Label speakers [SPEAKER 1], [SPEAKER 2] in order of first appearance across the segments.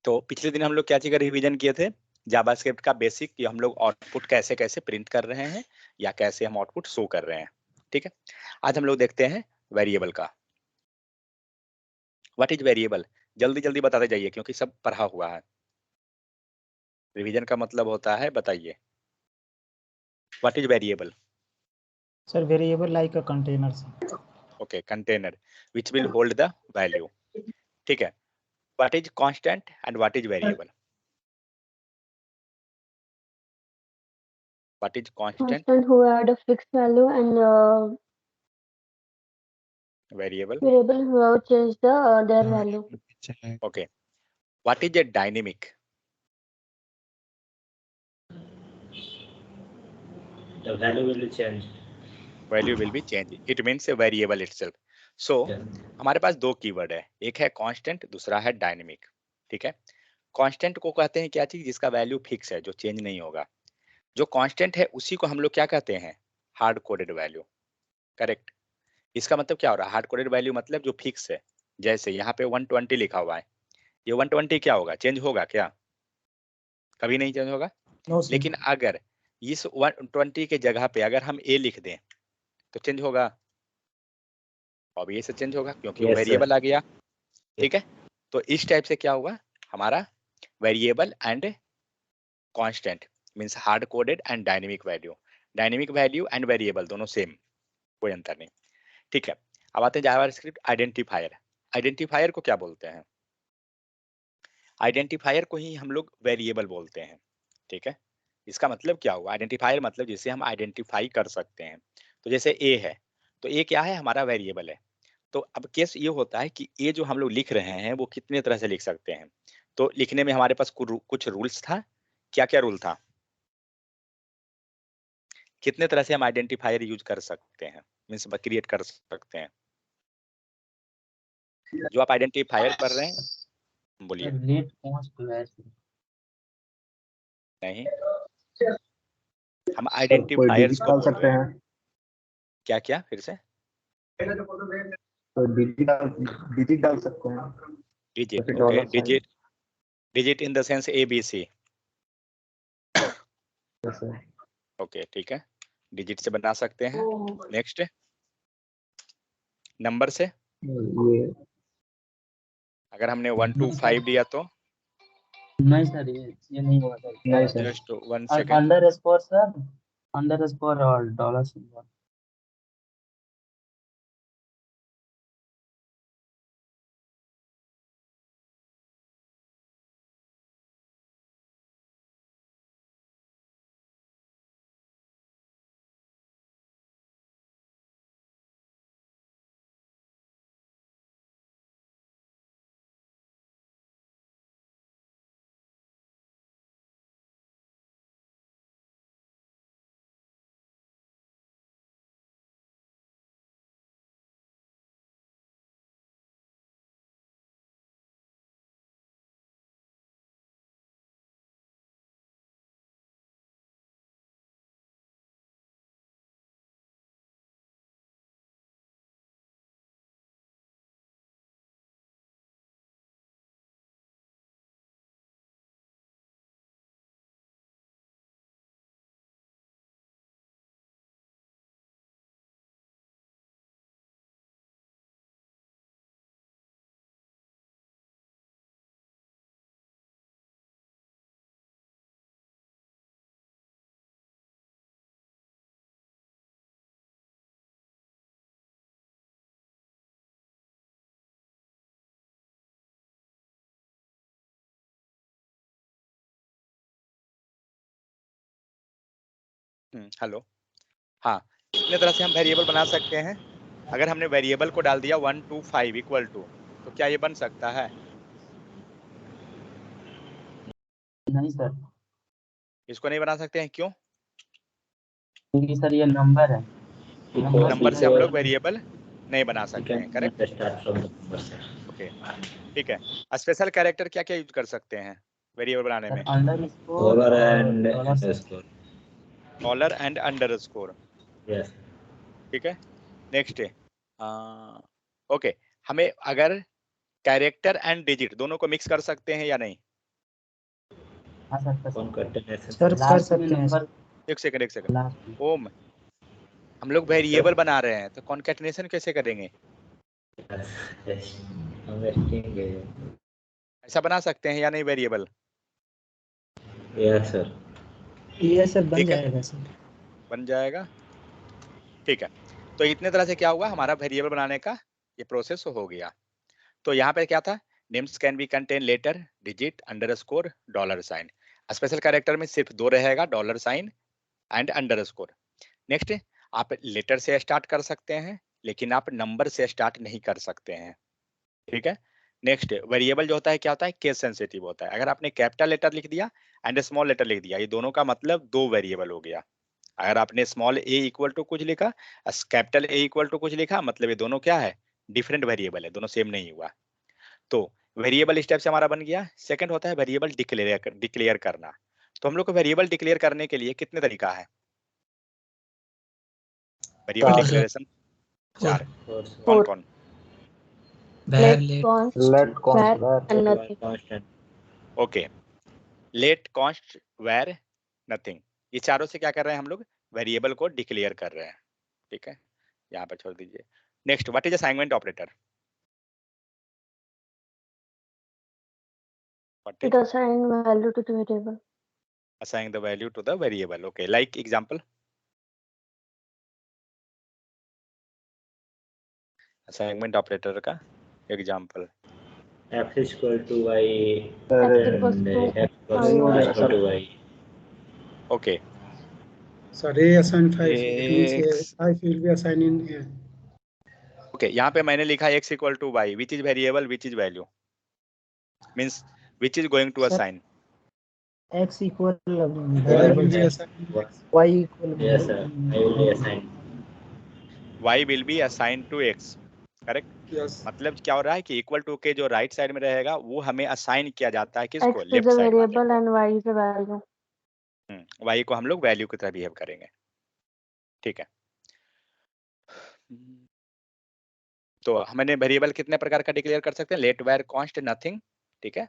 [SPEAKER 1] तो पिछले दिन हम लोग क्या चीज का रिवीजन किए थे? जावास्क्रिप्ट का बेसिक, कि हम लोग आउटपुट कैसे कैसे प्रिंट कर रहे हैं या कैसे हम आउटपुट शो कर रहे हैं। ठीक है, आज हम लोग देखते हैं वेरिएबल का। What is variable? जल्दी जल्दी बताते जाइए क्योंकि सब पढ़ा हुआ है। रिवीजन का मतलब होता है, बताइए what is variable.
[SPEAKER 2] Sir, variable like a container. Sir.
[SPEAKER 1] Okay, container which will hold the value. ठीक है, what is constant and what is variable? What is constant?
[SPEAKER 3] Constant who had a fixed value and
[SPEAKER 1] variable?
[SPEAKER 3] variable who have changed their value.
[SPEAKER 1] Okay, what is a dynamic?
[SPEAKER 4] The value will be changed.
[SPEAKER 1] Value will be change, it means a variable itself. So हमारे पास दो keyword है, एक है constant, दूसरा है dynamic. ठीक है, कांस्टेंट को कहते हैं क्या चीज? जिसका वैल्यू फिक्स है, जो चेंज नहीं होगा। जो कांस्टेंट है उसी को हम लोग क्या कहते हैं? Hard coded value. करेक्ट। इसका मतलब क्या हो रहा है? हार्ड कोडेड वैल्यू मतलब जो फिक्स है। जैसे यहाँ पे 120 लिखा हुआ है, ये 120 क्या होगा? चेंज होगा क्या? कभी नहीं चेंज होगा।
[SPEAKER 2] No, sir.
[SPEAKER 1] लेकिन अगर इस 120 के जगह पे अगर हम ए लिख दें तो चेंज होगा? ऑब्वियस चेंज होगा क्योंकि वो
[SPEAKER 4] Yes, sir.
[SPEAKER 1] वेरिएबल आ गया। ठीक है, तो इस टाइप से क्या हुआ हमारा? Variable and constant means hard coded and dynamic value. Dynamic value and variable दोनों सेम, कोई अंतर नहीं। ठीक है, अब आते हैं जावास्क्रिप्ट आइडेंटिफायर। आइडेंटिफायर को क्या बोलते हैं? आइडेंटिफायर को ही हम लोग वेरिएबल बोलते हैं। ठीक है, इसका मतलब क्या हुआ? आइडेंटिफायर मतलब जिसे हम आइडेंटिफाई कर सकते हैं। तो जैसे ए है, तो ए क्या है? हमारा वेरिएबल है। तो अब केस ये होता है कि ये जो हम लोग लिख रहे हैं वो कितने तरह से लिख सकते हैं। तो लिखने में हमारे पास कुछ रूल्स था। क्या क्या रूल था? कितने तरह से हम आइडेंटिफायर यूज कर सकते हैं, मीन्स क्रिएट कर सकते हैं? जो आप आइडेंटिफायर कर रहे हैं, बोलिए। नहीं, हम
[SPEAKER 5] कोई
[SPEAKER 1] आइडेंटिफायर्स
[SPEAKER 5] डिजिट
[SPEAKER 1] को
[SPEAKER 5] डाल
[SPEAKER 1] बोल
[SPEAKER 5] सकते
[SPEAKER 1] रहे हैं।
[SPEAKER 5] हैं,
[SPEAKER 1] क्या क्या? फिर से।
[SPEAKER 5] कोई डिजिट डाल सकते हैं,
[SPEAKER 1] डिजिट,
[SPEAKER 5] जैसे
[SPEAKER 1] okay,
[SPEAKER 5] dollar sign
[SPEAKER 1] digit in the sense ABC।
[SPEAKER 5] जैसे।
[SPEAKER 1] ओके, ठीक है, डिजिट से बना सकते हैं। नेक्स्ट, नंबर से
[SPEAKER 5] ये
[SPEAKER 1] अगर हमने 1 to 5 दिया तो
[SPEAKER 6] नहीं सर, ये नहीं होगा सर।
[SPEAKER 5] नहीं sir,
[SPEAKER 1] just 1 second.
[SPEAKER 6] Underscore sir, underscore और डॉलर सिंबल।
[SPEAKER 1] हेलो, हाँ, कितने तरह से हम वेरिएबल बना सकते हैं? अगर हमने वेरिएबल को डाल दिया 1 to 5 इक्वल टू, तो क्या ये बन सकता है?
[SPEAKER 6] नहीं सर,
[SPEAKER 1] इसको नहीं बना सकते हैं, क्यों?
[SPEAKER 6] क्योंकि सर ये नंबर है।
[SPEAKER 1] नंबर से हम लोग वेरिएबल नहीं बना
[SPEAKER 4] You
[SPEAKER 1] सकते हैं।
[SPEAKER 4] can
[SPEAKER 1] correct,
[SPEAKER 4] start from the number, sir.
[SPEAKER 1] Okay, ठीक है। स्पेशल कैरेक्टर क्या क्या यूज कर सकते हैं वेरिएबल बनाने में?
[SPEAKER 6] अंडरस्कोर
[SPEAKER 4] Dollar
[SPEAKER 6] और
[SPEAKER 4] and
[SPEAKER 6] dollar
[SPEAKER 4] underscore.
[SPEAKER 1] Dollar and underscore.
[SPEAKER 4] Yes.
[SPEAKER 1] ठीक है, नेक्स्ट, ओके, हमें अगर कैरेक्टर एंड डिजिट दोनों को मिक्स कर सकते हैं या नहीं?
[SPEAKER 6] हाँ सर
[SPEAKER 4] concatenation
[SPEAKER 2] सर
[SPEAKER 6] लास्ट
[SPEAKER 2] कर
[SPEAKER 6] में
[SPEAKER 2] सकते हैं
[SPEAKER 6] नंबर
[SPEAKER 1] एक सेकंड
[SPEAKER 6] लास्ट में
[SPEAKER 1] ओम, हम लोग वेरिएबल बना रहे हैं तो कॉन्कैटिनेशन कैसे करेंगे?
[SPEAKER 4] हम string है
[SPEAKER 1] ऐसा बना सकते हैं या नहीं वेरिएबल?
[SPEAKER 4] यस सर
[SPEAKER 2] ये सर बन
[SPEAKER 1] ठीक है,
[SPEAKER 2] जाएगा सर।
[SPEAKER 1] बन जाएगा। ठीक है, तो इतने तरह से क्या हुआ, हमारा वेरिएबल बनाने का ये प्रोसेस हो गया। तो यहाँ पे क्या था, names can be contain letter, digit, underscore, dollar sign. Special character में सिर्फ 2 रहेगा, dollar sign and underscore. Next, आप लेटर से स्टार्ट कर सकते हैं लेकिन आप नंबर से स्टार्ट नहीं कर सकते हैं। ठीक है। नेक्स्ट, वेरिएबल जो होता है क्या होता है, केस सेंसिटिव होता है। अगर आपने कैपिटल लेटर लिख दिया एंड स्मॉल लेटर लिख दिया, ये दोनों का मतलब 2 वेरिएबल हो गया। अगर आपने स्मॉल ए इक्वल टू कुछ लिखा, कैपिटल ए इक्वल टू कुछ लिखा, मतलब ये दोनों क्या है, डिफरेंट वेरिएबल है, दोनों सेम नहीं हुआ। तो वेरिएबल स्टेप से हमारा बन गया। सेकंड होता है वेरिएबल डिक्लेयर करना। तो हम लोग को वेरिएबल डिक्लेयर करने के लिए कितने तरीका है? वेरिएबल
[SPEAKER 5] चार।
[SPEAKER 1] डिक्लेरेशन 4।
[SPEAKER 4] और
[SPEAKER 1] कौन
[SPEAKER 3] Four.
[SPEAKER 1] कौन?
[SPEAKER 3] Let const
[SPEAKER 5] let
[SPEAKER 3] where
[SPEAKER 5] const
[SPEAKER 3] and nothing.
[SPEAKER 4] constant
[SPEAKER 1] okay, let, const, where, nothing, ये चारों से क्या कर रहे हैं हम लोग, वेरिएबल को डिक्लेयर कर रहे हैं। ठीक है, यहाँ पर छोड़ दीजिए। Next, what is assignment operator? What
[SPEAKER 3] It
[SPEAKER 1] is
[SPEAKER 3] assign value to the variable.
[SPEAKER 1] assign the value to the variable? Okay, like example, assignment operator का example.
[SPEAKER 4] x is equal to y
[SPEAKER 5] अरे
[SPEAKER 3] X equals
[SPEAKER 4] and
[SPEAKER 3] to
[SPEAKER 4] x plus
[SPEAKER 5] नहीं हो
[SPEAKER 3] y.
[SPEAKER 4] y
[SPEAKER 5] जाएगा
[SPEAKER 4] equal
[SPEAKER 5] sir.
[SPEAKER 4] to y.
[SPEAKER 1] Okay,
[SPEAKER 7] Sir, A assign 5. It means
[SPEAKER 1] x,
[SPEAKER 7] 5 will be assigned in A.
[SPEAKER 1] Okay, यहाँ पे मैंने लिखा x equal to y, which is variable, which is value, means which is going to
[SPEAKER 2] sir
[SPEAKER 1] assign.
[SPEAKER 2] x equal
[SPEAKER 7] Y will be
[SPEAKER 2] variable,
[SPEAKER 7] assigned in
[SPEAKER 4] What?
[SPEAKER 7] X.
[SPEAKER 2] y equal
[SPEAKER 4] Yes sir, I will be assigned.
[SPEAKER 1] y will be assigned to x, correct.
[SPEAKER 7] Yes.
[SPEAKER 1] मतलब क्या हो रहा है कि equal to के जो right side में रहेगा वो हमें असाइन किया जाता है, किसको,
[SPEAKER 3] X is
[SPEAKER 1] left
[SPEAKER 3] a
[SPEAKER 1] side वाले
[SPEAKER 3] variable
[SPEAKER 1] को।
[SPEAKER 3] and y is a value.
[SPEAKER 1] y को हम लोग वैल्यू की तरह बिहेव करेंगे। ठीक है, तो हमने वेरिएबल कितने प्रकार का डिक्लेयर कर सकते हैं, लेट, वेर, कॉन्स्ट, नथिंग। ठीक है,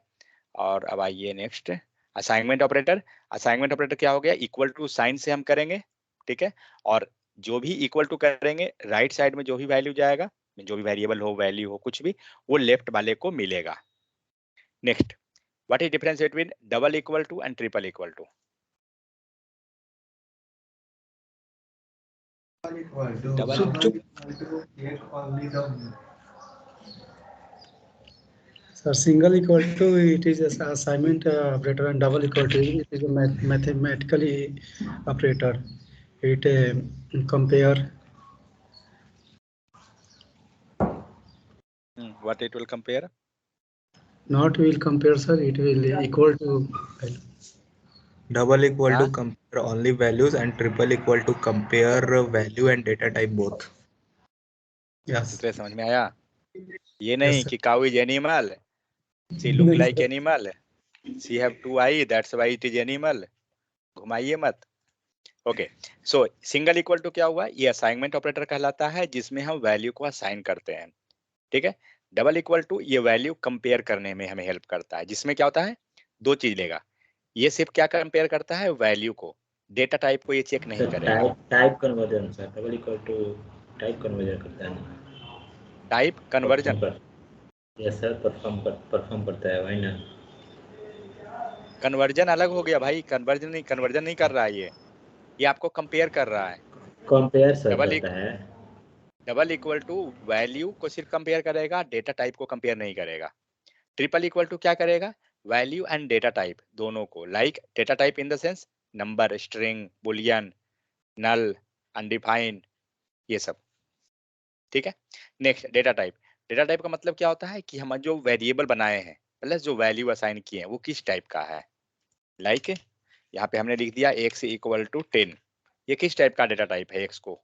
[SPEAKER 1] और अब आइए next, assignment operator. Assignment operator क्या हो गया, इक्वल टू साइन से हम करेंगे। ठीक है, और जो भी इक्वल टू करेंगे, राइट साइड में जो भी वैल्यू जाएगा, जो भी वेरिएबल हो, वैल्यू हो, कुछ भी, वो लेफ्ट वाले को मिलेगा। Next, what is difference between double equal to and triple equal to?
[SPEAKER 7] Sir, single equal to it is a assignment operator and double equal to it is a mathematically operator. It compare.
[SPEAKER 1] What it will compare?
[SPEAKER 7] Not will compare, sir. It will equal to.
[SPEAKER 8] Double equal to
[SPEAKER 1] हाँ?
[SPEAKER 8] compare only values and triple equal to compare value and data type both.
[SPEAKER 7] Yes.
[SPEAKER 1] इतने समझ में आया? ये
[SPEAKER 7] Yes,
[SPEAKER 1] नहीं
[SPEAKER 7] sir.
[SPEAKER 1] कि cow is animal, she look like animal, she have 2 eye, that's why it is animal, घुमाइए मत। Okay, so single equal to क्या हुआ, ये असाइनमेंट ऑपरेटर कहलाता है जिसमें हम वैल्यू को असाइन करते हैं। ठीक है, डबल इक्वल टू ये वैल्यू कंपेयर करने में हमें हेल्प करता है, जिसमें क्या होता है, 2 चीज लेगा। ये सिर्फ क्या कंपेयर करता है, वैल्यू को, डेटा टाइप को ये चेक नहीं
[SPEAKER 4] Sir,
[SPEAKER 1] करेगा।
[SPEAKER 4] type conversion sir, double equal to type conversion करता है ना,
[SPEAKER 1] type conversion,
[SPEAKER 4] yes sir, perform करता है, वही ना।
[SPEAKER 1] कन्वर्जन अलग हो गया भाई, कन्वर्जन नहीं कर रहा है ये आपको कंपेयर कर रहा है।
[SPEAKER 4] कंपेयर सर
[SPEAKER 1] डबल
[SPEAKER 4] करता है।
[SPEAKER 1] डबल इक्वल टू वैल्यू को सिर्फ कंपेयर करेगा, डेटा टाइप को कंपेयर नहीं करेगा। ट्रिपल इक्वल टू क्या करेगा, वैल्यू एंड डेटा टाइप दोनों को, like data type in the sense number, string, boolean, null, undefined, ये सब। ठीक है, next data type. Data type का मतलब क्या होता है कि हम जो वेरिएबल बनाए हैं प्लस जो वैल्यू असाइन किए हैं वो किस टाइप का है। लाइक यहाँ पे हमने लिख दिया x इक्वल टू 10, ये किस टाइप का डेटा टाइप है, x को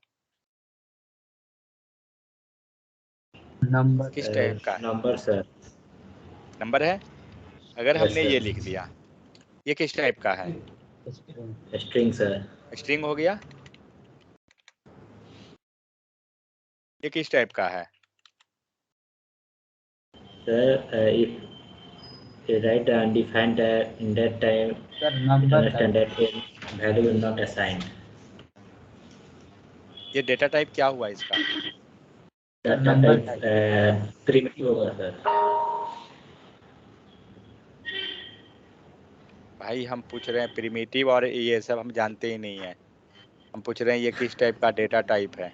[SPEAKER 6] नंबर
[SPEAKER 1] किस टाइप का है,
[SPEAKER 4] नंबर सर,
[SPEAKER 1] नंबर है। अगर
[SPEAKER 4] Yes,
[SPEAKER 1] हमने
[SPEAKER 4] sir.
[SPEAKER 1] ये लिख दिया, ये किस टाइप का है,
[SPEAKER 4] string सर,
[SPEAKER 1] स्ट्रिंग हो गया। ये किस टाइप का है,
[SPEAKER 4] sir write the undefined in that time.
[SPEAKER 6] Sir,
[SPEAKER 4] It
[SPEAKER 6] number
[SPEAKER 4] understand
[SPEAKER 6] type.
[SPEAKER 4] that value will not assigned.
[SPEAKER 1] ये डेटा टाइप क्या हुआ इसका?
[SPEAKER 4] Data
[SPEAKER 6] number
[SPEAKER 4] type primitive होगा सर.
[SPEAKER 1] भाई हम पूछ रहे हैं प्रिमिटिव और ये सब हम जानते ही नहीं है, हम पूछ रहे हैं ये किस टाइप का डेटा टाइप है।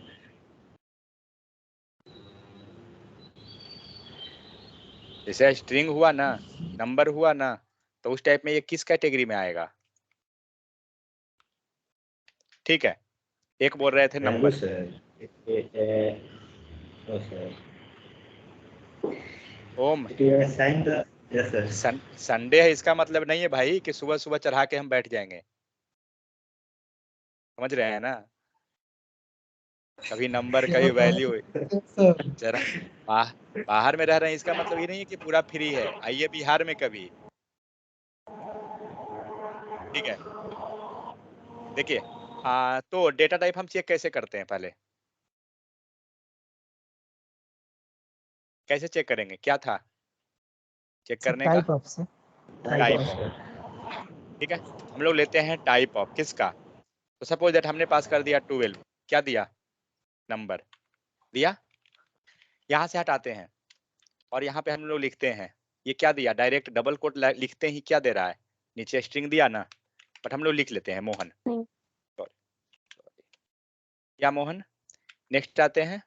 [SPEAKER 1] जैसे स्ट्रिंग हुआ ना, नंबर हुआ ना, तो उस टाइप में ये किस कैटेगरी में आएगा? ठीक है, एक बोल रहे थे
[SPEAKER 4] Value
[SPEAKER 1] number.
[SPEAKER 4] sir. No sir.
[SPEAKER 1] ओम,
[SPEAKER 4] It will assign the yes sir.
[SPEAKER 1] Sunday है इसका मतलब नहीं है भाई कि सुबह सुबह चढ़ा के हम बैठ जाएंगे, समझ रहे हैं ना? कभी नंबर कभी वैल्यू, जरा बाहर में रह रहे हैं इसका मतलब ये नहीं है कि पूरा फ्री है, आइए बिहार में कभी। ठीक है, देखिए तो डेटा टाइप हम चेक कैसे करते हैं? पहले कैसे चेक करेंगे, क्या था चेक करने का?
[SPEAKER 2] टाइप ऑफ से
[SPEAKER 1] टाइप ऑफ। ठीक है, हम लोग लेते हैं टाइप ऑफ किसका? तो सपोज दैट हमने पास कर दिया 12, क्या दिया? नंबर दिया। यहाँ से हटाते हैं और यहाँ पे हम लोग लिखते हैं, ये क्या दिया? डायरेक्ट डबल कोट लिखते ही क्या दे रहा है? नीचे स्ट्रिंग दिया ना, बट हम लोग लिख लेते हैं मोहन।
[SPEAKER 3] नहीं।
[SPEAKER 1] क्या मोहन? नेक्स्ट आते हैं,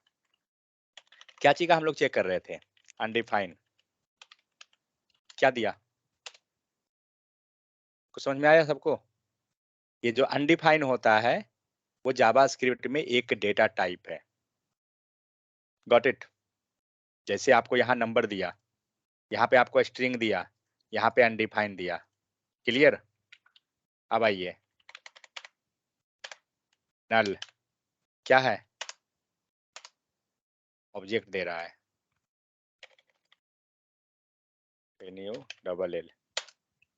[SPEAKER 1] क्या चीज का हम लोग चेक कर रहे थे? अनडिफाइन। क्या दिया? कुछ समझ में आया सबको? ये जो अनडिफाइन होता है वो जावास्क्रिप्ट में एक डेटा टाइप है। Got it? जैसे आपको यहाँ नंबर दिया, यहाँ पे आपको स्ट्रिंग दिया, यहाँ पे अनडिफाइन दिया। क्लियर? अब आइए, नल क्या है? ऑब्जेक्ट दे रहा है, NU डबल L,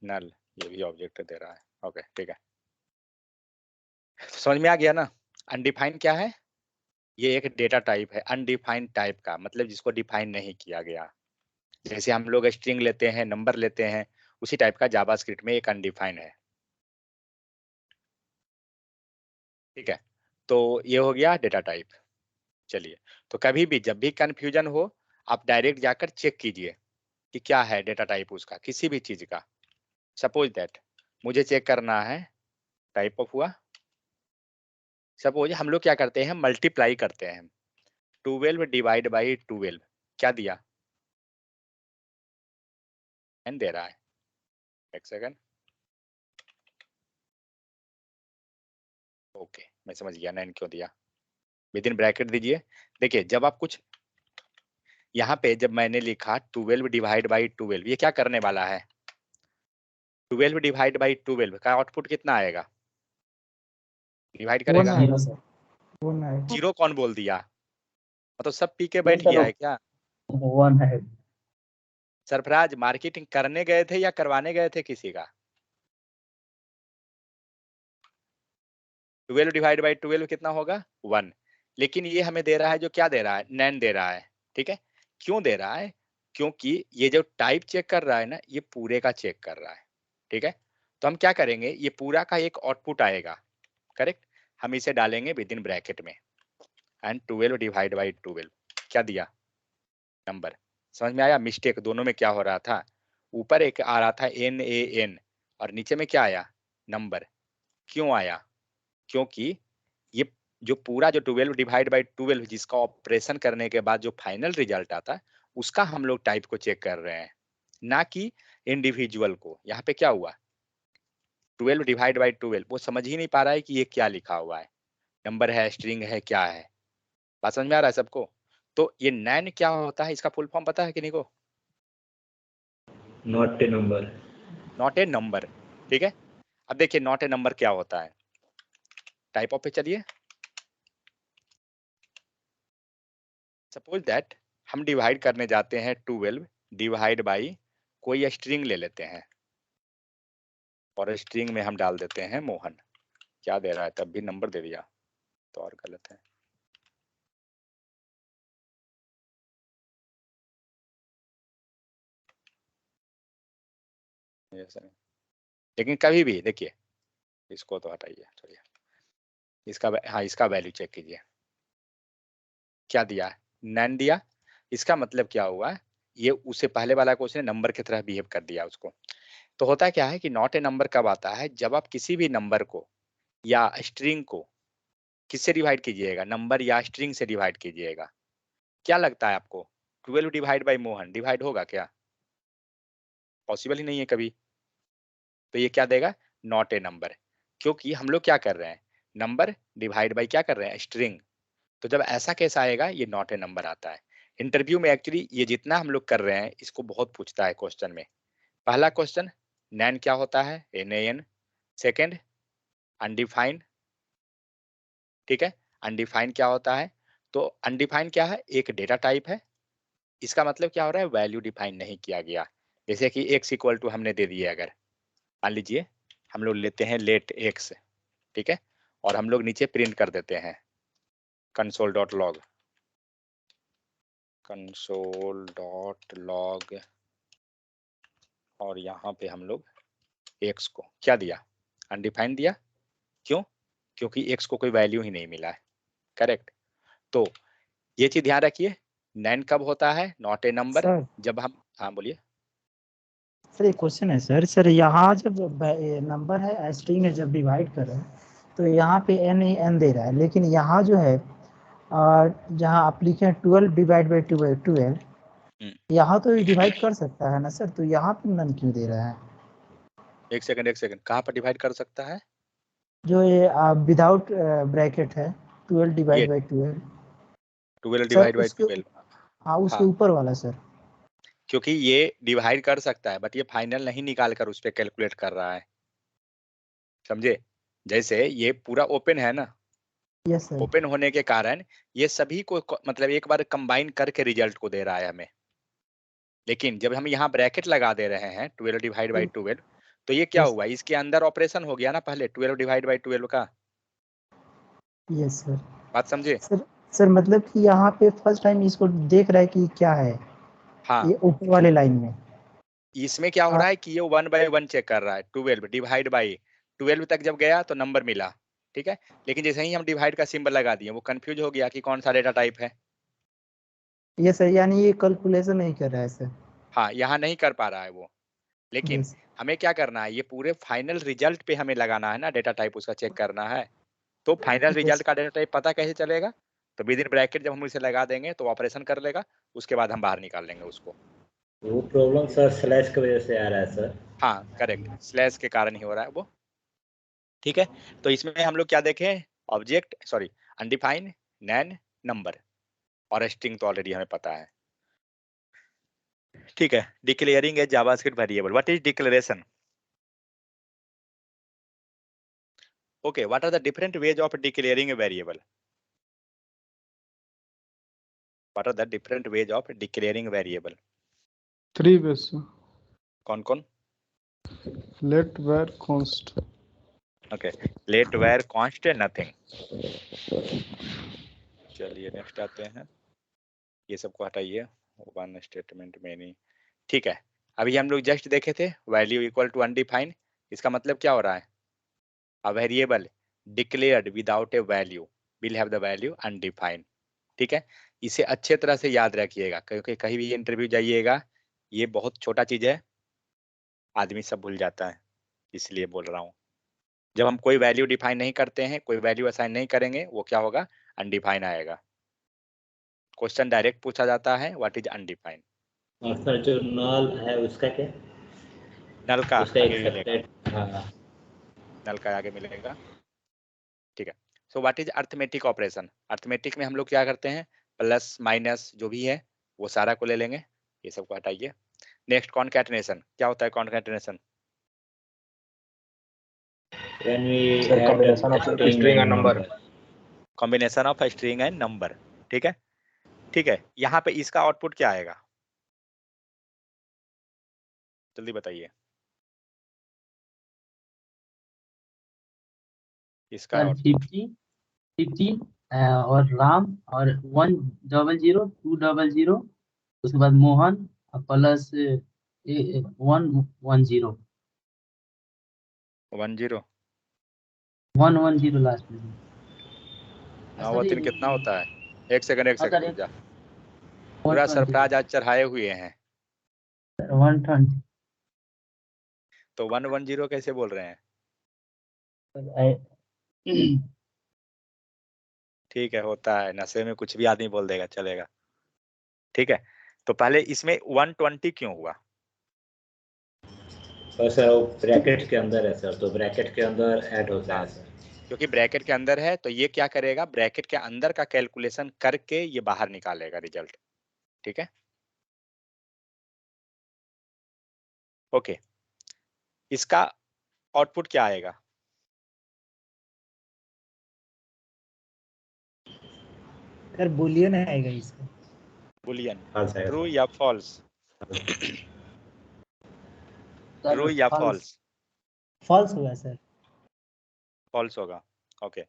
[SPEAKER 1] नल, ये भी ऑब्जेक्ट दे रहा है। ओके ठीक है, समझ में आ गया ना? अनडिफाइन क्या है? ये एक डेटा टाइप है अनडिफाइंड टाइप का, मतलब जिसको डिफाइन नहीं किया गया। जैसे हम लोग स्ट्रिंग लेते हैं, नंबर लेते हैं, उसी टाइप का जावास्क्रिप्ट में एक अनडिफाइन है। ठीक है, तो ये हो गया डेटा टाइप। चलिए, तो कभी भी जब भी कंफ्यूजन हो आप डायरेक्ट जाकर चेक कीजिए कि क्या है डेटा टाइप उसका, किसी भी चीज का। सपोज दैट मुझे चेक करना है टाइप ऑफ हुआ, सपोज हम लोग क्या करते हैं, मल्टीप्लाई करते हैं। 12 डिवाइड बाई 12 क्या दिया? n दे रहा है। एक सेकंड, ओके मैं समझ गया n क्यों दिया। विद इन ब्रैकेट दीजिए। देखिए जब आप कुछ यहाँ पे, जब मैंने लिखा 12 डिवाइड बाई 12, ये क्या करने वाला है? 12 डिवाइड बाई 12 का आउटपुट कितना आएगा? डिवाइड करेगा। जीरो कौन बोल दिया? मतलब सब पी के बैठ गया है क्या?
[SPEAKER 6] वन है।
[SPEAKER 1] सरफराज मार्केटिंग करने गए थे या करवाने गए थे किसी का? 12 डिवाइड बाई 12 कितना होगा? 1। लेकिन ये हमें दे रहा है, जो क्या दे रहा है? नैन दे रहा है। ठीक है, क्यों दे रहा है? क्योंकि ये जो टाइप चेक कर रहा है ना, ये पूरे का चेक कर रहा है। ठीक है, तो हम क्या करेंगे, ये पूरा का एक आउटपुट आएगा, करेक्ट, हम इसे डालेंगे विद इन ब्रैकेट में, एंड 12 डिवाइड बाई 12 क्या दिया? नंबर। समझ में आया मिस्टेक दोनों में क्या हो रहा था? ऊपर एक आ रहा था NaN और नीचे में क्या आया? नंबर। क्यों आया? क्योंकि ये जो पूरा जो 12 डिवाइड बाई 12 जिसका ऑपरेशन करने के बाद जो फाइनल रिजल्ट आता है, उसका हम लोग टाइप को चेक कर रहे हैं, ना कि इंडिविजुअल को। यहाँ पे क्या हुआ? 12 डिवाइड बाई 12, वो समझ ही नहीं पा रहा है कि ये क्या लिखा हुआ है, नंबर है, स्ट्रिंग है, क्या है। बात समझ में आ रहा है सबको? तो ये नैन क्या होता है, इसका फुल फॉर्म पता है किन्हीं को?
[SPEAKER 4] Not a number.
[SPEAKER 1] Not a number. ठीक है, अब देखिए नॉट ए नंबर क्या होता है। टाइप ऑफ पे चलिए, सपोज दैट हम डिवाइड करने जाते हैं 12 डिवाइड बाई कोई स्ट्रिंग ले लेते हैं, और स्ट्रिंग में हम डाल देते हैं मोहन। क्या दे रहा है? तब भी नंबर दे दिया, तो और गलत है। लेकिन कभी भी देखिए, इसको तो हटाइए, चलिए इसका हाँ इसका वैल्यू चेक कीजिए, क्या दिया, नैन दिया। इसका मतलब क्या हुआ, ये उससे पहले वाला क्वेश्चन नंबर की तरह बिहेव कर दिया उसको। तो होता क्या है कि नॉट ए नंबर कब आता है, जब आप किसी भी नंबर को या स्ट्रिंग को किससे डिवाइड कीजिएगा, नंबर या स्ट्रिंग से डिवाइड कीजिएगा। क्या लगता है आपको 12 डिवाइड बाई मोहन डिवाइड होगा क्या? पॉसिबल ही नहीं है कभी। तो ये क्या देगा, नॉट ए नंबर, क्योंकि हम लोग क्या कर रहे हैं, नंबर डिवाइड बाई क्या कर रहे हैं, स्ट्रिंग। तो जब ऐसा केस आएगा ये नॉट ए नंबर आता है। इंटरव्यू में एक्चुअली ये जितना हम लोग कर रहे हैं इसको बहुत पूछता है क्वेश्चन में। पहला क्वेश्चन नैन क्या होता है, NaN। सेकेंड अनडिफाइंड, ठीक है, अनडिफाइंड क्या होता है, तो अनडिफाइंड क्या है, एक डेटा टाइप है। इसका मतलब क्या हो रहा है, वैल्यू डिफाइन नहीं किया गया। जैसे कि x इक्वल टू हमने दे दिए, अगर मान लीजिए हम लोग लेते हैं लेट x, ठीक है, और हम लोग नीचे प्रिंट कर देते हैं console.log, console.log, और यहाँ पे हम लोग x को क्या दिया, अनडिफाइंड दिया। क्यों? क्योंकि x को कोई वैल्यू ही नहीं मिला है, करेक्ट। तो ये चीज ध्यान रखिए, नैन कब होता है, नॉट ए नंबर,
[SPEAKER 2] सर
[SPEAKER 1] जब हम, हाँ बोलिए।
[SPEAKER 2] सर एक क्वेश्चन है सर यहाँ जब नंबर है स्ट्रिंग है, जब डिवाइड कर रहे हैं तो यहाँ पे n दे रहा है, लेकिन यहाँ जो है जहाँ आप लिखे हैं 12 डिवाइड बाई 12, यहाँ तो डिवाइड कर सकता है ना सर, तो यहाँ पे नन क्यों दे रहा है?
[SPEAKER 1] एक सेकंड, कहाँ पर डिवाइड कर सकता है?
[SPEAKER 2] जो ये विदाउट ब्रैकेट है 12 डिवाइड बाई
[SPEAKER 1] 12 डिवाइड बाई 12,
[SPEAKER 2] हाँ उसके
[SPEAKER 1] हाँ।
[SPEAKER 2] ऊपर वाला सर,
[SPEAKER 1] क्योंकि ये डिवाइड कर सकता है बट ये फाइनल नहीं निकाल कर उस पर कैलकुलेट कर रहा है, समझे। जैसे ये पूरा ओपन है ना,
[SPEAKER 2] यस सर,
[SPEAKER 1] ओपन होने के कारण ये सभी को मतलब एक बार कंबाइन करके रिजल्ट को दे रहा है हमें। लेकिन जब हम यहाँ ब्रैकेट लगा दे रहे हैं 12 डिवाइड बाई 12, तो ये क्या हुआ, इसके अंदर ऑपरेशन हो गया ना पहले 12 डिवाइड बाई 12 का।
[SPEAKER 2] Yes sir.
[SPEAKER 1] बात समझे?
[SPEAKER 2] सर मतलब कि यहाँ पे फर्स्ट टाइम इसको देख रहा है कि क्या है,
[SPEAKER 1] हाँ,
[SPEAKER 2] ये ऊपर वाले लाइन में।
[SPEAKER 1] इसमें क्या हो रहा है कि ये 1 बाई 1 चेक कर रहा है, 12 डिवाइड बाई 12 तक जब गया तो नंबर मिला, ठीक है। लेकिन जैसे ही हम डिवाइड का सिंबल लगा दिए वो कंफ्यूज हो गया कि कौन सा डेटा टाइप है।
[SPEAKER 2] ये सर यानी ये कैलकुलेशन नहीं कर रहा है सर।
[SPEAKER 1] हाँ, यहाँ नहीं कर पा रहा है वो। लेकिन
[SPEAKER 2] Yes.
[SPEAKER 1] हमें क्या करना है, ये पूरे फाइनल रिजल्ट पे हमें लगाना है ना, डेटा टाइप उसका चेक करना है। तो फाइनल रिजल्ट का डेटा टाइप पता कैसे चलेगा, तो विद इन ब्रैकेट जब हम इसे लगा देंगे तो ऑपरेशन कर लेगा, उसके बाद हम बाहर निकाल लेंगे उसको।
[SPEAKER 4] वो प्रॉब्लम सर स्लैश की वजह से आ रहा है सर।
[SPEAKER 1] हाँ करेक्ट, स्लैश के कारण ही हो रहा है वो, ठीक है। तो इसमें हम लोग क्या देखें, ऑब्जेक्ट सॉरी अनडिफाइंड, नैन, नंबर और स्ट्रिंग तो ऑलरेडी हमें पता है, ठीक है। Declaring A JavaScript variable, what is declaration? Okay, what are the different ways of declaring a variable? What are the different ways of declaring a variable?
[SPEAKER 9] 3 ways.
[SPEAKER 1] कौन कौन?
[SPEAKER 9] Let var const.
[SPEAKER 1] Okay, let var const nothing. चलिए next आते हैं, ये सबको हटाइए, one statement में नहीं, ठीक है। अभी हम लोग जस्ट देखे the value equal to undefined, इसका मतलब क्या हो रहा है, a variable declared without a value will have the value undefined, ठीक है। इसे अच्छे तरह से याद रखिएगा क्योंकि कहीं भी इंटरव्यू जाइएगा ये बहुत छोटा चीज है, आदमी सब भूल जाता है, इसलिए बोल रहा हूँ। जब हम कोई वैल्यू डिफाइन नहीं करते हैं, कोई वैल्यू असाइन नहीं करेंगे, वो क्या होगा, अनडिफाइन आएगा। क्वेश्चन डायरेक्ट पूछा जाता है व्हाट इज अनडिफाइंड।
[SPEAKER 4] और सर जो नल है उसका क्या,
[SPEAKER 1] नल का
[SPEAKER 4] उसका
[SPEAKER 1] आगे
[SPEAKER 4] एक
[SPEAKER 1] मिलेगा,
[SPEAKER 4] सेपरेट, हाँ
[SPEAKER 1] नल का आगे मिलेगा, ठीक है। So what is arithmetic operation, arithmetic में हम लोग क्या करते हैं, प्लस माइनस जो भी है वो सारा को ले लेंगे, ये सबको हटाइए। नेक्स्ट कॉन्कैटिनेशन, क्या होता है concatenation?
[SPEAKER 4] when we
[SPEAKER 5] Sir,
[SPEAKER 4] add
[SPEAKER 5] combination of
[SPEAKER 9] string and number.
[SPEAKER 1] Combination of string and number, ठीक है, ठीक है। यहाँ पे इसका आउटपुट क्या आएगा, जल्दी बताइए इसका आउटपुट।
[SPEAKER 6] 50 और राम और 100 200, उसके बाद मोहन प्लस 110।
[SPEAKER 1] 10
[SPEAKER 6] 110 लास्ट में।
[SPEAKER 1] 9 व 3 कितना होता है? एक सेकंड
[SPEAKER 6] हाँ सर,
[SPEAKER 1] रुक जा, पूरा
[SPEAKER 6] 120
[SPEAKER 1] सरफराज आज चढ़ाए हुए हैं,
[SPEAKER 6] 120
[SPEAKER 1] तो 110 कैसे बोल रहे हैं? ठीक है, होता है, नशे में कुछ भी आदमी बोल देगा, चलेगा, ठीक है। तो पहले इसमें 120 क्यों हुआ?
[SPEAKER 4] और सर वो ब्रैकेट के अंदर है सर, तो ब्रैकेट के अंदर ऐड होता है सर।
[SPEAKER 1] क्योंकि ब्रैकेट के अंदर है तो ये क्या करेगा, ब्रैकेट के अंदर का कैलकुलेशन करके ये बाहर निकालेगा रिजल्ट, ठीक है। ओके, इसका आउटपुट क्या आएगा?
[SPEAKER 2] सर बुलियन आएगा इसका।
[SPEAKER 1] बुलियन,
[SPEAKER 4] फॉल्स आएगा
[SPEAKER 1] ट्रू
[SPEAKER 4] सर।
[SPEAKER 1] या फॉल्स? ट्रू या फॉल्स?
[SPEAKER 2] फॉल्स हुआ सर।
[SPEAKER 1] फॉल्स होगा, ओके।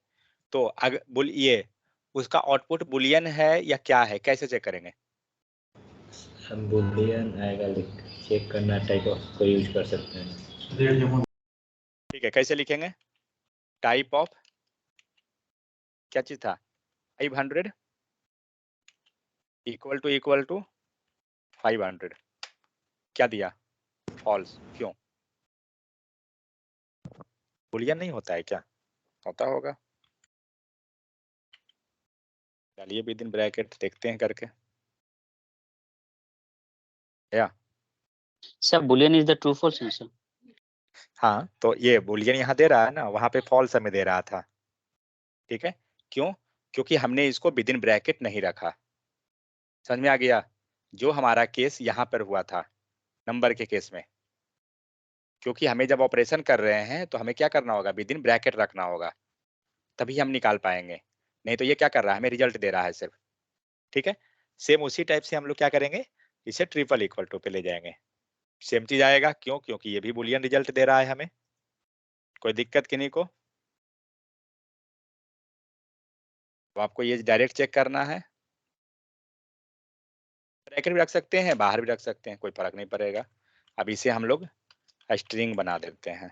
[SPEAKER 1] तो अगर ये उसका आउटपुट बुलियन है या क्या है, कैसे चेक करेंगे?
[SPEAKER 4] हम बुलियन आएगा चेक करना टाइप ऑफ को यूज कर सकते हैं।
[SPEAKER 1] ठीक है, कैसे लिखेंगे? टाइप ऑफ क्या चीज था? 500 इक्वल टू 500, क्या दिया? फॉल्स, क्यों? बुलियन नहीं होता है क्या? होता होगा, चलिए विद इन ब्रैकेट देखते हैं करके। या
[SPEAKER 6] sir boolean is the true false answer.
[SPEAKER 1] हाँ, तो ये बुलियन यहाँ दे रहा है ना, वहां पे फॉल्स हमें दे रहा था, ठीक है। क्यों? क्योंकि हमने इसको विद इन ब्रैकेट नहीं रखा, समझ में आ गया? जो हमारा केस यहाँ पर हुआ था नंबर के केस में, क्योंकि हमें जब ऑपरेशन कर रहे हैं तो हमें क्या करना होगा, विद इन ब्रैकेट रखना होगा, तभी हम निकाल पाएंगे। नहीं तो ये क्या कर रहा है, हमें रिजल्ट दे रहा है सिर्फ, ठीक है। सेम उसी टाइप से हम लोग क्या करेंगे, इसे ट्रिपल इक्वल टू पे ले जाएंगे, सेम चीज आएगा। क्यों? क्योंकि ये भी बुलियन रिजल्ट दे रहा है हमें, कोई दिक्कत किन्हीं को? तो आपको ये डायरेक्ट चेक करना है, ब्रैकेट भी रख सकते हैं, बाहर भी रख सकते हैं, कोई फर्क नहीं पड़ेगा। अब इसे हम लोग स्ट्रिंग बना देते हैं,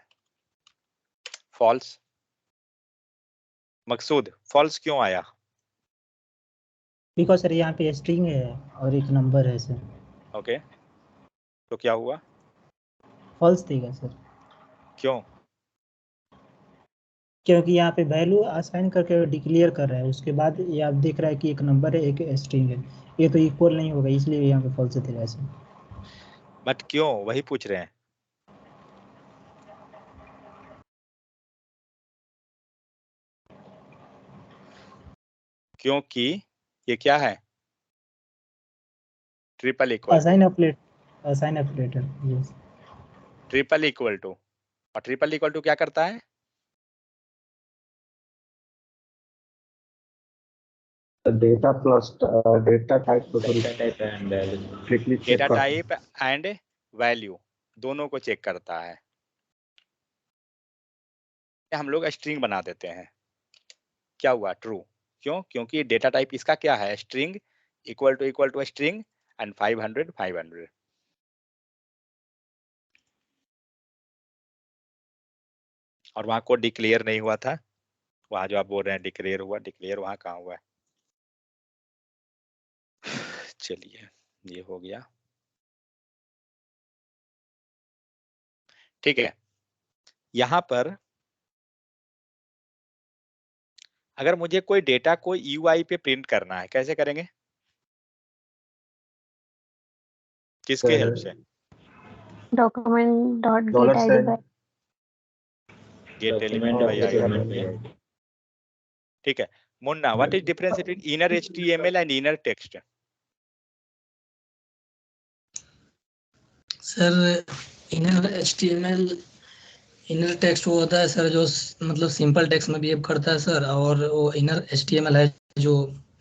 [SPEAKER 1] फॉल्स। मकसूद, फॉल्स क्यों आया?
[SPEAKER 2] बिकॉज सर यहाँ पे स्ट्रिंग है और एक नंबर है सर।
[SPEAKER 1] ओके, तो क्या हुआ?
[SPEAKER 2] फॉल्स देगा सर,
[SPEAKER 1] क्यों?
[SPEAKER 2] क्योंकि यहाँ पे वैल्यू असाइन करके डिक्लेयर कर रहा है, उसके बाद ये आप देख रहा है कि एक नंबर है एक स्ट्रिंग है, ये तो इक्वल नहीं होगा, इसलिए यहाँ पे फॉल्स दे रहा है सर।
[SPEAKER 1] बट क्यों, वही पूछ रहे हैं। क्योंकि ये क्या है, triple equal to,
[SPEAKER 2] assign operator, yes.
[SPEAKER 1] Triple equal to, और ट्रिपल इक्वल टू क्या करता है?
[SPEAKER 5] डेटा प्लस डेटा टाइप को
[SPEAKER 4] data type and
[SPEAKER 5] strictly check
[SPEAKER 1] data
[SPEAKER 5] करता है।
[SPEAKER 1] टाइप एंड वैल्यू दोनों को चेक करता है। हम लोग स्ट्रिंग बना देते हैं, क्या हुआ, ट्रू। क्यों? क्योंकि डेटा टाइप इसका क्या है, string equal to string and 500 500। और वहां कोड डिक्लेयर नहीं हुआ था, वहां जो आप बोल रहे हैं डिक्लेयर हुआ, डिक्लेयर वहां कहाँ हुआ है? चलिए, ये हो गया, ठीक है। यहां पर अगर मुझे कोई डेटा को यूआई पे प्रिंट करना है, कैसे करेंगे, किसके हेल्प से?
[SPEAKER 3] document dot
[SPEAKER 5] dollar
[SPEAKER 3] get id
[SPEAKER 5] sign
[SPEAKER 3] by
[SPEAKER 1] get element by ID, ठीक है। Munna, what is difference between inner HTML and inner text?
[SPEAKER 10] Sir inner HTML, inner text वो होता है सर जो मतलब सिंपल टेक्स्ट में बिहेव करता है सर, और वो इनर एचटीएमएल है जो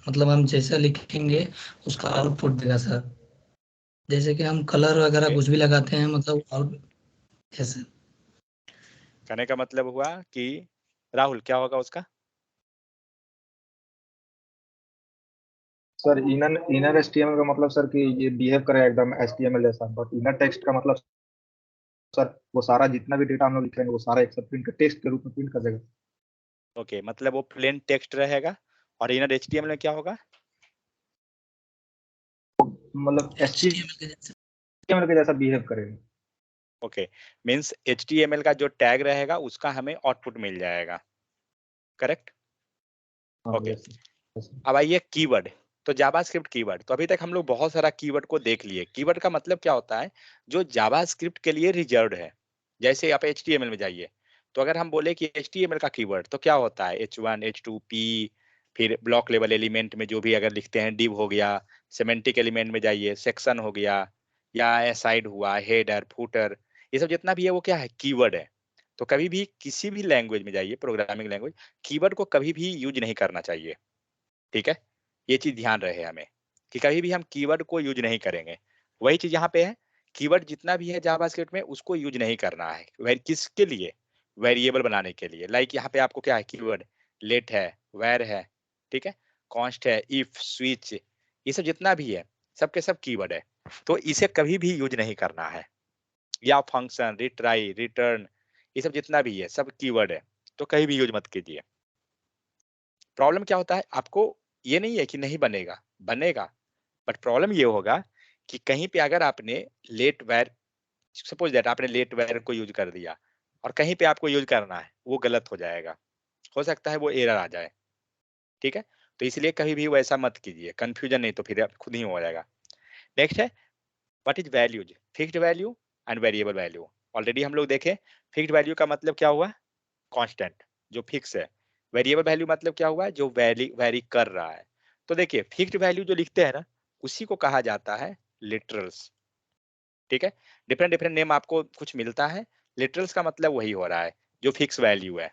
[SPEAKER 10] मतलब हम जैसा लिखेंगे उसका आउटपुट देगा सर। जैसे कि हम कलर वगैरह कुछ भी लगाते हैं मतलब, और ऐसे।
[SPEAKER 1] कहने का मतलब हुआ कि राहुल क्या होगा उसका?
[SPEAKER 5] सर इनर एचटीएमएल का मतलब सर कि ये बिहेव करेगा एकदम एचटीएमएल जैसा, बट इनर टेक्स्ट का मतलब
[SPEAKER 11] सर वो सारा जितना भी डेटा हम लोग लिखेंगे वो सारा एक साथ प्रिंट टेक्स्ट के रूप में प्रिंट कर देगा।
[SPEAKER 1] ओके, मतलब वो प्लेन टेक्स्ट रहेगा और इनर HTML में क्या होगा?
[SPEAKER 11] मतलब HTML के जैसा बिहेव करेगा।
[SPEAKER 1] ओके, मीन्स HTML का जो टैग रहेगा उसका हमें आउटपुट मिल जाएगा, करेक्ट? ओके, अब आइए कीवर्ड। तो जावास्क्रिप्ट कीवर्ड, तो अभी तक हम लोग बहुत सारा कीवर्ड को देख लिए। कीवर्ड का मतलब क्या होता है? जो जावास्क्रिप्ट के लिए रिजर्व्ड है। जैसे आप HTML में जाइए, तो अगर हम बोले कि HTML का कीवर्ड तो क्या होता है? H1, H2, P, फिर ब्लॉक लेवल एलिमेंट में जो भी अगर लिखते हैं div हो गया, सेमेंटिक एलिमेंट में जाइए सेक्शन हो गया, या असाइड हुआ, हेडर, फुटर, ये सब जितना भी है वो क्या है? कीवर्ड है। तो कभी भी किसी भी लैंग्वेज में जाइए, प्रोग्रामिंग लैंग्वेज, कीवर्ड को कभी भी यूज नहीं करना चाहिए, ठीक है? ये चीज ध्यान रहे हमें कि कभी भी हम कीवर्ड को यूज नहीं करेंगे। वही चीज यहाँ पे है, कीवर्ड जितना भी है जावास्क्रिप्ट में उसको यूज नहीं करना है। किसके लिए? वेरिएबल बनाने के लिए। लाइक यहाँ पे आपको क्या है? कीवर्ड लेट है, वेर है, ठीक है, कॉन्स्ट है, इफ, स्विच, ये सब जितना भी है सबके सब कीवर्ड है। तो इसे कभी भी यूज नहीं करना है। या फंक्शन, रिट्राई, रिटर्न, ये सब जितना भी है सब कीवर्ड है, तो कहीं भी यूज मत कीजिए। प्रॉब्लम क्या होता है? आपको ये नहीं है कि नहीं बनेगा, बनेगा, बट प्रॉब्लम ये होगा कि कहीं पे अगर आपने लेट वेर, सपोज दैट आपने लेट वेर को यूज कर दिया और कहीं पे आपको यूज करना है, वो गलत हो जाएगा, हो सकता है वो एरर आ जाए, ठीक है? तो इसलिए कभी भी वैसा मत कीजिए, कंफ्यूजन नहीं तो फिर खुद ही हो जाएगा। नेक्स्ट है what is values, fixed value and variable value. Already हम लोग देखे, फिक्स्ड वैल्यू का मतलब क्या हुआ? कांस्टेंट, जो फिक्स है। वेरिएबल वैल्यू मतलब क्या हुआ? जो वेरी कर रहा है। तो देखिए फिक्स्ड वैल्यू जो लिखते हैं ना, उसी को कहा जाता है लिटरल्स, ठीक है? डिफरेंट डिफरेंट नेम आपको कुछ मिलता है, लिटरल्स का मतलब वही हो रहा है जो फिक्स वैल्यू है।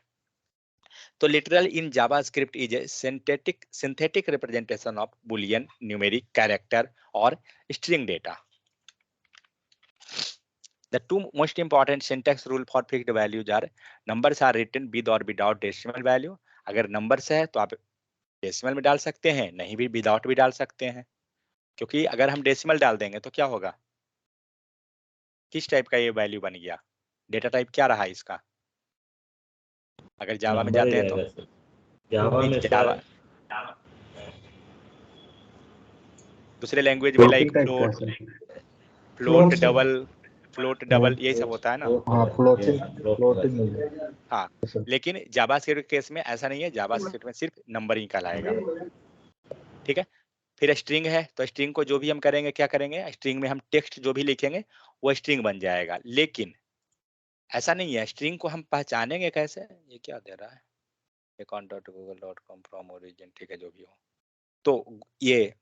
[SPEAKER 1] तो literal in JavaScript is a synthetic representation of boolean, numeric, character और string data. The two most important syntax rule for fixed values are numbers are written with or without decimal value। अगर numbers है तो आप decimal में डाल सकते हैं, नहीं भी विदाउट भी डाल सकते हैं, क्योंकि अगर हम डेसिमल डाल देंगे तो क्या होगा? किस टाइप का ये वैल्यू बन गया? डेटा टाइप क्या रहा इसका? अगर जावा में जाते हैं तो
[SPEAKER 4] जावा में
[SPEAKER 1] जावा दूसरे लैंग्वेज में लाइक फ्लोट, डबल, यही सब होता है ना। हाँ, लेकिन जावास्क्रिप्ट केस में ऐसा नहीं है, जावास्क्रिप्ट में सिर्फ नंबर ही कहलाएगा, ठीक है? फिर स्ट्रिंग है, तो स्ट्रिंग को जो भी हम करेंगे, क्या करेंगे? स्ट्रिंग में हम टेक्स्ट जो भी लिखेंगे वो स्ट्रिंग बन जाएगा। लेकिन ऐसा नहीं है, स्ट्रिंग को हम पहचानेंगे कैसे? ये क्या दे रहा है? account.google.com फ्रॉम ओरिजिन, ठीक है, जो भी हो। तो ये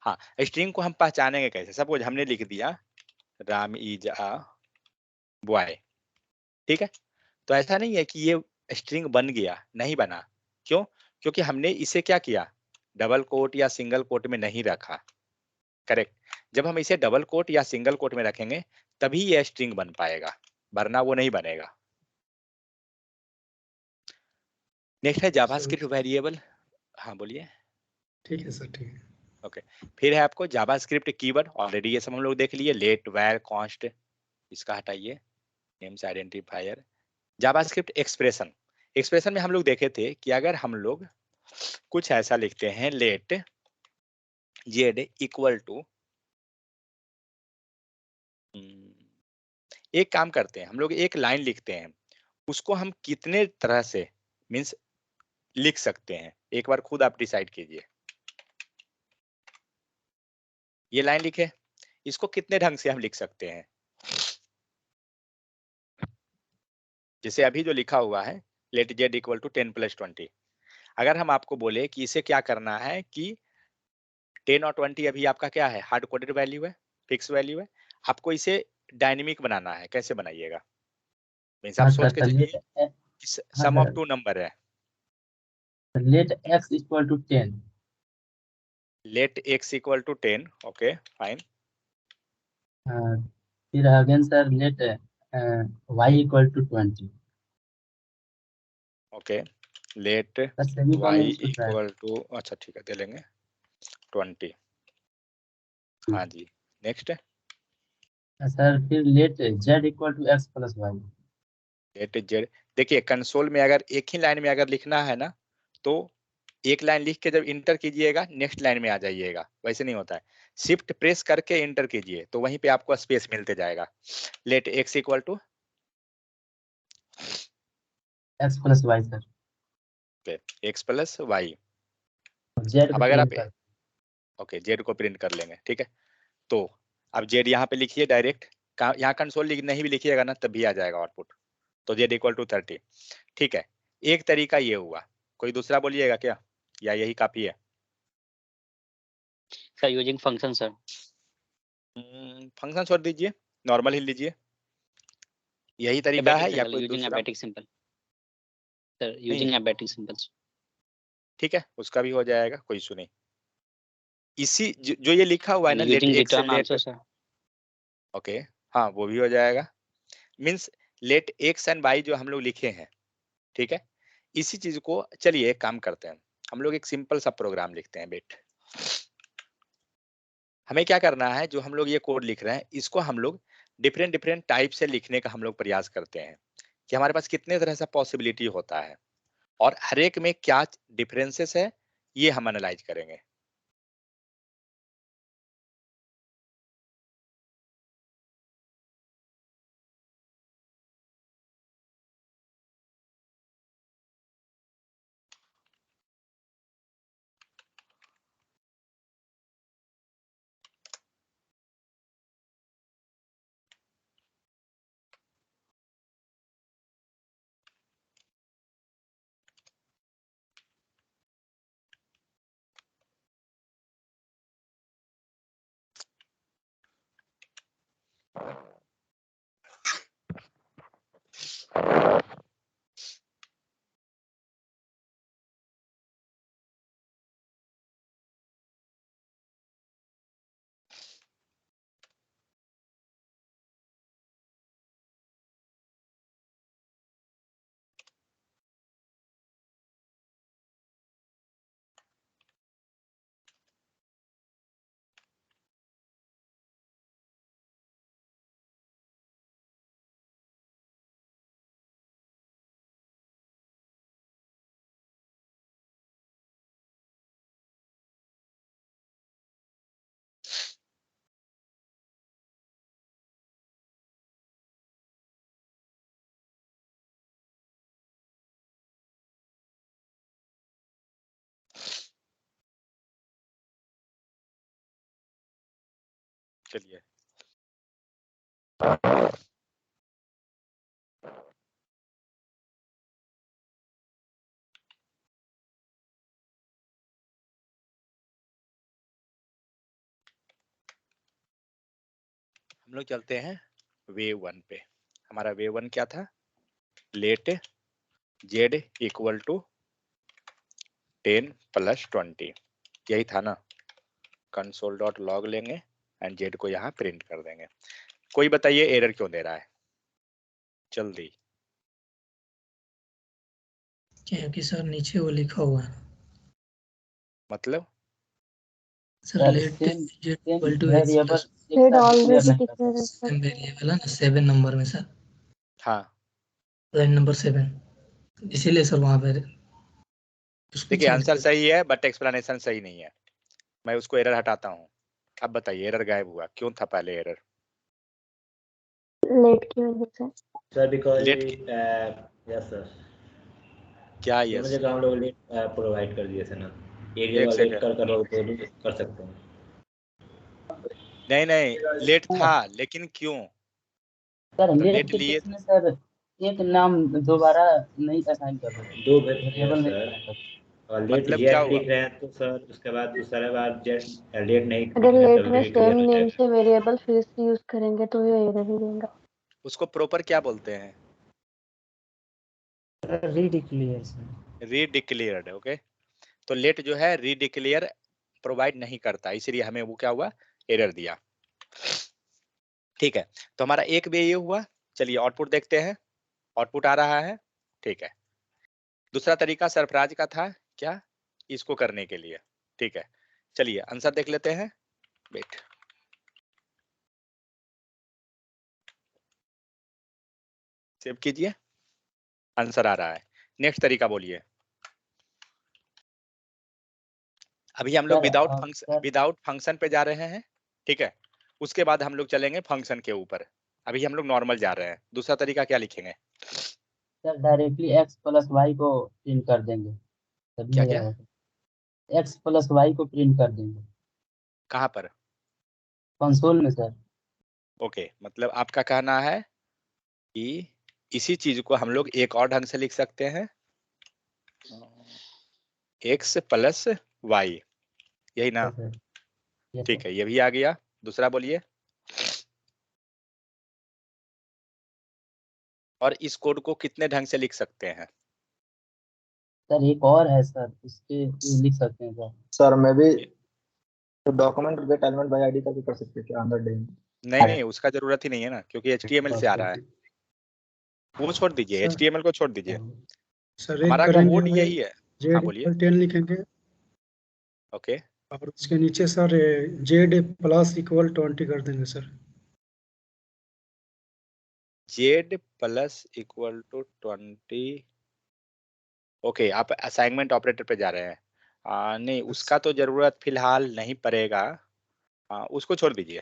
[SPEAKER 1] हाँ, स्ट्रिंग को हम पहचानेंगे कैसे? सपोज हमने लिख दिया राम इज अ बॉय, ठीक है? तो ऐसा नहीं है कि ये स्ट्रिंग बन गया, नहीं बना। क्यों? क्योंकि हमने इसे क्या किया? डबल कोट या सिंगल कोट में नहीं रखा, करेक्ट? जब हम इसे डबल कोट या सिंगल कोट में रखेंगे तभी ये स्ट्रिंग बन पाएगा, वरना वो नहीं बनेगा। नेक्स्ट है जावास्क्रिप्ट वेरिएबल। हाँ बोलिए।
[SPEAKER 7] ठीक है सर, ठीक है।
[SPEAKER 1] ओके, फिर है आपको जावास्क्रिप्ट कीवर्ड, ऑलरेडी ये सब हम लोग देख लिए, लेट, वेर, कॉन्स्ट, इसका हटाइए, names, identifier. JavaScript expression, expression में हम लोग देखे थे कि अगर हम लोग कुछ ऐसा लिखते हैं, लेट जेड इक्वल टू, एक काम करते हैं हम लोग, एक लाइन लिखते हैं, उसको हम कितने तरह से मीन्स लिख सकते हैं, एक बार खुद आप डिसाइड कीजिए। ये लाइन लिखे, इसको कितने ढंग से हम लिख सकते हैं? जैसे अभी जो लिखा हुआ है लेट जेड इक्वल टू 10 + 20, अगर हम आपको बोले कि इसे क्या करना है कि 10 और 20 अभी आपका क्या है? हार्ड कोडेड वैल्यू है, फिक्स वैल्यू है, आपको इसे डायनेमिक बनाना है, कैसे बनाइएगा? मीन्स आप सोच के चलिए, सम ऑफ टू नंबर है,
[SPEAKER 6] let x equal to 10,
[SPEAKER 1] let x equal to 10, okay fine.
[SPEAKER 6] फिर again sir let y equal to 20,
[SPEAKER 1] okay, let y equal to, अच्छा ठीक है, दे लेंगे 20। हाँ जी, नेक्स्ट
[SPEAKER 6] सर फिर let z equal to x plus Y.
[SPEAKER 1] Let Z, देखिए कंसोल में अगर एक ही लाइन में अगर लिखना है ना तो एक लाइन लिख के जब इंटर कीजिएगा नेक्स्ट लाइन में आ जाइएगा, वैसे नहीं होता है। शिफ्ट प्रेस करके इंटर कीजिए तो वहीं पे आपको स्पेस मिलते जाएगा। Let x equal to
[SPEAKER 6] x plus y sir.
[SPEAKER 1] X plus y.
[SPEAKER 6] z
[SPEAKER 1] अब अगर आप ओके जेड को प्रिंट कर लेंगे, ठीक है। तो अब जेड यहाँ पे लिखिए डायरेक्ट, यहाँ कंसोल नहीं भी लिखिएगा ना तब भी आ जाएगा आउटपुट। तो जेड इक्वल टू 30, ठीक है। एक तरीका ये हुआ, कोई दूसरा बोलिएगा क्या या यही काफी है?
[SPEAKER 12] Sir using function sir.
[SPEAKER 1] Function छोड़ दीजिए, नॉर्मल ही लीजिए, यही तरीका है या कोई दूसरा?
[SPEAKER 12] एबैटिक सिंपल सर, यूजिंग एबैटिक सिंपल्स।
[SPEAKER 1] ठीक है, उसका भी हो जाएगा, कोई इशू नहीं। इसी जो ये लिखा हुआ है ना लेट एक्स लेट, ओके हाँ वो भी हो जाएगा। Means let x and y जो हम लोग लिखे हैं, ठीक है। इसी चीज को चलिए एक काम करते हैं, हम लोग एक सिंपल सा प्रोग्राम लिखते हैं बेट। हमें क्या करना है, जो हम लोग ये कोड लिख रहे हैं इसको हम लोग डिफरेंट डिफरेंट टाइप से लिखने का हम लोग प्रयास करते हैं कि हमारे पास कितने तरह से पॉसिबिलिटी होता है और हर एक में क्या डिफरेंसेस है ये हम एनालाइज करेंगे। चलिए हम लोग चलते हैं वेव वन पे। हमारा वेव वन क्या था, लेट जेड इक्वल टू 10 + 20, यही था ना। कंसोल डॉट लॉग लेंगे एंड जेड को यहाँ प्रिंट कर देंगे। कोई बताइए एरर क्यों दे रहा है जल्दी?
[SPEAKER 10] क्योंकि सर नीचे वो लिखा हुआ है
[SPEAKER 1] मतलब
[SPEAKER 10] sir let z equal to x plus
[SPEAKER 3] Head already declared as well.
[SPEAKER 10] Variable है ना 7 नंबर में सर,
[SPEAKER 1] हाँ
[SPEAKER 10] लाइन नंबर 7, इसीलिए सर वहाँ पे
[SPEAKER 1] देखिए आंसर सही है बट एक्सप्लेनेशन सही नहीं है। मैं उसको एरर हटाता हूँ। अब बताइए एरर गायब हुआ क्यों था पहले एरर?
[SPEAKER 3] लेट की वजह से
[SPEAKER 4] sir because
[SPEAKER 1] late
[SPEAKER 4] yes sir
[SPEAKER 1] क्या
[SPEAKER 4] ये
[SPEAKER 1] यस?
[SPEAKER 4] मुझे काम लोग लेट प्रोवाइड कर दिए थे ना, एक जगह लेट
[SPEAKER 1] सेकंड
[SPEAKER 4] कर लो तो कर सकते हैं।
[SPEAKER 1] नहीं लेट था लेकिन क्यों?
[SPEAKER 6] सर
[SPEAKER 1] तो
[SPEAKER 6] लेट
[SPEAKER 1] लेट
[SPEAKER 6] के
[SPEAKER 1] लिए
[SPEAKER 6] केस में सर एक नाम दोबारा नहीं असाइन कर सकते,
[SPEAKER 4] दो
[SPEAKER 6] वेरिएबल नहीं
[SPEAKER 4] सर
[SPEAKER 6] असाइन कर सकते।
[SPEAKER 4] और लेट
[SPEAKER 1] मतलब क्या
[SPEAKER 4] जेड
[SPEAKER 1] हुआ?
[SPEAKER 4] लिख रहे हैं तो सर उसके बाद दूसरा बार जेड लेट नहीं
[SPEAKER 3] अगर
[SPEAKER 4] लिखेंगे
[SPEAKER 3] लेट
[SPEAKER 4] तभी
[SPEAKER 3] में
[SPEAKER 4] भी
[SPEAKER 3] सेम
[SPEAKER 4] क्लियर हो
[SPEAKER 3] नेम
[SPEAKER 4] जाएगा।
[SPEAKER 3] से वेरिएबल फिर से यूज करेंगे तो ये एरर ही देगा।
[SPEAKER 1] उसको प्रॉपर क्या बोलते हैं?
[SPEAKER 2] रीडिक्लेयर।
[SPEAKER 1] रीडिक्लेयर्ड, ओके। तो लेट जो है रीडिक्लेयर प्रोवाइड नहीं करता, इसलिए हमें वो क्या हुआ, एरर दिया। ठीक है, तो हमारा एक भी ये हुआ। चलिए आउटपुट देखते हैं, आउटपुट आ रहा है। ठीक है, दूसरा तरीका सरफराज का था क्या, इसको करने के लिए। ठीक है, चलिए आंसर देख लेते हैं। वेट सेव कीजिए, आंसर आ रहा है। नेक्स्ट तरीका बोलिए। अभी हम लोग विदाउट फंक्शन पे जा रहे हैं, ठीक है। उसके बाद हम लोग चलेंगे फंक्शन के ऊपर। अभी हम लोग नॉर्मल जा रहे हैं। दूसरा तरीका क्या लिखेंगे?
[SPEAKER 6] Sir directly x plus y को प्रिंट कर देंगे, तभी
[SPEAKER 1] क्या
[SPEAKER 6] हो
[SPEAKER 1] क्या?
[SPEAKER 6] जाएगा। x प्लस वाई को प्रिंट कर देंगे
[SPEAKER 1] कहाँ पर?
[SPEAKER 6] कंसोल में सर।
[SPEAKER 1] ओके, मतलब आपका कहना है कि इसी चीज को हम लोग एक और ढंग से लिख सकते हैं, x प्लस वाई, यही ना? ठीक है, ये भी आ गया। दूसरा बोलिए। और इस कोड को कितने ढंग से लिख सकते हैं?
[SPEAKER 6] सर एक और है सर, इसके लिख सकते हैं सर।
[SPEAKER 5] सर मैं भी तो document gate element by ID करके कर सकते हैं क्या अंदर डे?
[SPEAKER 1] नहीं नहीं, उसका जरूरत ही नहीं है ना, क्योंकि HTML से आ रहा है। वो छोड़ दीजिए,
[SPEAKER 7] सर,
[SPEAKER 1] HTML को छोड़ दीजिए।
[SPEAKER 7] सर एक
[SPEAKER 1] हमारा
[SPEAKER 7] करेंगे
[SPEAKER 1] कोड यही है।
[SPEAKER 7] जेड
[SPEAKER 1] हाँ बोलिए।
[SPEAKER 7] 10 लिखेंगे
[SPEAKER 1] ओके,
[SPEAKER 7] और उसके नीचे सर जेड प्लस इक्वल 20 कर देंगे sir.
[SPEAKER 1] Z plus equal to 20। Okay, आप असाइनमेंट ऑपरेटर पे जा रहे हैं। नहीं, उसका तो जरूरत फिलहाल नहीं पड़ेगा। उसको छोड़ दीजिए।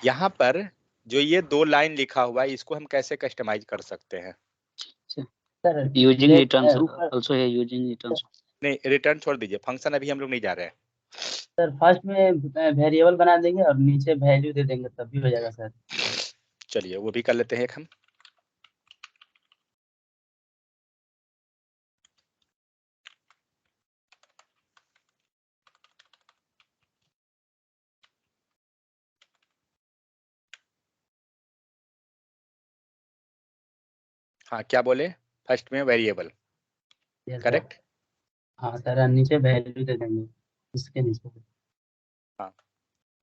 [SPEAKER 1] यहाँ पर जो ये 2 लाइन लिखा हुआ है, इसको हम कैसे कस्टमाइज कर सकते हैं?
[SPEAKER 6] सर
[SPEAKER 12] यूजिंग रिटर्न्स आल्सो है, यूजिंग रिटर्न्स।
[SPEAKER 1] नहीं, रिटर्न छोड़ दीजिए, फंक्शन अभी हम लोग नहीं जा रहे हैं।
[SPEAKER 6] सर फर्स्ट में वेरिएबल बना देंगे और नीचे वैल्यू दे देंगे, तब भी हो जाएगा सर।
[SPEAKER 1] चलिए वो भी कर लेते हैं एक हम। हाँ, क्या बोले? फर्स्ट में वेरिएबल, करेक्ट?
[SPEAKER 6] हाँ सर, नीचे वैल्यू दे देंगे इसके नीचे।
[SPEAKER 1] हाँ,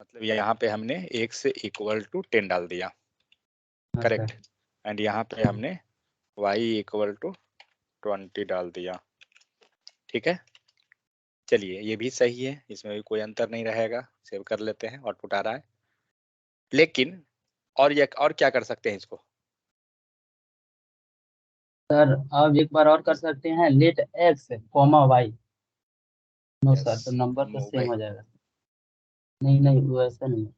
[SPEAKER 1] मतलब यहाँ पे हमने x इक्वल टू 10 डाल दिया, करेक्ट। एंड यहाँ पे हमने y इक्वल टू 20 डाल दिया, ठीक है। चलिए ये भी सही है, इसमें भी कोई अंतर नहीं रहेगा। सेव कर लेते हैं, आउटपुट आ रहा है। लेकिन और क्या कर सकते हैं इसको?
[SPEAKER 6] सर आप एक बार और कर सकते हैं, let x comma y. No sir, तो नंबर तो सेम हो जाएगा। नहीं नहीं, वो ऐसा नहीं है।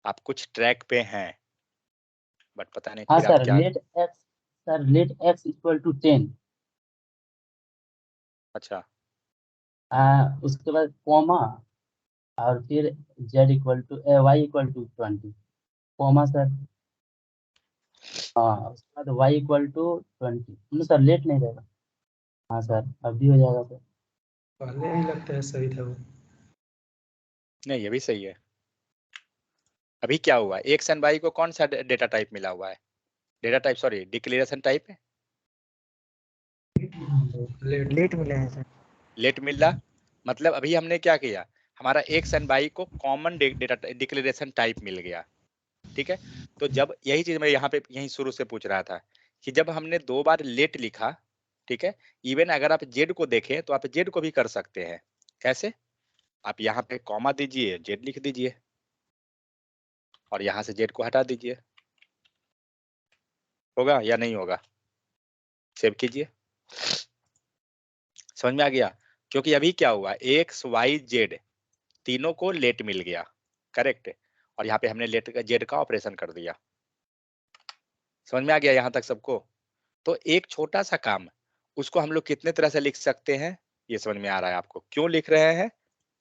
[SPEAKER 1] आप कुछ ट्रैक पे हैं, बट पता नहीं
[SPEAKER 6] हाँ
[SPEAKER 1] फिर आप
[SPEAKER 6] सर,
[SPEAKER 1] क्या।
[SPEAKER 6] Let x equal to 10।
[SPEAKER 1] अच्छा,
[SPEAKER 6] उसके बाद कॉमा और फिर z equal to y equal to 20 comma sir. हाँ, उसके बाद y equal to 20। No sir, let नहीं रहेगा। हाँ सर, अब भी हो जाएगा सर।
[SPEAKER 7] पहले ही लगता है सही था वो।
[SPEAKER 1] नहीं ये भी सही है। अभी क्या हुआ, एक्स एंड वाई को कौन सा डेटा टाइप मिला हुआ है? Data type, sorry, declaration type है।
[SPEAKER 2] लेट मिले हैं सर।
[SPEAKER 1] लेट मिला, मतलब अभी हमने क्या किया, हमारा एक्स एंड वाई को कॉमन डेटा डिक्लेरेशन टाइप मिल गया, ठीक है। तो जब यही चीज मैं यहाँ पे यही शुरू से पूछ रहा था कि जब हमने 2 बार लेट लिखा, ठीक है, इवन अगर आप जेड को देखें तो आप जेड को भी कर सकते हैं। कैसे? आप यहाँ पे कॉमा दीजिए, जेड लिख दीजिए और यहाँ से जेड को हटा दीजिए। होगा या नहीं होगा? सेव कीजिए। समझ में आ गया? क्योंकि अभी क्या हुआ, एक्स वाई जेड तीनों को लेट मिल गया, करेक्ट। और यहाँ पे हमने लेट का जेड का ऑपरेशन कर दिया। समझ में आ गया यहाँ तक सबको? तो एक छोटा सा काम, उसको हम लोग कितने तरह से लिख सकते हैं, ये समझ में आ रहा है आपको? क्यों लिख रहे हैं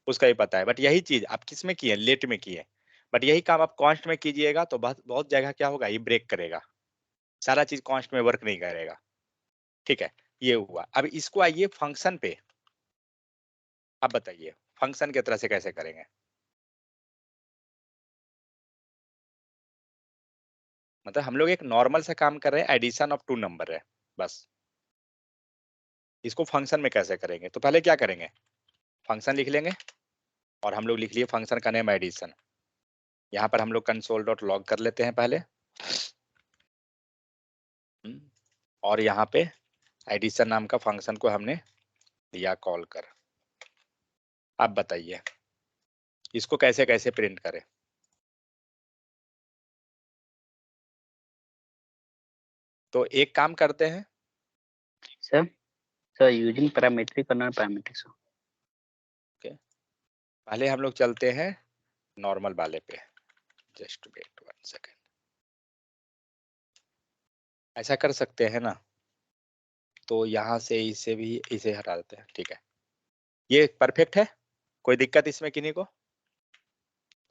[SPEAKER 1] उसका ही पता है, बट यही चीज आप किस में किए? लेट में किए। बट यही काम आप कॉन्स्ट में कीजिएगा तो बहुत जगह क्या होगा, ये ब्रेक करेगा, सारा चीज कॉन्स्ट में वर्क नहीं करेगा, ठीक है। ये हुआ। अब इसको आइए फंक्शन पे। अब बताइए फंक्शन की तरह से कैसे करेंगे? मतलब हम लोग एक नॉर्मल सा काम कर रहे हैं, एडिशन ऑफ 2 नंबर है बस। इसको फंक्शन में कैसे करेंगे? तो पहले क्या करेंगे, फंक्शन लिख लेंगे और हम लोग लिख लिए फंक्शन का नेम एडिशन। यहाँ पर हम लोग कंसोल डॉट लॉग कर लेते हैं पहले, और यहाँ पे एडिशन नाम का फंक्शन को हमने दिया कॉल कर। अब बताइए इसको कैसे कैसे प्रिंट करें? तो एक काम करते हैं
[SPEAKER 12] सर यूजिंग पैरामीट्रिक और नॉन पैरामीट्रिक।
[SPEAKER 1] पहले हम लोग चलते हैं नॉर्मल वाले पे, जस्ट वेट 1 सेकेंड। ऐसा कर सकते हैं ना, तो यहाँ से इसे भी इसे हटा देते हैं, ठीक है। ये परफेक्ट है, कोई दिक्कत इसमें किन्हीं को?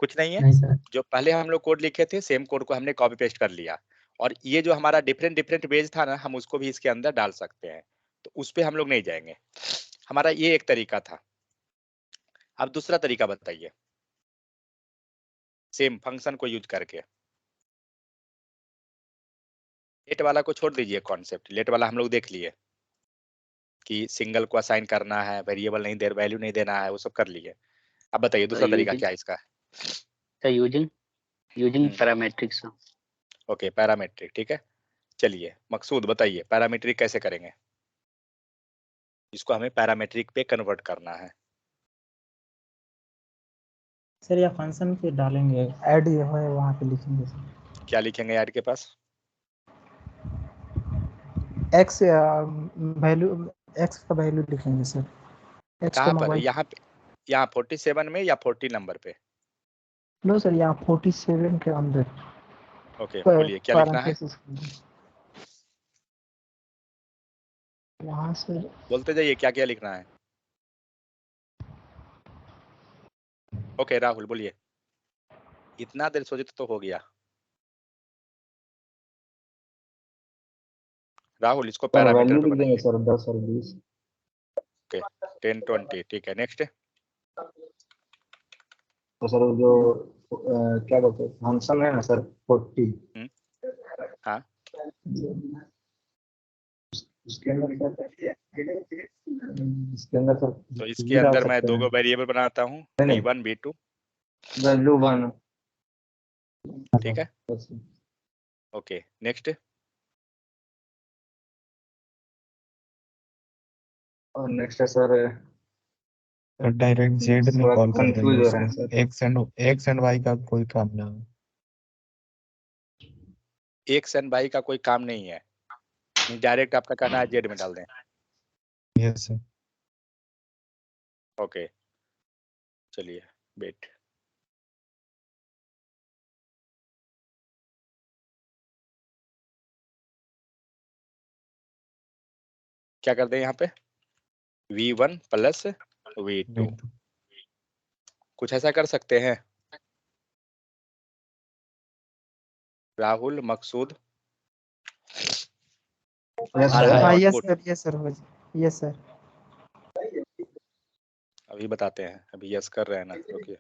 [SPEAKER 1] कुछ नहीं है।
[SPEAKER 6] नहीं सर।
[SPEAKER 1] जो पहले हम लोग कोड लिखे थे सेम कोड को हमने कॉपी पेस्ट कर लिया, और ये जो हमारा डिफरेंट वेज था ना, हम उसको भी इसके अंदर डाल सकते हैं, तो उस पे हम लोग नहीं जाएंगे। हमारा ये एक तरीका था। अब दूसरा तरीका बताइए, सेम फंक्शन को यूज करके। लेट वाला को छोड़ दीजिए, कॉन्सेप्ट लेट वाला हम लोग देख लिए कि सिंगल को असाइन करना है, वेरिएबल नहीं दे, वैल्यू नहीं देना है, वो सब कर लिए। अब बताइए दूसरा तरीका क्या है इसका?
[SPEAKER 12] यूजिंग पैरामीट्रिक्स।
[SPEAKER 1] ओके, पैरामीट्रिक, ठीक है। चलिए मकसूद बताइए पैरामीट्रिक कैसे करेंगे? इसको हमें पैरामीट्रिक पे कन्वर्ट करना है।
[SPEAKER 2] सर या फंक्शन पे डालेंगे, ऐड है वहाँ पे लिखेंगे सर।
[SPEAKER 1] क्या लिखेंगे ऐड के पास?
[SPEAKER 2] एक्स वैल्यू, एक्स का वैल्यू लिखेंगे सर। एक्स
[SPEAKER 1] कहाँ पर? यहाँ पे, यहाँ 47 में या 40 नंबर पे?
[SPEAKER 2] नो सर, यहाँ 47 के अंदर।
[SPEAKER 1] ओके बोलिए क्या लिखना है?
[SPEAKER 2] यहाँ से
[SPEAKER 1] बोलते जाइए क्या क्या लिखना है। ओके राहुल बोलिए, इतना देर सोचे तो हो गया। राहुल इसको पैरामीटर पे बनाइए
[SPEAKER 5] सर 10 और 20।
[SPEAKER 1] ओके 10 20 ठीक है। नेक्स्ट
[SPEAKER 5] तो सर जो क्या बोलते हैं फंक्शन है ना सर 40।
[SPEAKER 1] हाँ
[SPEAKER 5] इसके अंदर सर
[SPEAKER 1] तो इसके अंदर मैं दो वेरिएबल बनाता हूँ, v1 v2
[SPEAKER 5] वैल्यू 1,
[SPEAKER 1] ठीक है। Okay next.
[SPEAKER 5] और नेक्स्ट है सर
[SPEAKER 8] डायरेक्ट जेड में कॉल कर
[SPEAKER 5] कंफ्यूज हो रहा है
[SPEAKER 8] देंगे।
[SPEAKER 5] सर।
[SPEAKER 8] एक्स एंड वाई का कोई काम नहीं है।
[SPEAKER 1] एक्स एंड वाई का कोई काम नहीं है, डायरेक्ट आपका कहना है जेड में डाल दें।
[SPEAKER 8] Yes sir.
[SPEAKER 1] ओके चलिए वेट। क्या करते हैं यहाँ पे? v1 प्लस v2, कुछ ऐसा कर सकते हैं राहुल मकसूद?
[SPEAKER 2] Yes sir.
[SPEAKER 1] अभी बताते हैं, अभी यस कर रहे हैं ना। ओके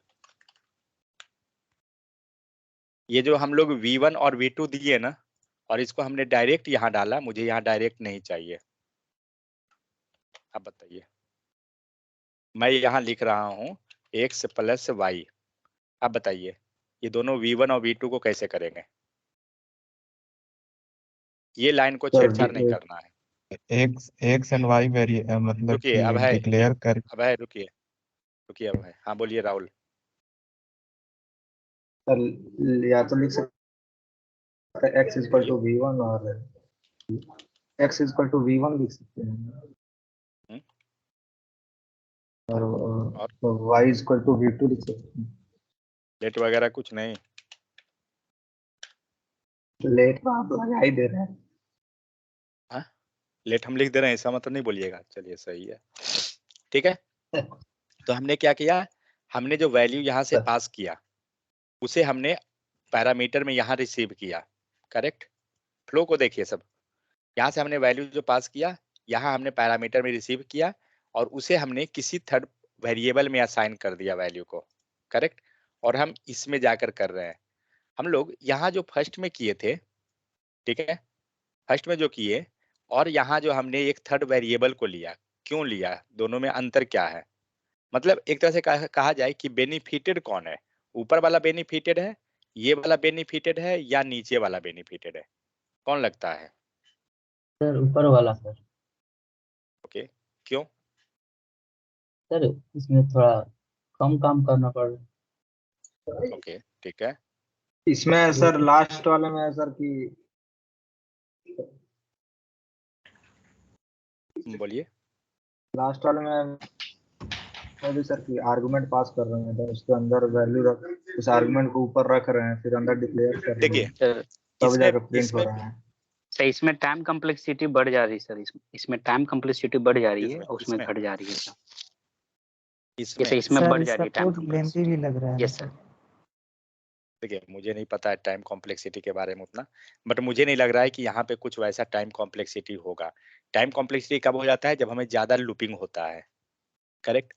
[SPEAKER 1] ये जो हम लोग v1 और v2 दिए ना, और इसको हमने डायरेक्ट यहाँ डाला, मुझे यहाँ डायरेक्ट नहीं चाहिए। अब बताइए, मैं यहाँ लिख रहा हूँ x प्लस वाई। अब बताइए ये दोनों v1 और v2 को कैसे करेंगे? ये लाइन को छेड़छाड़ नहीं करना है।
[SPEAKER 8] एक्स एंड वाई मतलब
[SPEAKER 1] रुकिए अब है,
[SPEAKER 8] डिक्लेयर कर।
[SPEAKER 1] अब है, रुकिए अब है। हाँ बोलिए राहुल।
[SPEAKER 5] या तो लिख सकते हैं x इक्वल टू v1 और x इक्वल टू v1 लिख सकते हैं, और y इक्वल टू v2 लिख सकते हैं।
[SPEAKER 1] लेट वगैरह कुछ नहीं,
[SPEAKER 5] लेट आप लगा ही दे रहे हैं।
[SPEAKER 1] हाँ लेट हम लिख दे रहे हैं, ऐसा मतलब नहीं बोलिएगा। चलिए सही है, ठीक है। तो हमने क्या किया, हमने जो वैल्यू यहाँ से पास किया उसे हमने पैरामीटर में यहाँ रिसीव किया, करेक्ट। फ्लो को देखिए सब, यहाँ से हमने वैल्यू जो पास किया यहाँ हमने पैरामीटर में रिसीव किया, और उसे हमने किसी थर्ड वेरिएबल में असाइन कर दिया वैल्यू को, करेक्ट। और हम इसमें जाकर कर रहे हैं। हम लोग यहाँ जो फर्स्ट में किए थे, ठीक है, फर्स्ट में जो किए, और यहाँ जो हमने एक थर्ड वेरिएबल को लिया, क्यों लिया, दोनों में अंतर क्या है? मतलब एक तरह से कहा जाए कि बेनिफिटेड कौन है, ऊपर वाला बेनिफिटेड है, ये वाला बेनिफिटेड है, या नीचे वाला बेनिफिटेड है? कौन लगता है?
[SPEAKER 6] सर ऊपर वाला सर।
[SPEAKER 1] ओके क्यों?
[SPEAKER 6] सर इसमें थोड़ा कम काम करना पड़ रहा है।
[SPEAKER 1] ओके ठीक है।
[SPEAKER 5] इसमें सर लास्ट वाले में है सर कि
[SPEAKER 1] बोलिए।
[SPEAKER 5] लास्ट वाले में भी सर की आर्गुमेंट पास कर रहे हैं तो उसके अंदर वैल्यू रख, उस आर्गुमेंट को ऊपर रख रहे हैं, फिर अंदर डिक्लेयर कर रहे
[SPEAKER 1] देखिए
[SPEAKER 5] हैं, तब
[SPEAKER 1] इसमें
[SPEAKER 5] जाकर प्रिंट हो
[SPEAKER 12] इसमें
[SPEAKER 5] रहा है।
[SPEAKER 12] सर इसमें टाइम कॉम्प्लेक्सिटी बढ़ जा रही है सर, इसमें टाइम कॉम्प्लेक्सिटी बढ़ जा रही है
[SPEAKER 1] इसमें
[SPEAKER 12] और उसमें
[SPEAKER 1] इसमें
[SPEAKER 12] घट जा रही है सर।
[SPEAKER 1] इसमें
[SPEAKER 12] जैसे इसमें
[SPEAKER 2] सर
[SPEAKER 12] बढ़ जा रही है
[SPEAKER 2] इसका
[SPEAKER 12] टाइम
[SPEAKER 2] कोड लेंथी भी लग रहा है ना
[SPEAKER 12] यस
[SPEAKER 2] सर।
[SPEAKER 12] सर।
[SPEAKER 1] देखिए मुझे नहीं पता है टाइम कॉम्प्लेक्सिटी के बारे में उतना, बट मुझे नहीं लग रहा है कि यहाँ पे कुछ वैसा टाइम कॉम्प्लेक्सिटी होगा। टाइम कॉम्प्लेक्सिटी कब हो जाता है, जब हमें ज्यादा लूपिंग होता है, करेक्ट।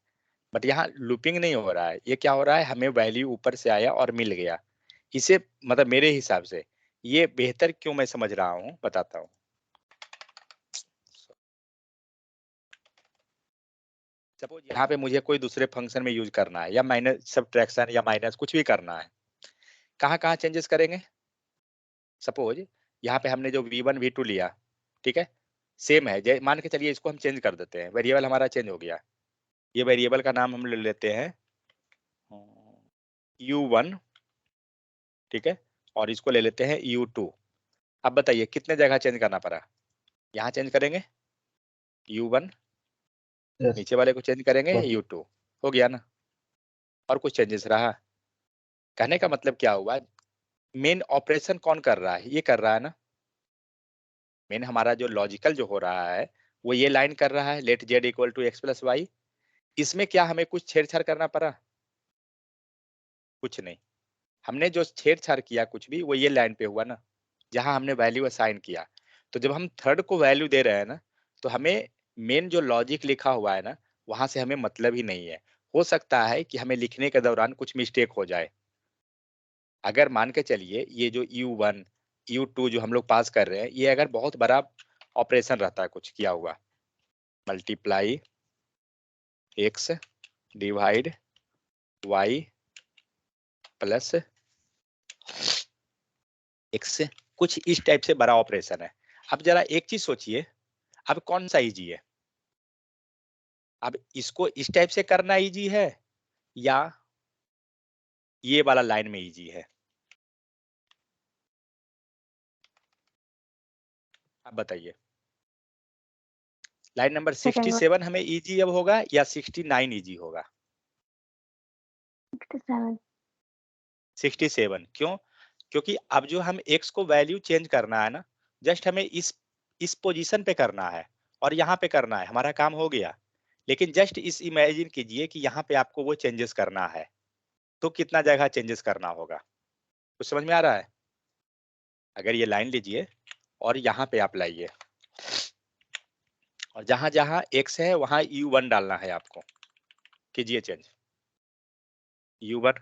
[SPEAKER 1] बट यहाँ लूपिंग नहीं हो रहा है, ये क्या हो रहा है, हमें वैल्यू ऊपर से आया और मिल गया। इसे मतलब मेरे हिसाब से ये बेहतर क्यों मैं समझ रहा हूँ, बताता हूँ। सपोज यहाँ पे मुझे कोई दूसरे फंक्शन में यूज करना है, या माइनस सब्ट्रैक्शन या माइनस कुछ भी करना है, कहाँ कहाँ चेंजेस करेंगे। सपोज यहाँ पे हमने जो v1 v2 लिया, ठीक है, सेम है, मान के चलिए इसको हम चेंज कर देते हैं, वेरिएबल हमारा चेंज हो गया। ये वेरिएबल का नाम हम ले लेते हैं u1, ठीक है, और इसको ले लेते हैं u2। अब बताइए कितने जगह चेंज करना पड़ा। यहाँ चेंज करेंगे u1, नीचे वाले को चेंज करेंगे u2, हो गया ना। और कुछ चेंजेस रहा। कहने का मतलब क्या हुआ, मेन ऑपरेशन कौन कर रहा है, ये कर रहा है ना। मेन हमारा जो लॉजिकल जो हो रहा है वो ये लाइन कर रहा है, let z equal to x plus y. इसमें क्या हमें कुछ छेड़छाड़ करना पड़ा, कुछ नहीं। हमने जो छेड़छाड़ किया कुछ भी, वो ये लाइन पे हुआ ना, जहां हमने वैल्यू असाइन किया। तो जब हम थर्ड को वैल्यू दे रहे हैं ना, तो हमें मेन जो लॉजिक लिखा हुआ है ना, वहां से हमें मतलब ही नहीं है। हो सकता है कि हमें लिखने के दौरान कुछ मिस्टेक हो जाए। अगर मान के चलिए ये जो u1 u2 जो हम लोग पास कर रहे हैं, ये अगर बहुत बड़ा ऑपरेशन रहता है कुछ किया हुआ, multiply x divide y plus x, कुछ इस टाइप से बड़ा ऑपरेशन है। अब जरा एक चीज सोचिए, अब कौन सा इजी है, अब इसको इस टाइप से करना इजी है या ये वाला लाइन में इजी है, अब बताइए। लाइन नंबर
[SPEAKER 3] Second one,
[SPEAKER 1] 67 हमें इजी अब होगा या 69 इजी होगा।
[SPEAKER 3] 67.
[SPEAKER 1] 67 क्यों, क्योंकि अब जो हम x को वैल्यू चेंज करना है ना, जस्ट हमें इस पोजीशन पे करना है और यहाँ पे करना है, हमारा काम हो गया। लेकिन जस्ट इस इमेजिन कीजिए कि यहाँ पे आपको वो चेंजेस करना है, तो कितना जगह चेंजेस करना होगा, कुछ समझ में आ रहा है। अगर ये लाइन लीजिए और यहाँ पे आप लाइए, और जहां जहां x है वहां u1 डालना है आपको, कीजिए change, u1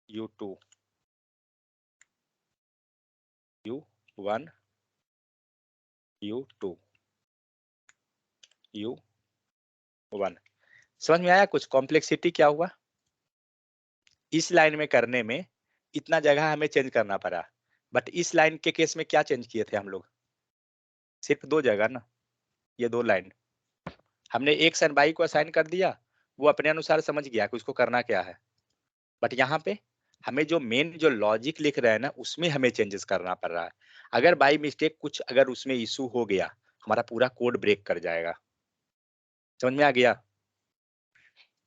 [SPEAKER 1] u2 u1 u2 u1। समझ में आया कुछ कॉम्प्लेक्सिटी क्या हुआ। इस लाइन में करने में इतना जगह हमें चेंज करना पड़ा, बट इस लाइन के केस में क्या चेंज किए थे हम लोग, सिर्फ दो जगह ना, ये दो लाइन हमने x एंड y को असाइन कर दिया, वो अपने अनुसार समझ गया कि उसको करना क्या है। बट यहाँ पे हमें जो मेन जो लॉजिक लिख रहे हैं ना, उसमें हमें चेंजेस करना पड़ रहा है। अगर बाई मिस्टेक कुछ अगर उसमें इशू हो गया, हमारा पूरा कोड ब्रेक कर जाएगा। समझ में आ गया।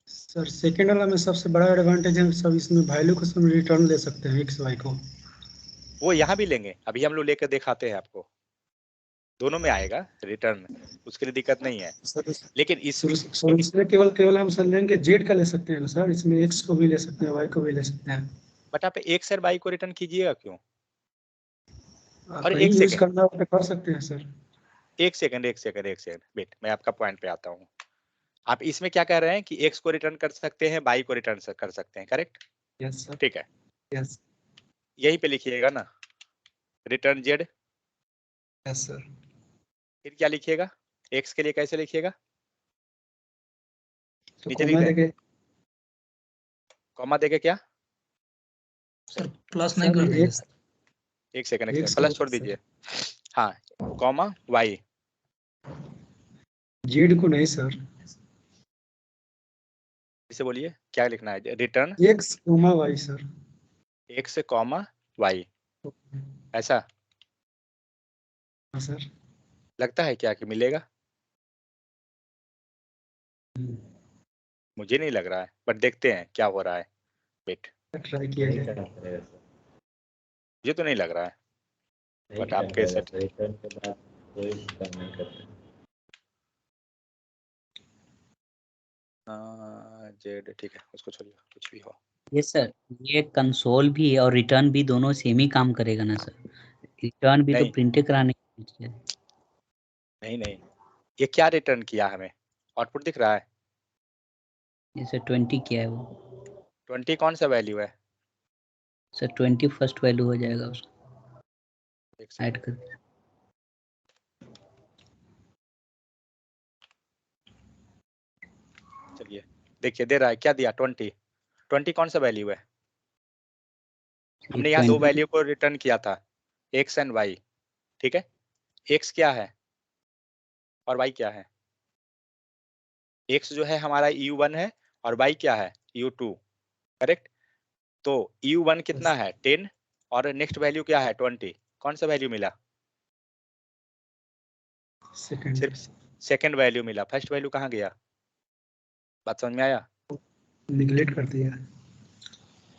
[SPEAKER 7] सर सेकेंड वाला में सबसे बड़ा एडवांटेज है सब, इसमें वैल्यू को सब रिटर्न ले सकते हैं एक्स वाई को।
[SPEAKER 1] वो यहाँ भी लेंगे, अभी हम लोग लेकर दिखाते हैं आपको, दोनों में आएगा रिटर्न, उसके लिए दिक्कत नहीं है।
[SPEAKER 7] सर
[SPEAKER 1] लेकिन
[SPEAKER 7] सर इसमें केवल हम सर लेंगे जेड का ले सकते हैं सर, इसमें एक्स को भी ले सकते हैं वाई को भी ले सकते हैं।
[SPEAKER 1] बट आप x और y को रिटर्न कीजिएगा क्यों। और
[SPEAKER 7] कहीं
[SPEAKER 1] एक
[SPEAKER 7] यूज
[SPEAKER 1] सेकंड
[SPEAKER 7] करना हो तो कर सकते हैं सर।
[SPEAKER 1] एक सेकंड वेट, मैं आपका पॉइंट पे आता हूँ। आप इसमें क्या कह रहे हैं कि x को रिटर्न कर सकते हैं, y को रिटर्न कर सकते हैं, करेक्ट।
[SPEAKER 7] Yes sir.
[SPEAKER 1] ठीक है,
[SPEAKER 7] यस
[SPEAKER 1] यहीं पे लिखिएगा ना, रिटर्न z।
[SPEAKER 7] Yes sir.
[SPEAKER 1] फिर क्या लिखिएगा, x के लिए कैसे लिखिएगा,
[SPEAKER 7] तो
[SPEAKER 1] नीचे
[SPEAKER 7] कॉमा
[SPEAKER 1] लिख दें,
[SPEAKER 7] देके
[SPEAKER 1] कॉमा देके क्या,
[SPEAKER 10] सर प्लस नहीं कर दीजिए सर।
[SPEAKER 1] एक सेकंड प्लस छोड़ दीजिए, हाँ, कॉमा y,
[SPEAKER 7] जेड को नहीं सर,
[SPEAKER 1] इसे बोलिए क्या लिखना है, return
[SPEAKER 7] x comma y sir.
[SPEAKER 1] x comma y, ऐसा।
[SPEAKER 7] हाँ सर।
[SPEAKER 1] लगता है क्या कि मिलेगा? मुझे नहीं लग रहा है, बट देखते हैं क्या हो रहा है। वेट,
[SPEAKER 7] ट्राई किया जाए।
[SPEAKER 1] मुझे तो नहीं लग रहा है, बट आप कैसे?
[SPEAKER 4] रिटर्न के बाद कोई काम नहीं करते।
[SPEAKER 1] जेड ठीक है, उसको छोड़िए, कुछ भी हो।
[SPEAKER 13] ये सर, ये कंसोल भी और रिटर्न भी दोनों सेम ही काम करेगा ना सर? रिटर्न भी तो
[SPEAKER 1] नहीं
[SPEAKER 13] प्रिंट कराने के लिए।
[SPEAKER 1] नहीं नहीं, ये क्या रिटर्न किया हमें? आउटपुट दिख रहा है?
[SPEAKER 13] जैसे 20 किया है वो
[SPEAKER 1] 20 कौन सा वैल्यू है?
[SPEAKER 13] सर, 20 फर्स्ट वैल्यू हो जाएगा उसका
[SPEAKER 1] एक
[SPEAKER 13] ऐड
[SPEAKER 1] सेकंड,
[SPEAKER 13] कर।
[SPEAKER 1] चलिए देखिए दे रहा है, क्या दिया? 20 कौन सा वैल्यू है? हमने यहाँ दो
[SPEAKER 13] 20
[SPEAKER 1] वैल्यू को रिटर्न किया था, x एंड y, ठीक है? x क्या है और y क्या है? x जो है हमारा u1 है और y क्या है? u2, correct? तो u1 कितना है? 10 और नेक्स्ट वैल्यू क्या है? 20। कौन सा वैल्यू मिला? सिर्फ सेकंड वैल्यू मिला, फर्स्ट वैल्यू कहाँ गया? बात समझ में आया?
[SPEAKER 7] निगलेक्ट कर दिया।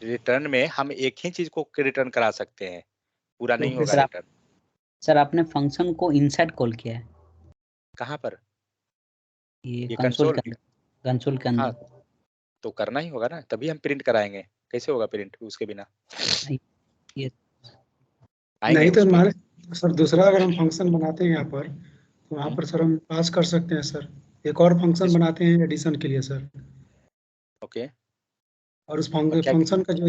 [SPEAKER 1] रिटर्न में हम एक ही चीज को रिटर्न करा सकते हैं, पूरा नहीं होगा रिटर्न।
[SPEAKER 13] सर आपने फंक्शन को इनसाइड कॉल किया है
[SPEAKER 1] कहाँ पर?
[SPEAKER 13] ये
[SPEAKER 1] कंसोल?
[SPEAKER 13] कंसोल के
[SPEAKER 1] हाँ,
[SPEAKER 13] अंदर।
[SPEAKER 1] तो करना ही होगा ना, तभी हम प्रिंट कराएंगे। कैसे होगा प्रिंट उसके बिना?
[SPEAKER 13] ये
[SPEAKER 1] आएंगे
[SPEAKER 7] नहीं तो
[SPEAKER 1] उस पे।
[SPEAKER 7] हमारे सर दूसरा अगर हम फंक्शन बनाते हैं यहाँ पर, तो वहाँ पर सर हम पास कर सकते हैं सर। एक और फंक्शन बनाते हैं एडिशन के लिए सर,
[SPEAKER 1] ओके,
[SPEAKER 7] और उस
[SPEAKER 1] और क्या?
[SPEAKER 7] फंक्शन का जो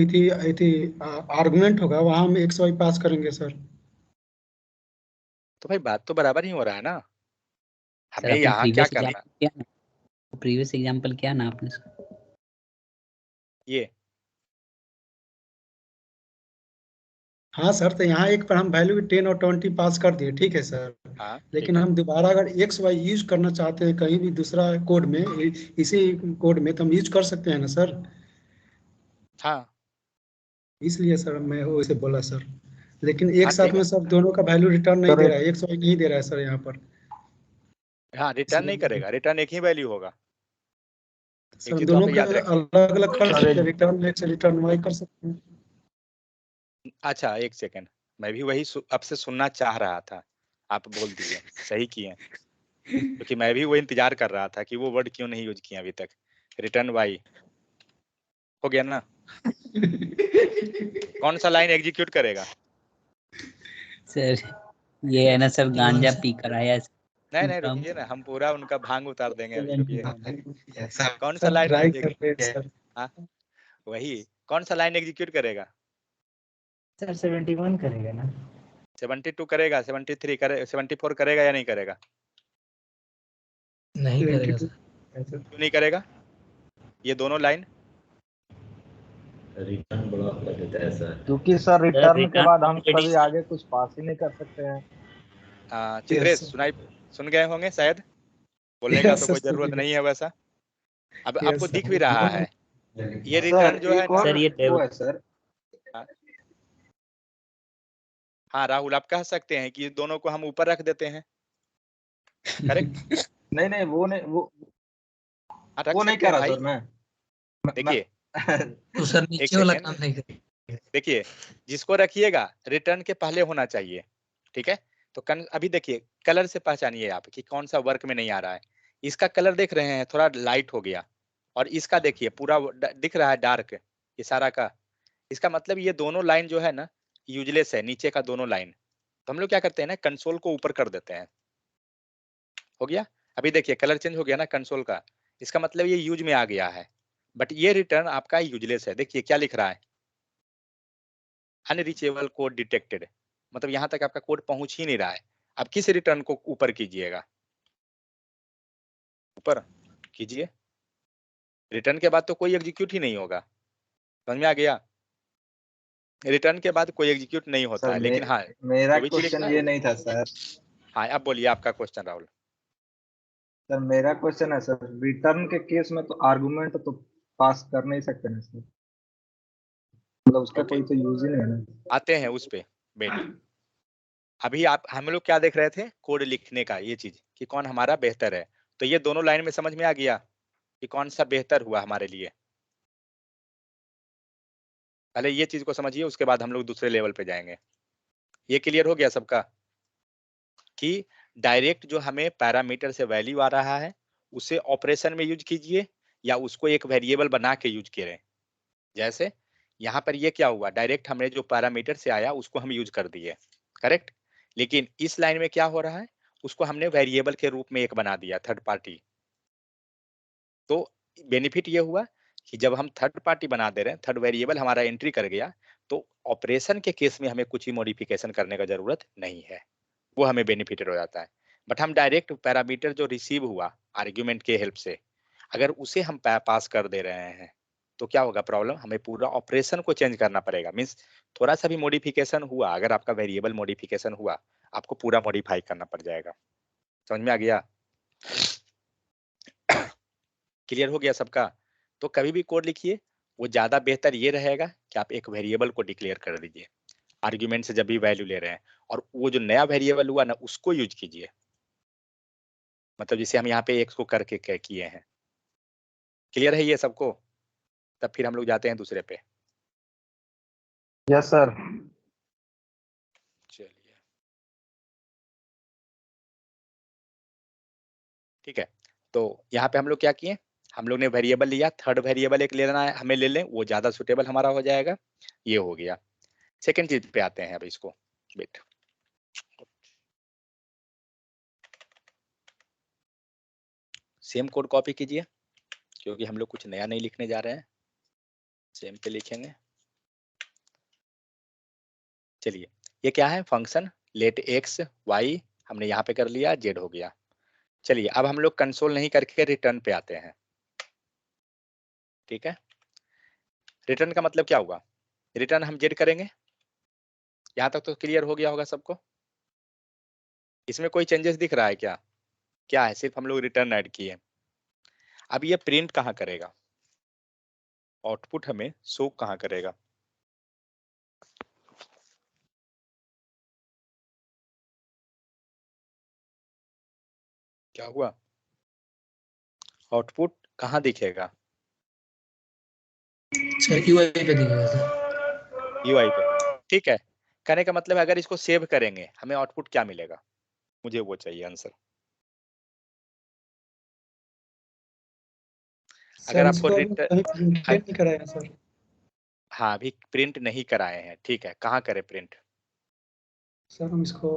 [SPEAKER 7] आर्गुमेंट होगा वहाँ हम एक्स वाई पास करेंगे सर।
[SPEAKER 1] तो भाई बात तो बराबर ही हो रहा है ना,
[SPEAKER 13] सर
[SPEAKER 1] हमें
[SPEAKER 13] आपने
[SPEAKER 1] यहाँ क्या
[SPEAKER 13] प्रीवियस
[SPEAKER 1] करना?
[SPEAKER 13] एग्जांपल किया ना, प्रीवियस एग्जांपल किया ना आपने सर?
[SPEAKER 1] ये
[SPEAKER 7] हाँ सर, तो यहाँ एक पर हम वैल्यू 10 और 20 पास कर दिए, ठीक है सर।
[SPEAKER 1] हाँ
[SPEAKER 7] लेकिन हम दोबारा अगर एक्स वाई यूज करना चाहते हैं कहीं भी दूसरा कोड में, इसी कोड में, तो हम यूज कर सकते हैं ना सर।
[SPEAKER 1] हाँ
[SPEAKER 7] इसलिए सर मैं वैसे बोला सर, लेकिन एक
[SPEAKER 1] हाँ
[SPEAKER 7] साथ में सब दोनों का वैल्यू रिटर्न नहीं दे रहा है, एक्स वाई नहीं दे रहा है सर यहाँ पर।
[SPEAKER 1] हाँ, रिटर्न नहीं करेगा, रिटर्न एक ही वैल्यू होगा। एक
[SPEAKER 7] सर
[SPEAKER 1] चीज तो
[SPEAKER 7] दोनों
[SPEAKER 1] आप
[SPEAKER 7] का
[SPEAKER 1] याद रखें।
[SPEAKER 7] अलग अलग कर सकते हैं, रिटर्न एक्स रिटर्न वाई कर सकते हैं।
[SPEAKER 1] अच्छा एक सेकंड, मैं भी वही अब से सुनना चाह रहा था, आप बोल दिए, सही किए, क्योंकि मैं भी वो इंतजार कर रहा था कि वो वर्ड क्यों नहीं यूज किया अभी तक। रिटर्न वाई हो गया ना? कौन सा लाइन एग्जीक्यूट करेगा?
[SPEAKER 13] सर ये है ना सर, गांजा पी कर आया
[SPEAKER 1] नहीं नहीं, रुकिए ना, हम पूरा उनका भांग उतार देंगे अभी, रुकिए। कौन सा
[SPEAKER 7] सर
[SPEAKER 1] लाइन?
[SPEAKER 7] ट्राई कर रहे हैं सर।
[SPEAKER 1] हाँ वही, कौन सा लाइन एग्जीक्यूट करेगा?
[SPEAKER 2] सर 71 करेगा ना?
[SPEAKER 1] 72 करेगा, 73 करे, 74 करेगा या नहीं करेगा?
[SPEAKER 10] नहीं करेगा सर।
[SPEAKER 1] क्यों नहीं करेगा? ये दोनों लाइन
[SPEAKER 4] रिटर्न ब्लॉक कर देता है सर।
[SPEAKER 5] क्योंकि सर रिटर्न के बाद हम कभी आगे कुछ पास ही नहीं कर सकते हैं।
[SPEAKER 1] चित्रेश सुन गए होंगे शायद, बोलने का तो कोई जरूरत नहीं है वैसा। अब आपको दिख भी रहा है ये रिटर्न जो है ना।
[SPEAKER 13] सर ये टेबल
[SPEAKER 5] सर
[SPEAKER 1] हाँ राहुल, आप कह सकते हैं कि दोनों को हम ऊपर रख देते हैं, करेक्ट?
[SPEAKER 5] नहीं नहीं, वो नहीं, वो नहीं
[SPEAKER 1] सकते
[SPEAKER 5] कह
[SPEAKER 1] हैं
[SPEAKER 5] रहा
[SPEAKER 1] भाई।
[SPEAKER 5] सर मैं।
[SPEAKER 1] देखिए
[SPEAKER 10] तो सर नीचे वाला काम नहीं करेगा।
[SPEAKER 1] देखिए, जिसको रखिएगा रिटर्न के पहले होना चाहिए, ठीक है? तो अभी देखिए कलर से पहचानिए आप कि कौन सा वर्क में नहीं आ रहा है। इसका कलर देख रहे हैं थोड़ा लाइट हो गया, और इसका देखिए पूरा दिख रहा है डार्क, ये सारा का। इसका मतलब ये दोनों लाइन जो है ना यूजलेस है, नीचे का दोनों लाइन। तो हम लोग क्या करते हैं ना, कंसोल को ऊपर कर देते हैं। हो गया? अभी देखिए कलर चेंज हो गया ना कंसोल का, इसका मतलब ये यूज में आ गया है, बट ये रिटर्न आपका यूजलेस है। देखिए क्या लिख रहा है, अनरीचेबल कोड डिटेक्टेड, मतलब यहाँ तक आपका कोड पहुंच ही नहीं रहा है। अब किस रिटर्न को ऊपर कीजिएगा? ऊपर कीजिए, रिटर्न के बाद तो कोई एग्जीक्यूट ही नहीं होगा। समझ में आ गया? रिटर्न के बाद कोई एग्जीक्यूट नहीं होता है, लेकिन हाँ
[SPEAKER 5] मेरा
[SPEAKER 1] जो भी चीज
[SPEAKER 5] क्वेश्चन
[SPEAKER 1] लिखना
[SPEAKER 5] ये
[SPEAKER 1] है।
[SPEAKER 5] नहीं था सर।
[SPEAKER 1] हाँ अब बोलिए आपका क्वेश्चन राहुल।
[SPEAKER 5] सर मेरा क्वेश्चन है सर, रिटर्न के केस में तो आर्गुमेंट तो पास कर नहीं सकते ना सर, मतलब उसका कोई तो यूज ही नहीं है ना।
[SPEAKER 1] आते हैं उस पे, वेट अभी आप हम लोग क्या देख रहे थे, कोड लिखने का ये चीज कि कौन हमारा बेहतर है। तो ये दोनों लाइन में समझ में आ गया कि कौन सा बेहतर हुआ हमारे लिए। पहले ये चीज को समझिए, उसके बाद हम लोग दूसरे लेवल पे जाएंगे। ये क्लियर हो गया सबका कि डायरेक्ट जो हमें पैरामीटर से वैल्यू आ रहा है उसे ऑपरेशन में यूज कीजिए या उसको एक वेरिएबल बना के यूज करें। जैसे यहाँ पर ये क्या हुआ, डायरेक्ट हमने जो पैरामीटर से आया उसको हम यूज कर दिए, करेक्ट। लेकिन इस लाइन में क्या हो रहा है, उसको हमने वेरिएबल के रूप में एक बना दिया, थर्ड पार्टी। तो बेनिफिट ये हुआ कि जब हम थर्ड पार्टी बना दे रहे हैं, थर्ड वेरिएबल हमारा एंट्री कर गया, तो ऑपरेशन के केस में हमें कुछ ही मॉडिफिकेशन करने का जरूरत नहीं है, वो हमें बेनिफिटेड हो जाता है। बट हम डायरेक्ट पैरामीटर जो रिसीव हुआ आर्ग्यूमेंट के हेल्प से, अगर उसे हम पास कर दे रहे हैं तो क्या होगा प्रॉब्लम, हमें पूरा ऑपरेशन को चेंज करना पड़ेगा। मींस थोड़ा सा भी मॉडिफिकेशन हुआ, अगर आपका वेरिएबल मॉडिफिकेशन हुआ, आपको पूरा मॉडिफाई करना पड़ जाएगा। समझ में आ गया? क्लियर हो गया सबका? तो कभी भी कोड लिखिए, वो ज्यादा बेहतर ये रहेगा कि आप एक वेरिएबल को डिक्लेयर कर दीजिए आर्ग्यूमेंट से जब भी वैल्यू ले रहे हैं, और वो जो नया वेरिएबल हुआ ना उसको यूज कीजिए। मतलब जैसे हम यहाँ पे एक को करके किए हैं। क्लियर है ये सबको? तब फिर हम लोग जाते हैं दूसरे पे।
[SPEAKER 5] Yes sir.
[SPEAKER 1] चलिए ठीक है, तो यहाँ पे हम लोग क्या किए, हम लोग ने वेरिएबल लिया, थर्ड वेरिएबल एक लेना है हमें, ले लें, वो ज्यादा सुटेबल हमारा हो जाएगा। ये हो गया। सेकंड चीज पे आते हैं अब, इसको वेट, सेम कोड कॉपी कीजिए क्योंकि हम लोग कुछ नया नहीं लिखने जा रहे हैं, सेम पे लिखेंगे। चलिए ये क्या है, फंक्शन लेट एक्स वाई, हमने यहाँ पे कर लिया, जेड हो गया। चलिए अब हम लोग कंसोल नहीं करके रिटर्न पे आते हैं। ठीक है, रिटर्न का मतलब क्या हुआ, रिटर्न हम जेड करेंगे। यहाँ तक तो क्लियर हो गया होगा सबको? इसमें कोई चेंजेस दिख रहा है क्या? क्या है, सिर्फ हम लोग रिटर्न ऐड किए। अब ये प्रिंट कहाँ करेगा, आउटपुट हमें शो कहाँ करेगा? क्या हुआ, आउटपुट कहाँ दिखेगा?
[SPEAKER 10] सर यूआई पे दिखेगा सर।
[SPEAKER 1] यूआई पे, ठीक है। कहने का मतलब है अगर इसको सेव करेंगे हमें आउटपुट क्या मिलेगा, मुझे वो चाहिए आंसर। अगर आपको
[SPEAKER 7] प्रिंट नहीं कराया सर।
[SPEAKER 1] हाँ अभी प्रिंट नहीं कराए हैं, ठीक है, कहाँ करें प्रिंट?
[SPEAKER 7] सर हम इसको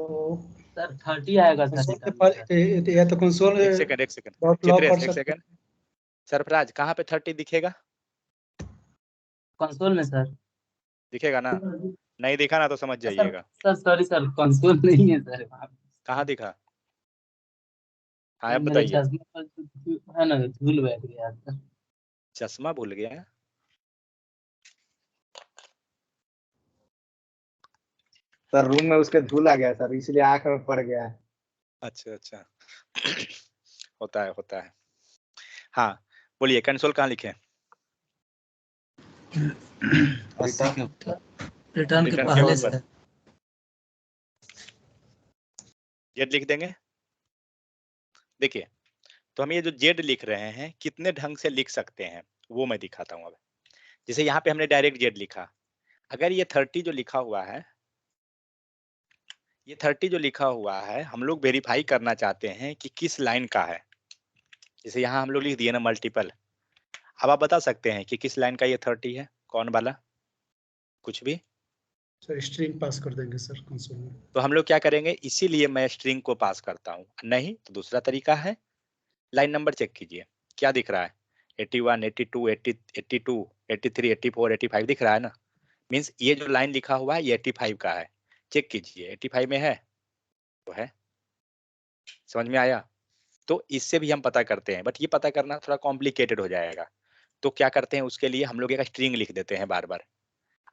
[SPEAKER 6] सर 30 आएगा सर।
[SPEAKER 7] या तो कंसोल
[SPEAKER 1] एक सेकंड चित्रेश, एक सेकंड। सरफराज कहाँ पे 30 दिखेगा?
[SPEAKER 6] कंसोल में सर
[SPEAKER 1] दिखेगा ना? नहीं दिखा ना तो समझ जाइएगा।
[SPEAKER 6] सर सॉरी सर, कंसोल नहीं है सर।
[SPEAKER 1] कहाँ दिखा? हाँ अब
[SPEAKER 6] मेरे
[SPEAKER 1] बताइए।
[SPEAKER 6] चश्मे पर है ना, धूल बैठ गया सर।
[SPEAKER 1] चश्मा भूल गया?
[SPEAKER 5] सर रूम में उसके धूल आ गया सर, इसलिए आंख में पड़ गया है।
[SPEAKER 1] अच्छा अच्छा होता है। हाँ बोलिए, कंसोल कहाँ लिखे?
[SPEAKER 10] रिटर्न के पहले से
[SPEAKER 1] जेड लिख देंगे। देखिए तो हम ये जो जेड लिख रहे हैं कितने ढंग से लिख सकते हैं वो मैं दिखाता हूँ अब। जैसे यहाँ पे हमने डायरेक्ट जेड लिखा, अगर ये 30 जो लिखा हुआ है, ये 30 जो लिखा हुआ है हम लोग वेरीफाई करना चाहते हैं कि किस लाइन का है। जैसे यहाँ हम लोग लिख दिए ना मल्टीपल, अब आप बता सकते हैं कि किस लाइन का ये 30 है, कौन वाला? कुछ भी
[SPEAKER 7] सर स्ट्रिंग पास कर देंगे सर कंसोल में।
[SPEAKER 1] तो हम लोग क्या करेंगे, इसीलिए मैं स्ट्रिंग को पास करता हूँ। नहीं तो दूसरा तरीका है, लाइन नंबर चेक कीजिए क्या दिख रहा है, 81 82 80 82 83 84 85 दिख रहा है ना। मीन्स ये जो लाइन लिखा हुआ है ये 85 का है, चेक कीजिए 85 में है तो है। समझ में आया? तो इससे भी हम पता करते हैं, बट ये पता करना थोड़ा कॉम्प्लिकेटेड हो जाएगा। तो क्या करते हैं उसके लिए हम लोग एक स्ट्रिंग लिख देते हैं बार बार।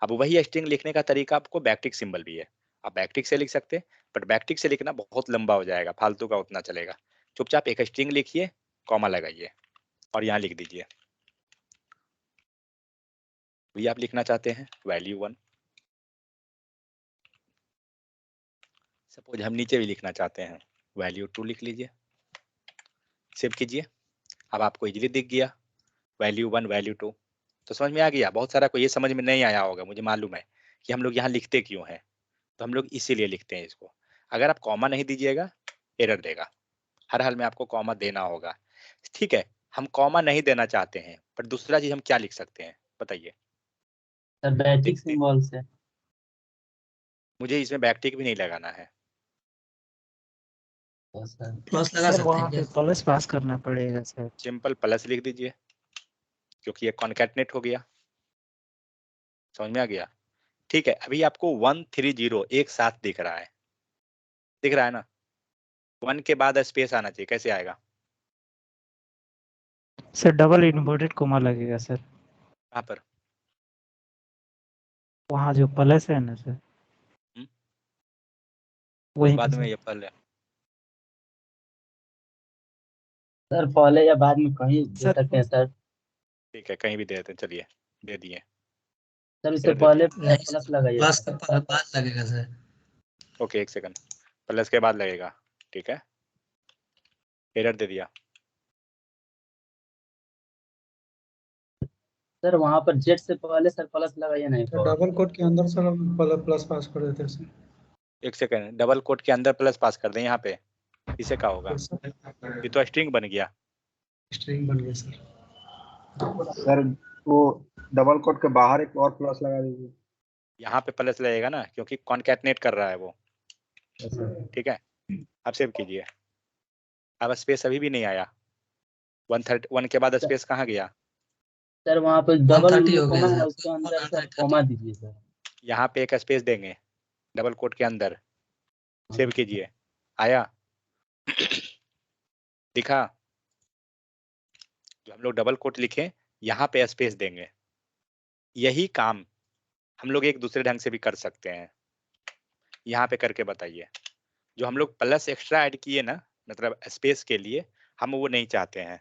[SPEAKER 1] अब वही स्ट्रिंग लिखने का तरीका आपको बैकटिक सिंबल भी है, आप बैकटिक से लिख सकते हैं, बट बैकटिक से लिखना बहुत लंबा हो जाएगा, फालतू का उतना चलेगा। चुपचाप एक स्ट्रिंग लिखिए, कॉमा लगाइए और यहाँ लिख दीजिए भी आप लिखना चाहते हैं वैल्यू 1, सपोज हम नीचे भी लिखना चाहते हैं, वैल्यू 2 लिख लीजिए, सेव कीजिए। अब आपको इजीली दिख गया वैल्यू 1 वैल्यू 2, तो समझ में आ गया। बहुत सारा को ये समझ में नहीं आया होगा, मुझे मालूम है कि हम लोग यहाँ लिखते क्यों हैं, तो हम लोग इसीलिए लिखते हैं इसको। अगर आप कॉमा नहीं दीजिएगा एरर देगा, हर हाल में आपको कॉमा देना होगा, ठीक है। हम कॉमा नहीं देना चाहते हैं, पर दूसरा चीज हम क्या लिख सकते हैं बताइए।
[SPEAKER 6] सर बैटिक सिंबल से।
[SPEAKER 1] मुझे इसमें बैकटिक भी नहीं लगाना है,
[SPEAKER 10] प्लस लगा
[SPEAKER 2] सर
[SPEAKER 10] सकते
[SPEAKER 2] वहाँ
[SPEAKER 10] हैं
[SPEAKER 2] पे
[SPEAKER 10] क्या?
[SPEAKER 2] प्लस पास करना पड़ेगा सर।
[SPEAKER 1] सिंपल प्लस लिख दीजिए, क्योंकि ये कॉन्कैटनेट हो गया, समझ में आ गया। ठीक है, अभी आपको 130 एक साथ दिख रहा है, दिख रहा है ना। 1 के बाद स्पेस आना चाहिए, कैसे आएगा?
[SPEAKER 2] सर डबल इन्वर्टेड कोमा लगेगा सर,
[SPEAKER 1] कहाँ पर?
[SPEAKER 2] वहाँ जो प्लस है ना सर, वहीं
[SPEAKER 1] बाद
[SPEAKER 2] पे
[SPEAKER 1] में
[SPEAKER 2] सर।
[SPEAKER 1] ये पहले
[SPEAKER 6] सर पहले या बाद में कहीं दे
[SPEAKER 2] सर
[SPEAKER 6] सकते हैं सर।
[SPEAKER 1] ठीक है, कहीं भी दे देते हैं, चलिए दे दिए।
[SPEAKER 6] सर इससे
[SPEAKER 1] एरर दे
[SPEAKER 6] पहले
[SPEAKER 1] दिया।
[SPEAKER 6] प्लस लगाइए।
[SPEAKER 10] प्लस का बाद लगेगा सर।
[SPEAKER 1] ओके एक सेकंड, प्लस के बाद लगेगा, ठीक है। एरर दे दिया।
[SPEAKER 6] सर वहाँ पर जेड से पहले सर प्लस लगाइए नहीं तो।
[SPEAKER 7] डबल कोट के अंदर सर हम प्लस पास कर देते हैं सर।
[SPEAKER 1] एक सेकंड, डबल कोट के अंदर प्लस पास कर दें यहाँ पे, इसे क्या होगा? ये तो स्ट्रिंग बन गया।
[SPEAKER 7] स्ट्रिंग बन गया सर।
[SPEAKER 5] सर वो डबल कोट के बाहर एक और प्लस लगा दीजिए।
[SPEAKER 1] यहाँ पे प्लस लगेगा ना, क्योंकि कॉन्कैटनेट कर रहा है वो, ठीक है। अब सेव कीजिए। अब स्पेस अभी भी नहीं आया, 1 के बाद स्पेस कहाँ गया?
[SPEAKER 6] सर वहाँ पर डबल
[SPEAKER 10] 130 हो
[SPEAKER 6] कोमा
[SPEAKER 10] गया
[SPEAKER 6] है
[SPEAKER 10] सर।
[SPEAKER 6] उसके अंदर सर कोमा दीजिए सर।
[SPEAKER 1] यहाँ पे एक स्पेस देंगे डबल कोट के अंदर, सेव कीजिए। आया? दिखा? जो हम लोग डबल कोट लिखे, यहाँ पे स्पेस देंगे। यही काम हम लोग एक दूसरे ढंग से भी कर सकते हैं, यहाँ पे करके बताइए। जो हम लोग प्लस एक्स्ट्रा ऐड किए ना, मतलब स्पेस के लिए, हम वो नहीं चाहते हैं।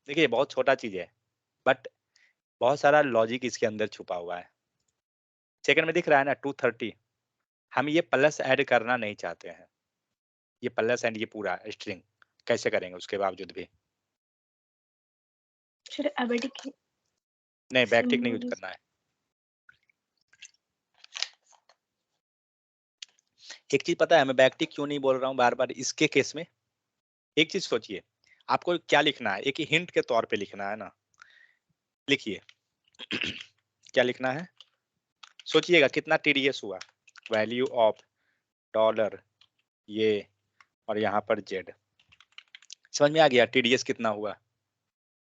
[SPEAKER 1] देखिए बहुत छोटा चीज है, बट बहुत सारा लॉजिक इसके अंदर छुपा हुआ है। सेकंड में दिख रहा है ना 230, हम ये प्लस ऐड करना नहीं चाहते हैं। ये प्लस एंड ये पूरा स्ट्रिंग कैसे करेंगे उसके बावजूद भी? नहीं, बैकटिक नहीं यूज करना है। एक चीज पता है मैं बैकटिक क्यों नहीं बोल रहा हूँ बार बार इसके केस में? एक चीज सोचिए, आपको क्या लिखना है, एक ही हिंट के तौर पे लिखना है ना। लिखिए क्या लिखना है, सोचिएगा कितना टीडीएस हुआ। वैल्यू ऑफ डॉलर ये, और यहाँ पर जेड। समझ में आ गया टीडीएस कितना हुआ?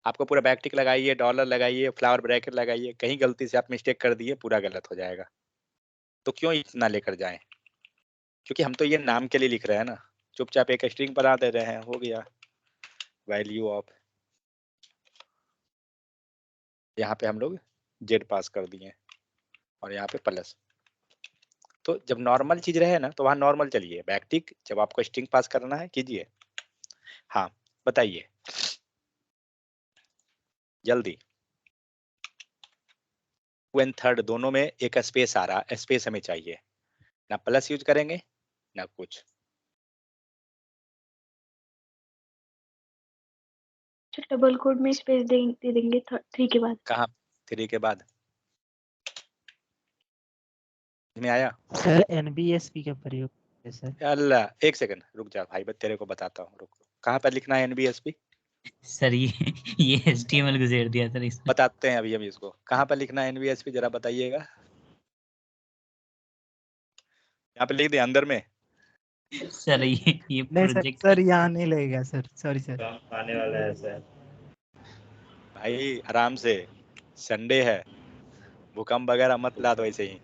[SPEAKER 1] आपको पूरा बैकटिक लगाइए, डॉलर लगाइए, फ्लावर ब्रैकेट लगाइए, कहीं गलती से आप मिस्टेक कर दिए पूरा गलत हो जाएगा। तो क्यों इतना लेकर जाएं? क्योंकि हम तो ये नाम के लिए लिख रहे हैं ना, चुपचाप एक स्ट्रिंग बना दे रहे हैं, हो गया। वैल्यू ऑफ, यहाँ पे हम लोग जेड पास कर दिए और यहाँ पे प्लस। तो जब नॉर्मल चीज रहे ना तो वहां नॉर्मल चलिए, बैकटिक जब आपको स्ट्रिंग पास करना है कीजिए। हाँ बताइए जल्दी। 2 और 3 दोनों में एक स्पेस आ रहा, स्पेस हमें चाहिए ना, प्लस यूज करेंगे ना कुछ।
[SPEAKER 3] डबल कोड में स्पेस दे देंगे 3 के बाद।
[SPEAKER 1] कहाँ 3 के बाद? में आया
[SPEAKER 2] सर एनबीएसपी का प्रयोग है सर।
[SPEAKER 1] अल्लाह, एक सेकंड रुक जा भाई, मैं तेरे को बताता हूँ, रुक। कहाँ पर लिखना है एनबीएसपी?
[SPEAKER 13] सर ये HTML गुजेर दिया सर इसमें।
[SPEAKER 1] बताते हैं अभी हम इसको, कहाँ पर लिखना है एनबीएसपी जरा बताइएगा। यहाँ पे लिख दे अंदर में।
[SPEAKER 13] सर ये
[SPEAKER 2] नहीं सर,
[SPEAKER 13] प्रोजेक्ट
[SPEAKER 2] सर यहाँ नहीं लगेगा सर, सॉरी सर।
[SPEAKER 4] आने वाला है सर।
[SPEAKER 1] भाई आराम से, संडे है, भूकंप वगैरह मत ला दो ऐसे ही,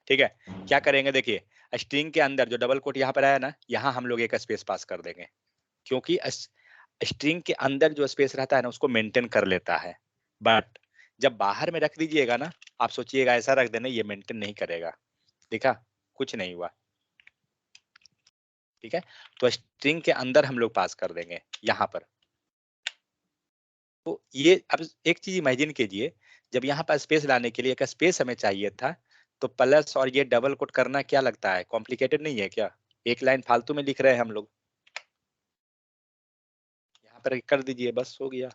[SPEAKER 1] ठीक है। क्या करेंगे देखिए, स्ट्रिंग के अंदर जो डबल कोट यहाँ पर आया ना, यहाँ हम लोग एक स्पेस पास कर देंगे, क्योंकि स्ट्रिंग के अंदर जो स्पेस रहता है ना उसको मेंटेन कर लेता है, बट जब बाहर में रख दीजिएगा ना, आप सोचिएगा ऐसा रख देना ये मेंटेन नहीं करेगा। देखा, कुछ नहीं हुआ, ठीक है। तो स्ट्रिंग के अंदर हम लोग पास कर देंगे यहाँ पर। तो ये अब एक चीज इमेजिन कीजिए, जब यहाँ पर स्पेस लाने के लिए एक स्पेस हमें चाहिए था, तो प्लस और ये डबल कोट करना क्या लगता है, कॉम्प्लिकेटेड नहीं है क्या? एक लाइन फालतू में लिख रहे हैं हम लोग, यहाँ पर कर दीजिए, बस हो गया।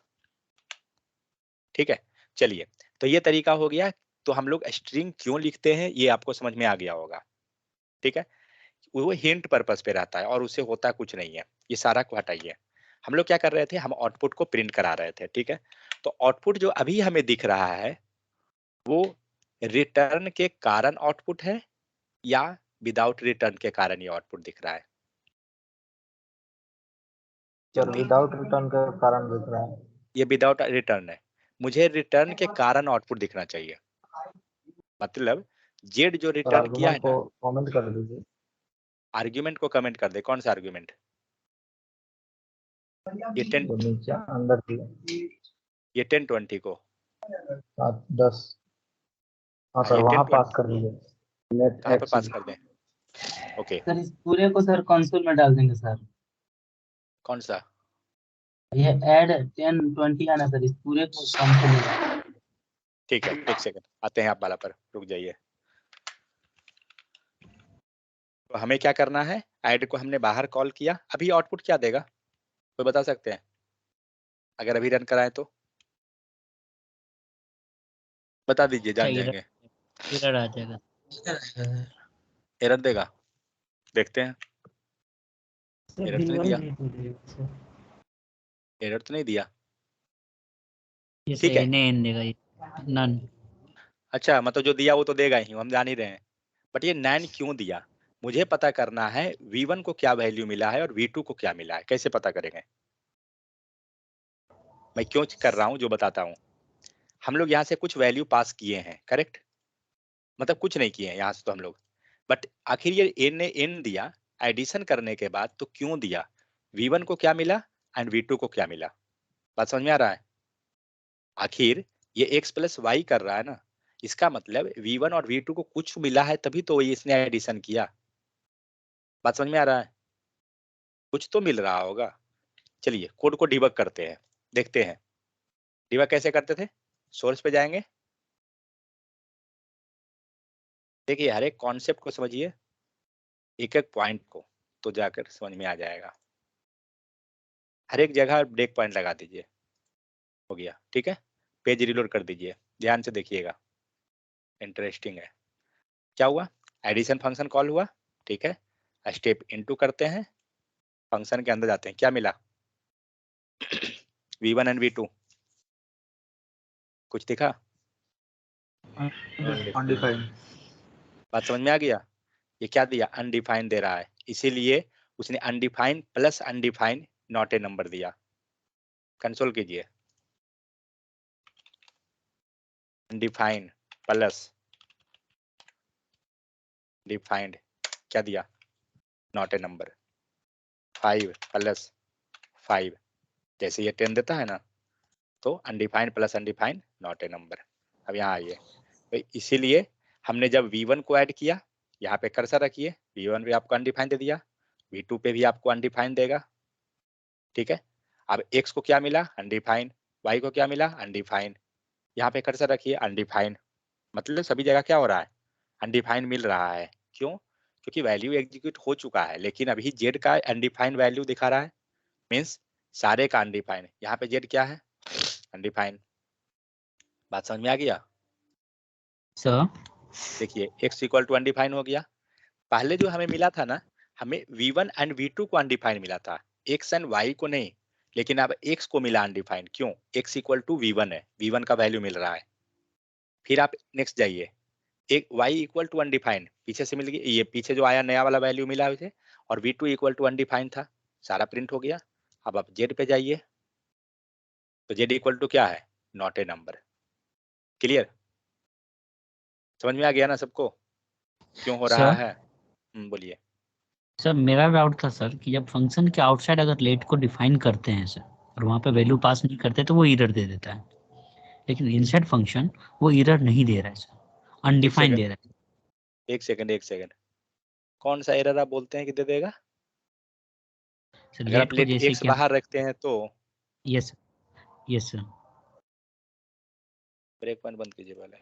[SPEAKER 1] ठीक है, चलिए, तो ये तरीका हो गया। तो हम लोग स्ट्रिंग क्यों लिखते हैं ये आपको समझ में आ गया होगा। ठीक है, वो हिंट पर्पस पे रहता है और उससे होता कुछ नहीं है, ये सारा को हटाइए। हम लोग क्या कर रहे थे, हम आउटपुट को प्रिंट करा रहे थे। ठीक है, तो आउटपुट जो अभी हमें दिख रहा है वो रिटर्न के कारण आउटपुट है या विदाउट रिटर्न के कारण ये आउटपुट दिख रहा है? जल्दी,
[SPEAKER 5] विदाउट रिटर्न के कारण दिख रहा है।
[SPEAKER 1] ये विदाउट रिटर्न है, मुझे रिटर्न के कारण आउटपुट दिखना चाहिए। मतलब जेड जो रिटर्न किया है
[SPEAKER 5] को
[SPEAKER 1] ना,
[SPEAKER 5] कमेंट कर दीजिए।
[SPEAKER 1] आर्ग्यूमेंट को कमेंट कर दे। कौन सा आर्ग्यूमेंट? ये 10
[SPEAKER 5] वो नीचे अंदर की
[SPEAKER 1] ये 1020 को
[SPEAKER 5] 10। हाँ सर,
[SPEAKER 1] ये
[SPEAKER 5] वहाँ
[SPEAKER 1] 1020
[SPEAKER 5] पास कर दीजिए। लेट
[SPEAKER 1] कहाँ पे
[SPEAKER 5] एक्स
[SPEAKER 1] पास कर दें? ओके,
[SPEAKER 6] सर इस पूरे को सर कंसोल में डाल देंगे सर।
[SPEAKER 1] कौन सा?
[SPEAKER 6] ये ऐड 1020 है ना सर, इस पूरे को कंसोल में डाल।
[SPEAKER 1] ठीक है, एक सेकंड, आते हैं आप वाला पर, रुक जाइए। तो हमें क्या करना है, ऐड को हमने बाहर कॉल किया, अभी आउटपुट क्या देगा कोई बता सकते हैं? अगर अभी रन कराएं तो बता दीजिए, जान जाएंगे।
[SPEAKER 13] एरर आ जाएगा।
[SPEAKER 1] एरर देगा, देखते हैं। एरर तो नहीं दिया, एरर तो नहीं दिया। ठीक है,
[SPEAKER 13] देगा ये नन।
[SPEAKER 1] अच्छा, मतलब जो दिया वो तो देगा ही, हम जान ही रहे हैं। बट ये 9 क्यों दिया, मुझे पता करना है V1 को क्या वैल्यू मिला है और V2 को क्या मिला है, कैसे पता करेंगे? मैं क्यों कर रहा हूं जो बताता हूं। हम लोग यहाँ से कुछ वैल्यू पास किए हैं, करेक्ट? मतलब कुछ नहीं किए हैं यहाँ से तो हम लोग, बट आखिर ये n ने n दिया, एडिशन करने के बाद तो क्यों दिया, V1 को क्या मिला एंड V2 को क्या मिला? बात समझ में आ रहा है? आखिर ये x प्लस वाई कर रहा है ना, इसका मतलब V1 और V2 को कुछ मिला है तभी तो इसने एडिशन किया। बात समझ में आ रहा है? कुछ तो मिल रहा होगा। चलिए कोड को डिबग करते हैं, देखते हैं डिबग कैसे करते थे। सोर्स पे जाएंगे, देखिए हर एक कॉन्सेप्ट को समझिए, एक एक पॉइंट को, तो जाकर समझ में आ जाएगा। हर एक जगह ब्रेक पॉइंट लगा दीजिए, हो गया। ठीक है, पेज रिलोड कर दीजिए, ध्यान से देखिएगा, इंटरेस्टिंग है। क्या हुआ, एडिशन फंक्शन कॉल हुआ। ठीक है, स्टेप इनटू करते हैं, फंक्शन के अंदर जाते हैं, क्या मिला V1 एंड V2 कुछ दिखा?
[SPEAKER 5] अनडिफाइंड।
[SPEAKER 1] बात समझ में आ गया? ये क्या दिया, अनडिफाइंड दे रहा है, इसीलिए उसने undefined plus undefined not a number दिया। कंसोल कीजिए, अनडिफाइंड प्लस डिफाइंड क्या दिया, नॉट ए नंबर। 5 प्लस 5 जैसे ये 10 देता है ना, तो undefined plus undefined not a number. अब यहाँ आइए, तो इसीलिए हमने जब V1 को ऐड किया, यहाँ पे कर्सर रखिए, V1 पे आपको अनडिफाइंड दे दिया, V2 पे भी आपको अनडिफाइंड देगा। ठीक है, अब X को क्या मिला, अनडिफाइंड, Y को क्या मिला, अनडिफाइंड, यहाँ पे कर्सर रखिए, अनडिफाइंड। मतलब सभी जगह क्या हो रहा है, अनडिफाइंड मिल रहा है। क्यों? क्योंकि वैल्यू एग्जीक्यूट हो चुका है, लेकिन अभी Z का अनडिफाइंड वैल्यू दिखा रहा है, मीन्स सारे का अनडिफाइंड। यहाँ पे Z क्या है, अनडिफाइंड। बात समझ में आ गया?
[SPEAKER 13] सर
[SPEAKER 1] देखिए x इक्वल टू अनडिफाइंड हो गया। पहले जो हमें मिला था ना, हमें V1 एंड V2 को अनडिफाइंड मिला था, x एंड y को नहीं। लेकिन अब x को मिला अनडिफाइंड, क्यों? x इक्वल टू V1 है, V1 का वैल्यू मिल रहा है। फिर आप नेक्स्ट जाइए, एक y इक्वल टू अनडिफाइंड पीछे से मिल गया, ये पीछे जो आया नया वाला वैल्यू मिला उसे, और V2 इक्वल टू अनडिफाइंड था, सारा प्रिंट हो गया। अब आप z पे जाइए, तो z इक्वल टू क्या है, नॉट ए नंबर। क्लियर? समझ में आ गया ना सबको क्यों हो रहा है? बोलिए।
[SPEAKER 13] सर मेरा डाउट था सर कि जब फंक्शन के आउटसाइड अगर लेट को डिफाइन करते हैं सर और वहाँ पे वैल्यू पास नहीं करते तो वो एरर दे देता है, लेकिन इनसाइड फंक्शन वो एरर नहीं दे रहा है सर, अनडिफाइंड दे रहा है।
[SPEAKER 1] एक सेकंड, कौन सा एरर आप बोलते हैं कि दे देगा? अगर आप लेट x बाहर रखते हैं तो?
[SPEAKER 13] Yes sir.
[SPEAKER 1] ब्रेक पॉइंट बंद कीजिए पहले।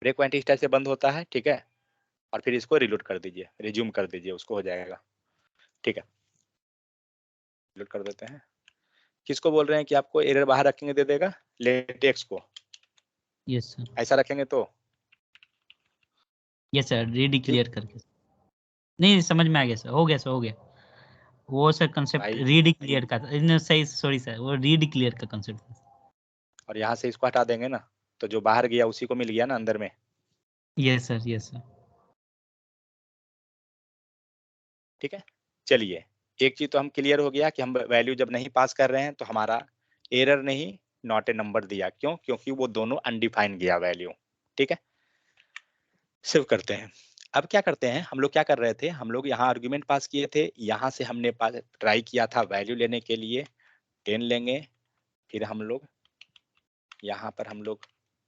[SPEAKER 1] ब्रेक पॉइंट इस टाइप से बंद होता है, ठीक है, और फिर इसको रिलोड कर दीजिए, रिज्यूम कर दीजिए, उसको हो जाएगा, ठीक है। रिलोड कर देते हैं। किसको बोल रहे हैं कि आपको एरर बाहर रखेंगे दे देगा? लेटेक्स को।
[SPEAKER 13] यस सर,
[SPEAKER 1] ऐसा रखेंगे तो
[SPEAKER 13] यस सर, रीडिक्लेयर करके। नहीं समझ में आ गया सर, हो गया सर, हो गया वो सर कंसेप्ट
[SPEAKER 1] भाई
[SPEAKER 13] रीडिक्लेयर का था। सही, सॉरी सर, वो रीडिक्लेयर का कंसेप्ट था।
[SPEAKER 1] और यहाँ से इसको हटा देंगे ना, तो जो बाहर गया उसी को मिल गया ना अंदर में।
[SPEAKER 13] Yes sir, yes sir.
[SPEAKER 1] ठीक है, चलिए एक चीज तो हम क्लियर हो गया कि हम वैल्यू जब नहीं पास कर रहे हैं तो हमारा एरर नहीं, नॉट ए नंबर दिया। क्यों? क्योंकि वो दोनों अनडिफाइंड गया वैल्यू। ठीक है, सेव करते हैं। अब क्या करते हैं हम लोग, क्या कर रहे थे हम लोग, यहाँ आर्गुमेंट पास किए थे, यहाँ से हमने ट्राई किया था वैल्यू लेने के लिए, 10 लेंगे, फिर हम लोग यहाँ पर हम लोग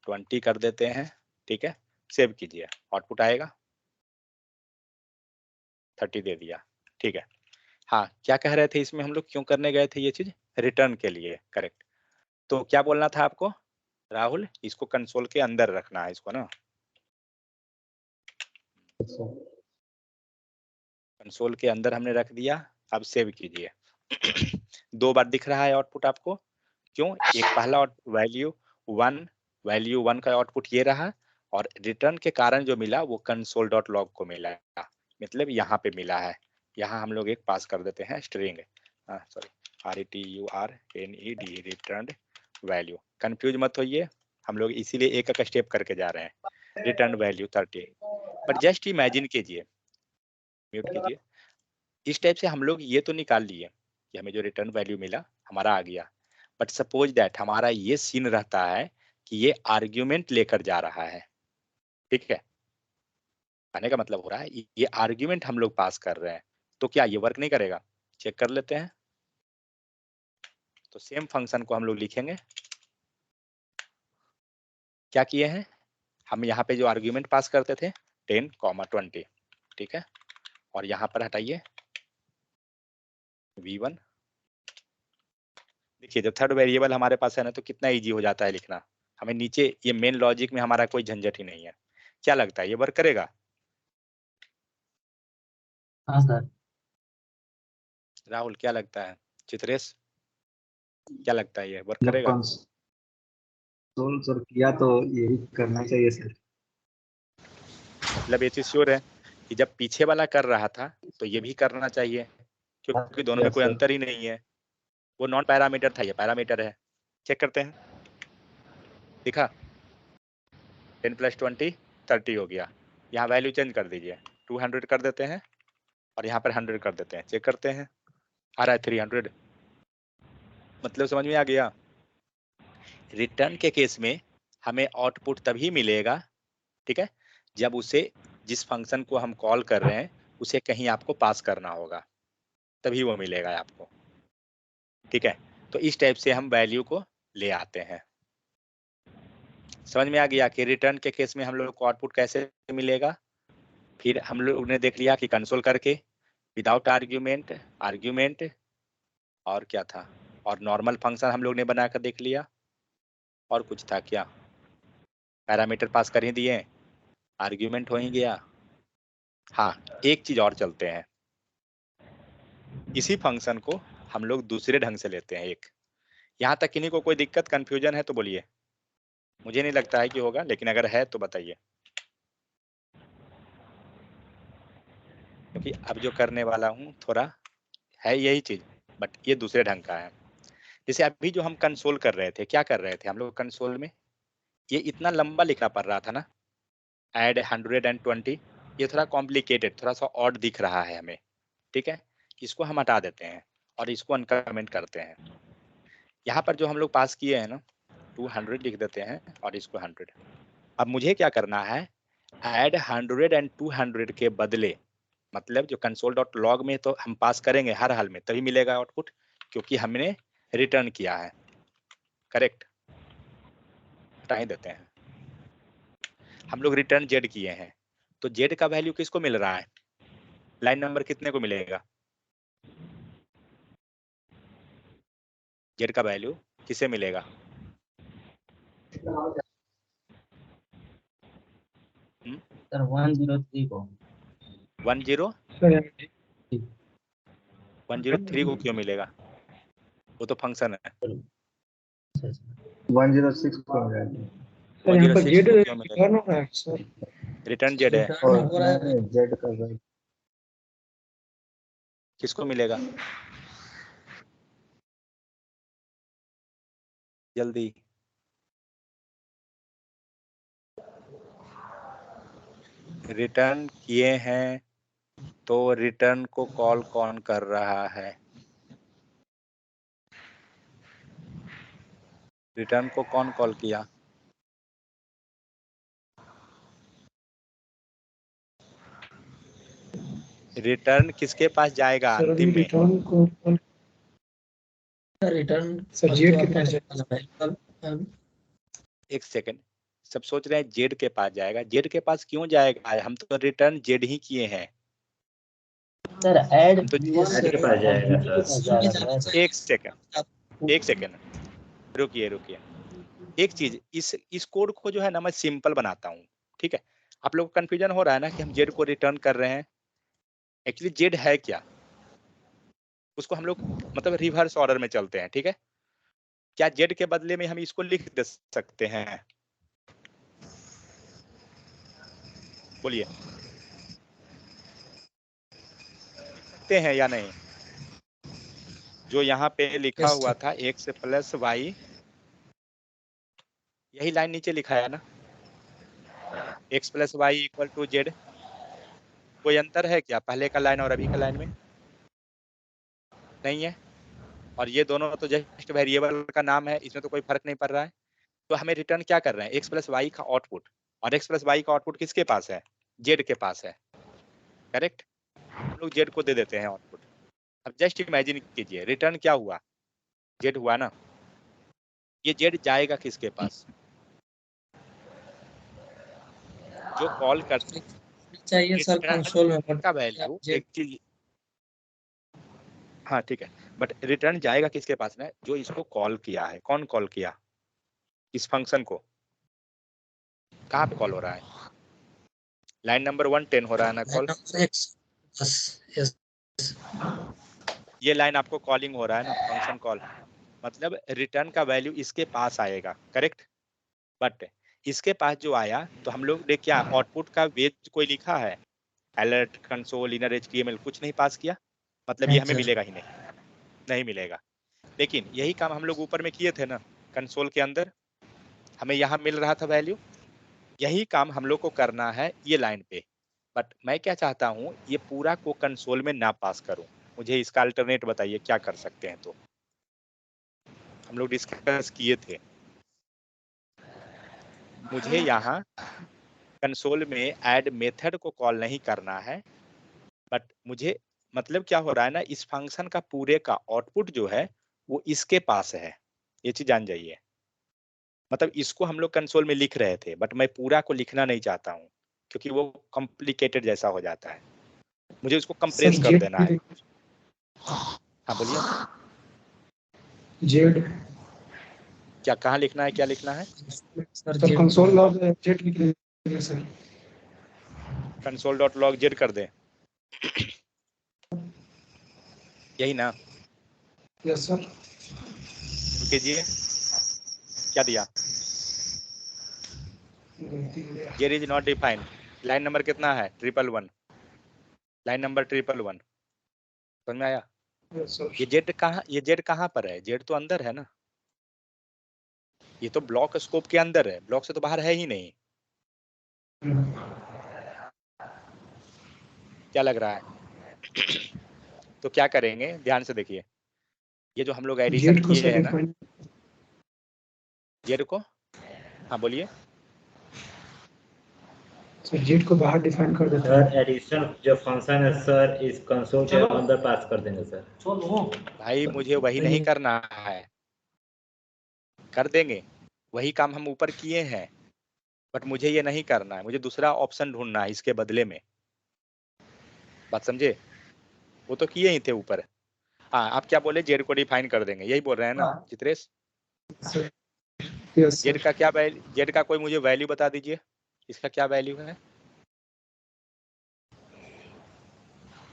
[SPEAKER 1] 20 कर देते हैं। ठीक है, सेव कीजिए, आउटपुट आएगा 30 दे दिया। ठीक है, हाँ क्या कह रहे थे इसमें हम लोग, क्यों करने गए थे ये चीज? रिटर्न के लिए, करेक्ट। तो क्या बोलना था आपको राहुल? इसको कंसोल के अंदर रखना है इसको ना, कंसोल के अंदर हमने रख दिया। अब सेव कीजिए। 2 बार दिख रहा है आउटपुट आपको, क्यों? एक पहला वैल्यू 1 का आउटपुट ये रहा, और रिटर्न के कारण जो मिला वो console.log को मिला, मतलब यहाँ पे मिला है। यहाँ हम लोग एक पास कर देते हैं string, sorry RETURNED, return value. Confuse मत होइए, हम लोग इसीलिए एक एक स्टेप करके जा रहे हैं। Return value 30, but just imagine कीजिए, म्यूट कीजिए, इस टाइप से हम लोग ये तो निकाल लिए कि हमें जो रिटर्न वैल्यू मिला हमारा आ गया, बट सपोज दैट हमारा ये सीन रहता है कि ये आर्ग्यूमेंट लेकर जा रहा है। ठीक है, कहने का मतलब हो रहा है ये आर्ग्यूमेंट हम लोग पास कर रहे हैं, तो क्या ये वर्क नहीं करेगा? चेक कर लेते हैं। तो सेम फंक्शन को हम लोग लिखेंगे, क्या किए हैं हम यहाँ पे जो आर्ग्यूमेंट पास करते थे 10, 20, ठीक है, और यहाँ पर हटाइए v1। देखिए जब थर्ड वेरिएबल हमारे पास है ना, तो कितना इजी हो जाता है लिखना। हमें नीचे ये मेन लॉजिक में हमारा कोई झंझट ही नहीं है। क्या लगता है ये वर्क करेगा?
[SPEAKER 6] हाँ सर।
[SPEAKER 1] राहुल क्या लगता है? चित्रेश क्या लगता है ये वर्क
[SPEAKER 5] जब
[SPEAKER 1] करेगा?
[SPEAKER 5] कंसोल सर किया तो यही करना चाहिए सर।
[SPEAKER 1] मतलब ये चीज श्योर है कि जब पीछे वाला कर रहा था तो ये भी करना चाहिए, क्योंकि दोनों में कोई अंतर ही नहीं है। वो नॉन पैरामीटर था, ये पैरामीटर है। चेक करते हैं, दिखा 10 + 20 30 हो गया। यहाँ वैल्यू चेंज कर दीजिए, 200 कर देते हैं और यहाँ पर 100 कर देते हैं। चेक करते हैं, आ रहा है 300। मतलब समझ में आ गया? रिटर्न के केस में हमें आउटपुट तभी मिलेगा, ठीक है, जब उसे, जिस फंक्शन को हम कॉल कर रहे हैं उसे कहीं आपको पास करना होगा, तभी वो मिलेगा आपको। ठीक है, तो इस टाइप से हम वैल्यू को ले आते हैं। समझ में आ गया कि रिटर्न के केस में हम लोग को आउटपुट कैसे मिलेगा। फिर हम लोग ने देख लिया कि कंसोल करके विदाउट आर्ग्यूमेंट और क्या था, और नॉर्मल फंक्शन हम लोग ने बनाकर देख लिया। और कुछ था क्या? पैरामीटर पास कर ही दिए, आर्ग्यूमेंट हो ही गया। हाँ एक चीज और चलते हैं, इसी फंक्शन को हम लोग दूसरे ढंग से लेते हैं एक। यहाँ तक किन्हीं को कोई दिक्कत कंफ्यूजन है तो बोलिए, मुझे नहीं लगता है कि होगा, लेकिन अगर है तो बताइए, क्योंकि अब जो करने वाला हूँ थोड़ा है यही चीज, बट ये दूसरे ढंग का है। जैसे अभी जो हम कंसोल कर रहे थे, क्या कर रहे थे हम लोग कंसोल में, ये इतना लंबा लिखना पड़ रहा था ना, ऐड 120, ये थोड़ा कॉम्प्लिकेटेड, थोड़ा सा ऑड दिख रहा है हमें। ठीक है, इसको हम हटा देते हैं और इसको अनकमेंट करते हैं। यहाँ पर जो हम लोग पास किए हैं ना, 200 लिख देते हैं और इसको 100। अब मुझे क्या करना है, ऐड 100 एंड 200 के बदले, मतलब जो console.log में तो हम पास करेंगे हर हाल में, तभी मिलेगा आउटपुट, क्योंकि हमने रिटर्न किया है। करेक्ट, हटा ही देते हैं। हम लोग रिटर्न जेड किए हैं, तो जेड का वैल्यू किसको मिल रहा है? लाइन नंबर कितने को मिलेगा? जेड का वैल्यू किसे मिलेगा?
[SPEAKER 6] सर 103 को
[SPEAKER 1] 103 को क्यों मिलेगा? वो तो फंक्शन है।
[SPEAKER 5] 106 को हो जाएगा।
[SPEAKER 9] सर यहाँ पर
[SPEAKER 1] 106
[SPEAKER 9] जेड
[SPEAKER 1] को क्यों मिलेगा?
[SPEAKER 9] रिटर्न हो रहा है सर।
[SPEAKER 1] रिटर्न जेड है।
[SPEAKER 5] और नहीं, जेड का वैल्यू
[SPEAKER 1] किसको मिलेगा? जल्दी। रिटर्न किए हैं तो रिटर्न को कॉल कौन कर रहा है? रिटर्न को कौन कॉल किया? रिटर्न किसके पास जाएगा
[SPEAKER 9] सर
[SPEAKER 1] अंतिम
[SPEAKER 9] अभी
[SPEAKER 1] में?
[SPEAKER 9] रिटर्न को
[SPEAKER 10] रिटर्न
[SPEAKER 9] सर जेड के पास जाएगा।
[SPEAKER 1] एक सेकंड, सब सोच रहे हैं जेड के पास जाएगा। जेड के पास क्यों जाएगा? हम तो रिटर्न जेड ही किए हैं।
[SPEAKER 6] सर ऐड
[SPEAKER 1] हम तो
[SPEAKER 4] जेड के पास जाएगा सर।
[SPEAKER 1] एक सेकंड रुकिए। एक चीज, इस कोड को जो है ना मैं सिंपल बनाता हूँ, ठीक है? आप लोग को कंफ्यूजन हो रहा है ना कि हम जेड को रिटर्न कर रहे हैं। एक्चुअली जेड है क्या, उसको हम लोग मतलब रिवर्स ऑर्डर में चलते हैं, ठीक है? क्या जेड के बदले में हम इसको लिख दे सकते हैं? बोलिए, सकते हैं या नहीं? जो यहाँ पे लिखा हुआ था x प्लस वाई, यही लाइन नीचे लिखा है ना, x plus y equal to z. कोई अंतर है क्या पहले का लाइन और अभी का लाइन में? नहीं है। और ये दोनों तो जस्ट वेरिएबल का नाम है, इसमें तो कोई फर्क नहीं पड़ रहा है। तो हमें रिटर्न क्या कर रहे हैं? x प्लस वाई का आउटपुट, और x प्लस वाई का आउटपुट किसके पास है? जेड के पास है, करेक्ट? हम लोग जेड को दे देते हैं आउटपुट। अब जस्ट इमेजिन कीजिए, रिटर्न क्या हुआ? जेड हुआ ना। ये जेड जाएगा किसके पास? जो कॉल करते
[SPEAKER 10] चाहिए सर कंसोल में
[SPEAKER 1] का वैल्यू एक चीज, हाँ ठीक है, बट रिटर्न जाएगा किसके पास ना? जो इसको कॉल किया है। कौन कॉल किया इस फंक्शन को? कहाँ पे कॉल हो रहा है? लाइन नंबर 110 हो रहा है ना कॉल? ये लाइन आपको कॉलिंग हो रहा है ना, फंक्शन कॉल। मतलब रिटर्न का वैल्यू इसके पास आएगा, करेक्ट? बट इसके पास जो आया तो हम लोग ने क्या आउटपुट का वेज कोई लिखा है? अलर्ट, कंसोल, इनर एचटीएमएल कुछ नहीं पास किया। मतलब ये हमें मिलेगा ही नहीं मिलेगा। लेकिन यही काम हम लोग ऊपर में किए थे ना, कंसोल के अंदर हमें यहाँ मिल रहा था वैल्यू। यही काम हम लोग को करना है ये लाइन पे। बट मैं क्या चाहता हूँ, ये पूरा को कंसोल में ना पास करूँ। मुझे इसका अल्टरनेट बताइए क्या कर सकते हैं। तो हम लोग डिस्कस किए थे, मुझे यहाँ कंसोल में ऐड मेथड को कॉल नहीं करना है, बट मुझे मतलब क्या हो रहा है ना, इस फंक्शन का पूरे का आउटपुट जो है वो इसके पास है। ये चीज जान जाइए। मतलब इसको हम लोग कंसोल में लिख रहे थे, बट मैं पूरा को लिखना नहीं चाहता हूँ क्योंकि वो कॉम्प्लिकेटेड जैसा हो जाता है। मुझे उसको कंप्रेस कर देना है। हाँ बोलिए,
[SPEAKER 9] जेड
[SPEAKER 1] क्या कहाँ लिखना है, क्या लिखना है?
[SPEAKER 9] सर कंसोल लॉग जेड लिख लीजिए sir.
[SPEAKER 1] Console dot log Z कर दें, यही ना?
[SPEAKER 9] Yes sir.
[SPEAKER 1] कीजिए, क्या दिया? Z is not defined. Line number कितना है? 111। लाइन नंबर 111 समझ में आया? ये जेड कहाँ पर है? जेड तो अंदर है ना, ये तो ब्लॉक स्कोप के अंदर है, ब्लॉक से तो बाहर है ही नहीं। क्या लग रहा है? तो क्या करेंगे, ध्यान से देखिए। ये जो हम लोग एडिशन किए हैं ना, जेड को, हाँ बोलिए।
[SPEAKER 9] जेड को बाहर डिफाइन कर देते हैं
[SPEAKER 4] सर एडिशन जो फंक्शन है सर इस कंसोल के अंदर पास कर देंगे सर।
[SPEAKER 1] भाई मुझे वही नहीं करना है, कर देंगे वही काम हम ऊपर किए हैं, बट मुझे ये नहीं करना है। मुझे दूसरा ऑप्शन ढूंढना है इसके बदले में। बात समझे? वो तो किए ही थे ऊपर। हाँ, आप क्या बोले? जेड को डिफाइन कर देंगे, यही बोल रहे हैं ना चित्रेश? जेड का क्या वैल्यू? जेड का कोई मुझे वैल्यू बता दीजिए, इसका क्या वैल्यू है?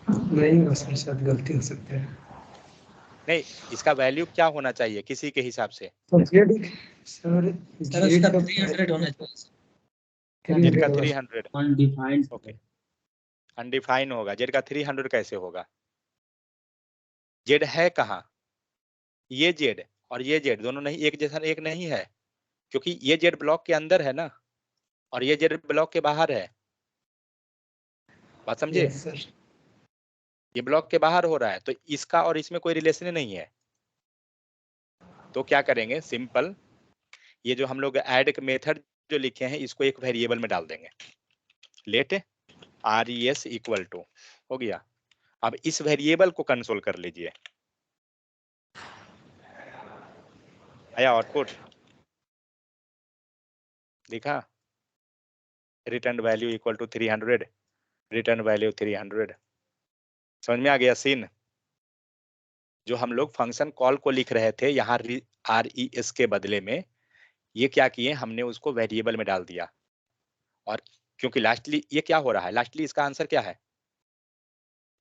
[SPEAKER 9] नहीं हो सर, शायद गलती हो सकती है।
[SPEAKER 1] नहीं, इसका वैल्यू क्या होना चाहिए किसी के हिसाब से?
[SPEAKER 9] तो जेड सर,
[SPEAKER 10] सर उसका 300 होना चाहिए।
[SPEAKER 1] जेड का 300
[SPEAKER 6] अनडिफाइंड
[SPEAKER 1] ओके, अनडिफाइन होगा। जेड का 300 कैसे होगा? जेड है कहाँ? ये जेड और ये जेड दोनों नहीं एक जैसा, एक नहीं है, क्योंकि ये जेड ब्लॉक के अंदर है ना, और ये जेड ब्लॉक के बाहर है। बात समझे?
[SPEAKER 9] Yes sir.
[SPEAKER 1] ये ब्लॉक के बाहर हो रहा है, तो इसका और इसमें कोई रिलेशन नहीं है। तो क्या करेंगे, सिंपल, ये जो हम लोग ऐड मेथड जो लिखे हैं इसको एक वेरिएबल में डाल देंगे। लेट res इक्वल टू हो गया। अब इस वेरिएबल को कंसोल कर लीजिए। आया आउटपुट दिखा? Return value equal to 300, return value 300। समझ में आ गया सीन? जो हम लोग फंक्शन कॉल को लिख रहे थे यहाँ res के बदले में, ये क्या किए, हमने उसको वेरिएबल में डाल दिया। और क्योंकि लास्टली ये क्या हो रहा है, लास्टली इसका आंसर क्या है,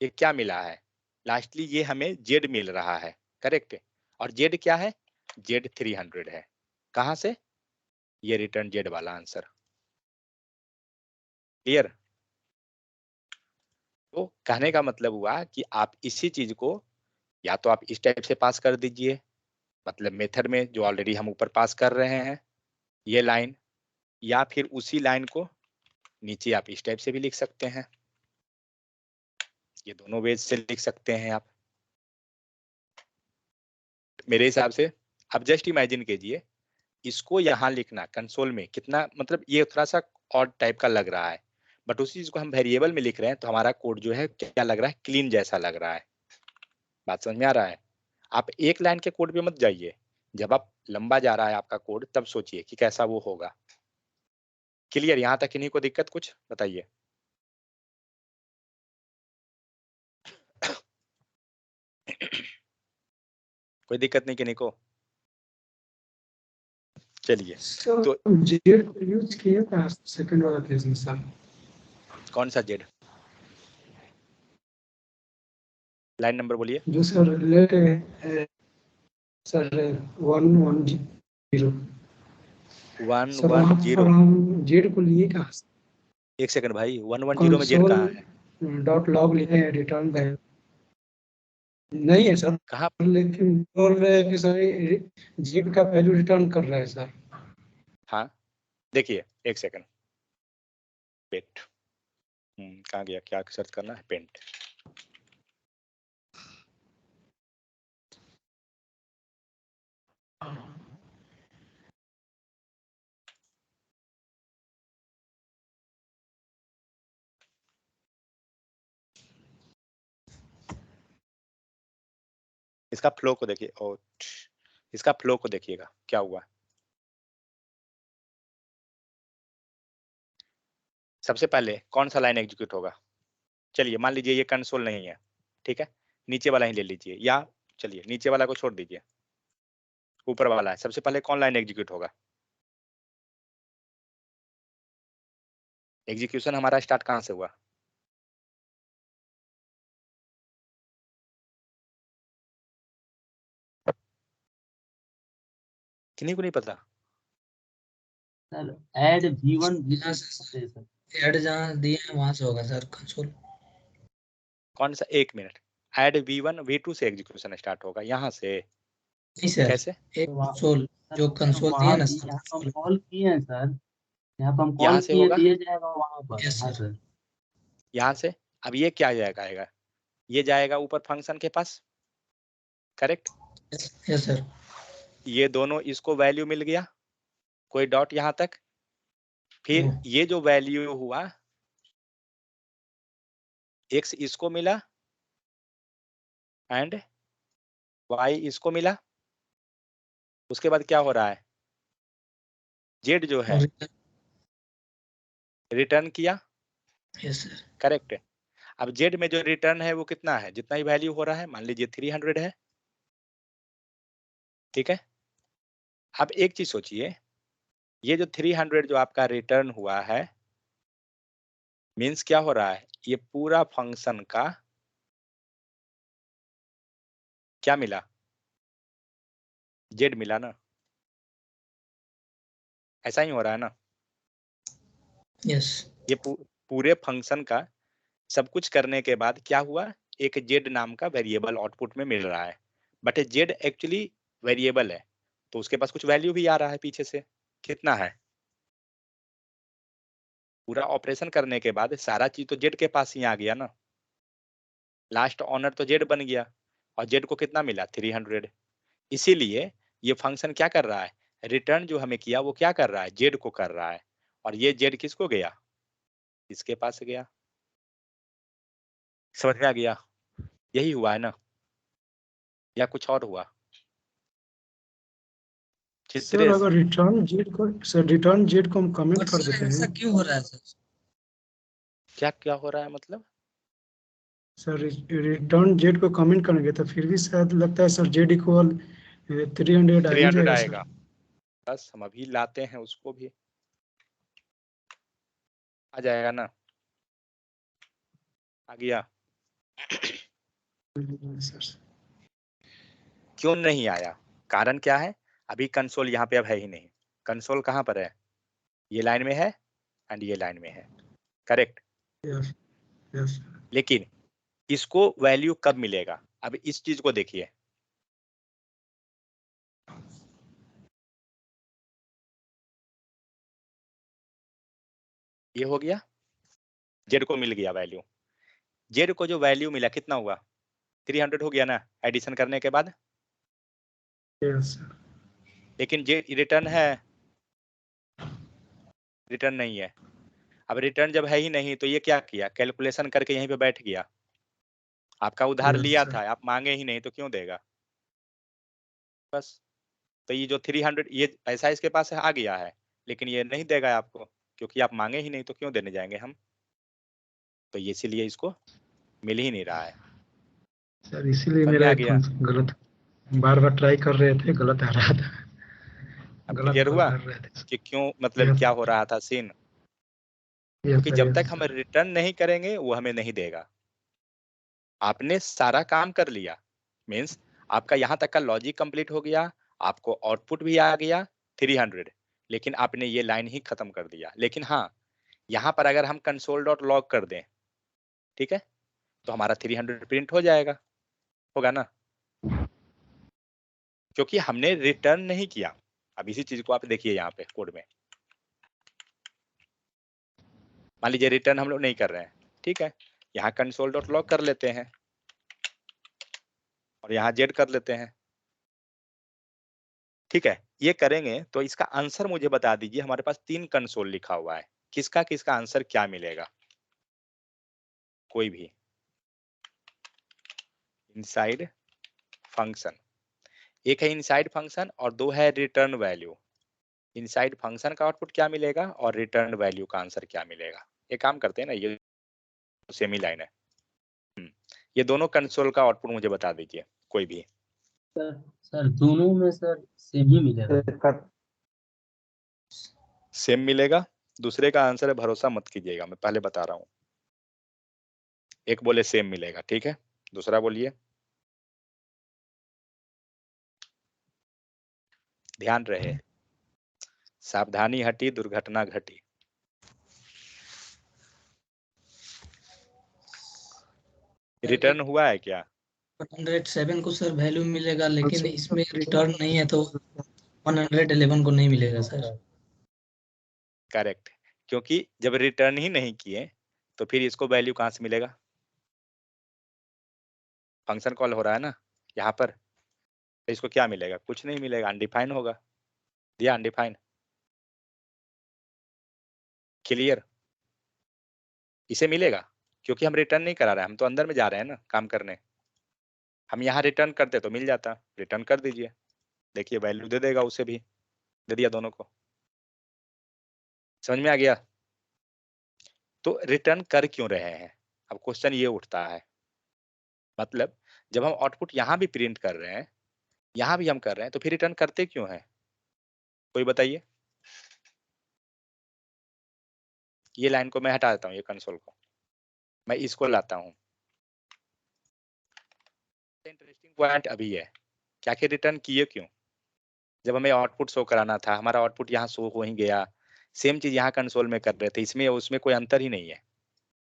[SPEAKER 1] ये क्या मिला है, लास्टली ये हमें जेड मिल रहा है, करेक्ट है। और जेड क्या है, जेड 300 है। कहां से? ये रिटर्न जेड वाला आंसर। क्लियर? तो कहने का मतलब हुआ कि आप इसी चीज को या तो आप इस टाइप से पास कर दीजिए, मतलब मेथड में जो ऑलरेडी हम ऊपर पास कर रहे हैं ये लाइन, या फिर उसी लाइन को नीचे आप इस टाइप से भी लिख सकते हैं। ये दोनों वेज से लिख सकते हैं आप मेरे हिसाब से। अब जस्ट इमेजिन कीजिए इसको यहाँ लिखना कंसोल में, कितना मतलब ये थोड़ा सा ऑड टाइप का लग रहा है, बट उसी चीज को हम वेरिएबल में लिख रहे हैं तो हमारा कोड जो है क्या लग रहा है, क्लीन जैसा लग रहा है। बात समझ में आ रहा है? आप एक लाइन के कोड पे मत जाइए, जब आप लंबा जा रहा है आपका कोड तब सोचिए कि कैसा वो होगा। क्लियर? यहाँ तक इन्हीं को दिक्कत कुछ बताइए। कोई दिक्कत नहीं किन्हीं को? चलिए तो
[SPEAKER 9] जेड को यूज किया था सेकंड वाला केस में सर।
[SPEAKER 1] कौन सा जेड? लाइन नंबर बोलिए।
[SPEAKER 9] जो सर रिलेट है सर 110 सर, वहाँ
[SPEAKER 1] 110
[SPEAKER 9] पर हम जेड को लिए कहाँ से?
[SPEAKER 1] एक सेकंड भाई, 110 में जेड कहाँ है?
[SPEAKER 9] डॉट लॉग लिखे हैं, रिटर्न है नहीं है सर
[SPEAKER 1] कहाँ?
[SPEAKER 9] लेकिन बोल रहे हैं कि सर जेड का वैल्यू रिटर्न कर रहा है सर।
[SPEAKER 1] हाँ देखिए एक सेकंड, पेंट कहाँ गया, क्या सर्च करना है, पेंट। इसका फ्लो को देखिए, और इसका फ्लो को देखिएगा क्या हुआ। सबसे पहले कौन सा लाइन एग्जीक्यूट होगा? चलिए मान लीजिए ये कंसोल नहीं है, ठीक है, नीचे वाला ही ले लीजिए, या चलिए नीचे वाला को छोड़ दीजिए, ऊपर वाला है। सबसे पहले कौन लाइन एग्जीक्यूट होगा? एग्जीक्यूशन हमारा स्टार्ट कहाँ से हुआ? किन्हीं को नहीं पता?
[SPEAKER 6] सर ऐड v1
[SPEAKER 10] ऐड जहाँ दिए हैं वहां से होगा सर कंसोल।
[SPEAKER 1] कौन सा? एक मिनट, ऐड v1 v2 से एग्जीक्यूशन स्टार्ट होगा, यहाँ से?
[SPEAKER 10] नहीं सर,
[SPEAKER 1] कैसे?
[SPEAKER 10] एक कंसोल जो कंसोल दिए ना सर,
[SPEAKER 6] यहाँ पर हम कॉल किए हैं सर, यहाँ पर हम
[SPEAKER 1] यहाँ
[SPEAKER 6] कॉल
[SPEAKER 1] से
[SPEAKER 6] किए
[SPEAKER 1] होगा,
[SPEAKER 6] दिए जाएगा वहाँ पर।
[SPEAKER 10] यस
[SPEAKER 6] हाँ
[SPEAKER 10] सर,
[SPEAKER 6] सर,
[SPEAKER 1] यहाँ से। अब ये क्या जाएगा, ये जाएगा ऊपर फंक्शन के पास, करेक्ट?
[SPEAKER 10] Yes sir.
[SPEAKER 1] ये दोनों इसको वैल्यू मिल गया, कोई डॉट यहाँ तक, फिर ये जो वैल्यू हुआ x इसको मिला एंड y इसको मिला, उसके बाद क्या हो रहा है, z जो है रिटर्न किया,
[SPEAKER 10] यस सर।
[SPEAKER 1] करेक्ट है। अब z में जो रिटर्न है वो कितना है, जितना ही वैल्यू हो रहा है, मान लीजिए 300 है, ठीक है। अब एक चीज सोचिए, ये जो 300 जो आपका रिटर्न हुआ है मीन्स क्या हो रहा है, ये पूरा फंक्शन का क्या मिला? जेड मिला ना, ऐसा ही हो रहा है ना।
[SPEAKER 10] यस
[SPEAKER 1] ये पूरे फंक्शन का सब कुछ करने के बाद क्या हुआ, एक जेड नाम का वेरिएबल आउटपुट में मिल रहा है, बट जेड एक्चुअली वेरिएबल है, तो उसके पास कुछ वैल्यू भी आ रहा है पीछे से। कितना है? पूरा ऑपरेशन करने के बाद सारा चीज तो जेड के पास ही आ गया ना, लास्ट ऑनर तो जेड बन गया, और जेड को कितना मिला? 300। इसीलिए ये फंक्शन क्या कर रहा है, रिटर्न जो हमें किया वो क्या कर रहा है, जेड को कर रहा है, और ये जेड किसको गया? इसके पास गया। समझ में आ गया? यही हुआ है ना, या कुछ और हुआ?
[SPEAKER 7] सर
[SPEAKER 1] चित्रेश,
[SPEAKER 7] अगर रिटर्न जेड को हम कमेंट कर देते
[SPEAKER 10] ऐसा
[SPEAKER 7] हैं
[SPEAKER 10] क्यों हो रहा है सर?
[SPEAKER 1] क्या क्या हो रहा है मतलब?
[SPEAKER 7] सर, रिटर्न जेड को कमेंट करेंगे तो फिर भी शायद लगता है सर जेड इक्वल 300 आ ही
[SPEAKER 1] 300
[SPEAKER 7] जाएगा
[SPEAKER 1] आएगा।
[SPEAKER 7] सर।
[SPEAKER 1] बस हम अभी लाते हैं उसको भी, आ जाएगा ना, आ गया।
[SPEAKER 7] सर
[SPEAKER 1] क्यों नहीं आया? कारण क्या है? अभी कंसोल यहाँ पे अब है ही नहीं। कंसोल कहाँ पर है? ये लाइन में है एंड ये लाइन में है, करेक्ट।
[SPEAKER 7] यस यस
[SPEAKER 1] लेकिन इसको वैल्यू कब मिलेगा? अब इस चीज को देखिए, ये हो गया, जेड को मिल गया वैल्यू। जेड को जो वैल्यू मिला कितना हुआ? 300 हो गया ना एडिशन करने के बाद।
[SPEAKER 7] यस
[SPEAKER 1] लेकिन जेड रिटर्न है, रिटर्न नहीं है। अब रिटर्न जब है ही नहीं तो ये क्या किया, कैलकुलेशन करके यहीं पे बैठ गया। आपका उधार लिया था, आप मांगे ही नहीं तो क्यों देगा? बस। तो ये जो 300 ये पैसा इसके पास आ गया है, लेकिन ये नहीं देगा आपको, क्योंकि आप मांगे ही नहीं तो क्यों देने जाएंगे हम? तो ये इसीलिए इसको मिल ही नहीं रहा है।
[SPEAKER 7] सर, इसीलिए
[SPEAKER 1] समझ में
[SPEAKER 7] मेरा
[SPEAKER 1] आ
[SPEAKER 7] एक
[SPEAKER 1] गया?
[SPEAKER 7] गलत, बार बार ट्राई कर रहे थे, गलत आ रहा था,
[SPEAKER 1] अब
[SPEAKER 7] गलत
[SPEAKER 1] क्लियर
[SPEAKER 7] कॉल
[SPEAKER 1] हुआ
[SPEAKER 7] कर रहे थे।
[SPEAKER 1] कि क्यों, मतलब
[SPEAKER 7] यस
[SPEAKER 1] क्या हो रहा था सीन?
[SPEAKER 7] यस
[SPEAKER 1] क्योंकि
[SPEAKER 7] सर
[SPEAKER 1] जब
[SPEAKER 7] यस
[SPEAKER 1] तक हम रिटर्न नहीं करेंगे वो हमें नहीं देगा। आपने सारा काम कर लिया, मीन्स आपका यहाँ तक का लॉजिक कंप्लीट हो गया, आपको आउटपुट भी आ गया 300, लेकिन आपने ये लाइन ही खत्म कर दिया। लेकिन हाँ, यहाँ पर अगर हम कंसोल डॉट लॉग कर दें, ठीक है, तो हमारा 300 प्रिंट हो जाएगा, होगा ना, क्योंकि हमने रिटर्न नहीं किया। अब इसी चीज को आप देखिए यहाँ पे कोड में, मान लीजिए रिटर्न हम लोग नहीं कर रहे हैं, ठीक है, यहाँ कंसोल डॉट लॉग कर लेते हैं और यहाँ जेड कर लेते हैं, ठीक है। ये करेंगे तो इसका आंसर मुझे बता दीजिए। हमारे पास 3 कंसोल लिखा हुआ है, किसका किसका आंसर क्या मिलेगा? कोई भी इनसाइड फंक्शन, एक है इनसाइड फंक्शन और दो है रिटर्न वैल्यू। इनसाइड फंक्शन का आउटपुट क्या मिलेगा और रिटर्न वैल्यू का आंसर क्या मिलेगा? एक काम करते हैं ना, ये सेमी लाइन है, ये दोनों कंसोल का आउटपुट मुझे बता दीजिए कोई भी।
[SPEAKER 6] सर दोनों में सर सेम ही मिलेगा।
[SPEAKER 1] सेम मिलेगा, दूसरे का आंसर है, भरोसा मत कीजिएगा, मैं पहले बता रहा हूँ। एक बोले सेम मिलेगा, ठीक है, दूसरा बोलिए। ध्यान रहे, सावधानी हटी दुर्घटना घटी। रिटर्न हुआ है क्या?
[SPEAKER 10] 107 को सर वैल्यू मिलेगा, लेकिन इसमें रिटर्न नहीं है तो 111 को नहीं मिलेगा सर।
[SPEAKER 1] करेक्ट, क्योंकि जब रिटर्न ही नहीं किए तो फिर इसको वैल्यू कहां से मिलेगा? फंक्शन कॉल हो रहा है ना यहाँ पर, तो इसको क्या मिलेगा? कुछ नहीं मिलेगा, अनडिफाइन होगा, दिया अनडिफाइन। क्लियर? इसे मिलेगा क्योंकि हम रिटर्न नहीं करा रहे हैं, हम तो अंदर में जा रहे हैं ना काम करने। हम यहाँ रिटर्न करते तो मिल जाता, रिटर्न कर दीजिए, देखिए वैल्यू दे देगा, उसे भी दे दिया, दोनों को। समझ में आ गया? तो रिटर्न कर क्यों रहे हैं? अब क्वेश्चन ये उठता है, मतलब जब हम आउटपुट यहाँ भी प्रिंट कर रहे हैं, यहाँ भी हम कर रहे हैं, तो फिर रिटर्न करते क्यों हैं? कोई बताइए। ये लाइन को मैं हटा देता हूँ, ये कंसोल को मैं इसको लाता हूँ। इंटरेस्टिंग पॉइंट अभी है क्या कि रिटर्न किए क्यों? जब हमें आउटपुट शो कराना था, हमारा आउटपुट यहाँ शो हो ही गया, सेम चीज यहाँ कंसोल में कर रहे थे, इसमें उसमें कोई अंतर ही नहीं है।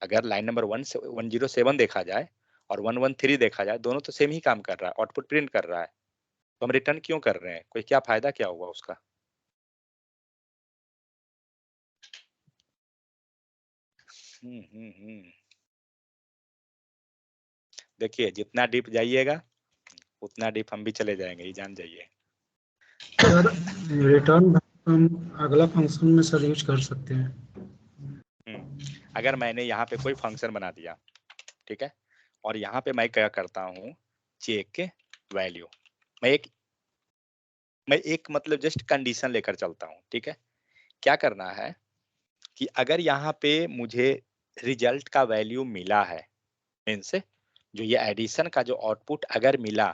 [SPEAKER 1] अगर लाइन नंबर 107 देखा जाए और 113 देखा जाए, दोनों तो सेम ही काम कर रहा है, आउटपुट प्रिंट कर रहा है, तो हम रिटर्न क्यों कर रहे हैं? कोई क्या फायदा क्या हुआ उसका? देखिए जितना डीप जाइएगा उतना डीप हम भी चले जाएंगे, ये जान जाइए।
[SPEAKER 7] सर रिटर्न हम अगला फंक्शन में सर यूज कर सकते हैं।
[SPEAKER 1] अगर मैंने यहाँ पे कोई फंक्शन बना दिया, ठीक है, और यहाँ पे मैं क्या करता हूँ, चेक वैल्यू, मैं एक मतलब जस्ट कंडीशन लेकर चलता हूँ, ठीक है। क्या करना है कि अगर यहाँ पे मुझे रिजल्ट का वैल्यू मिला है, मीन्स जो ये एडिशन का जो आउटपुट अगर मिला,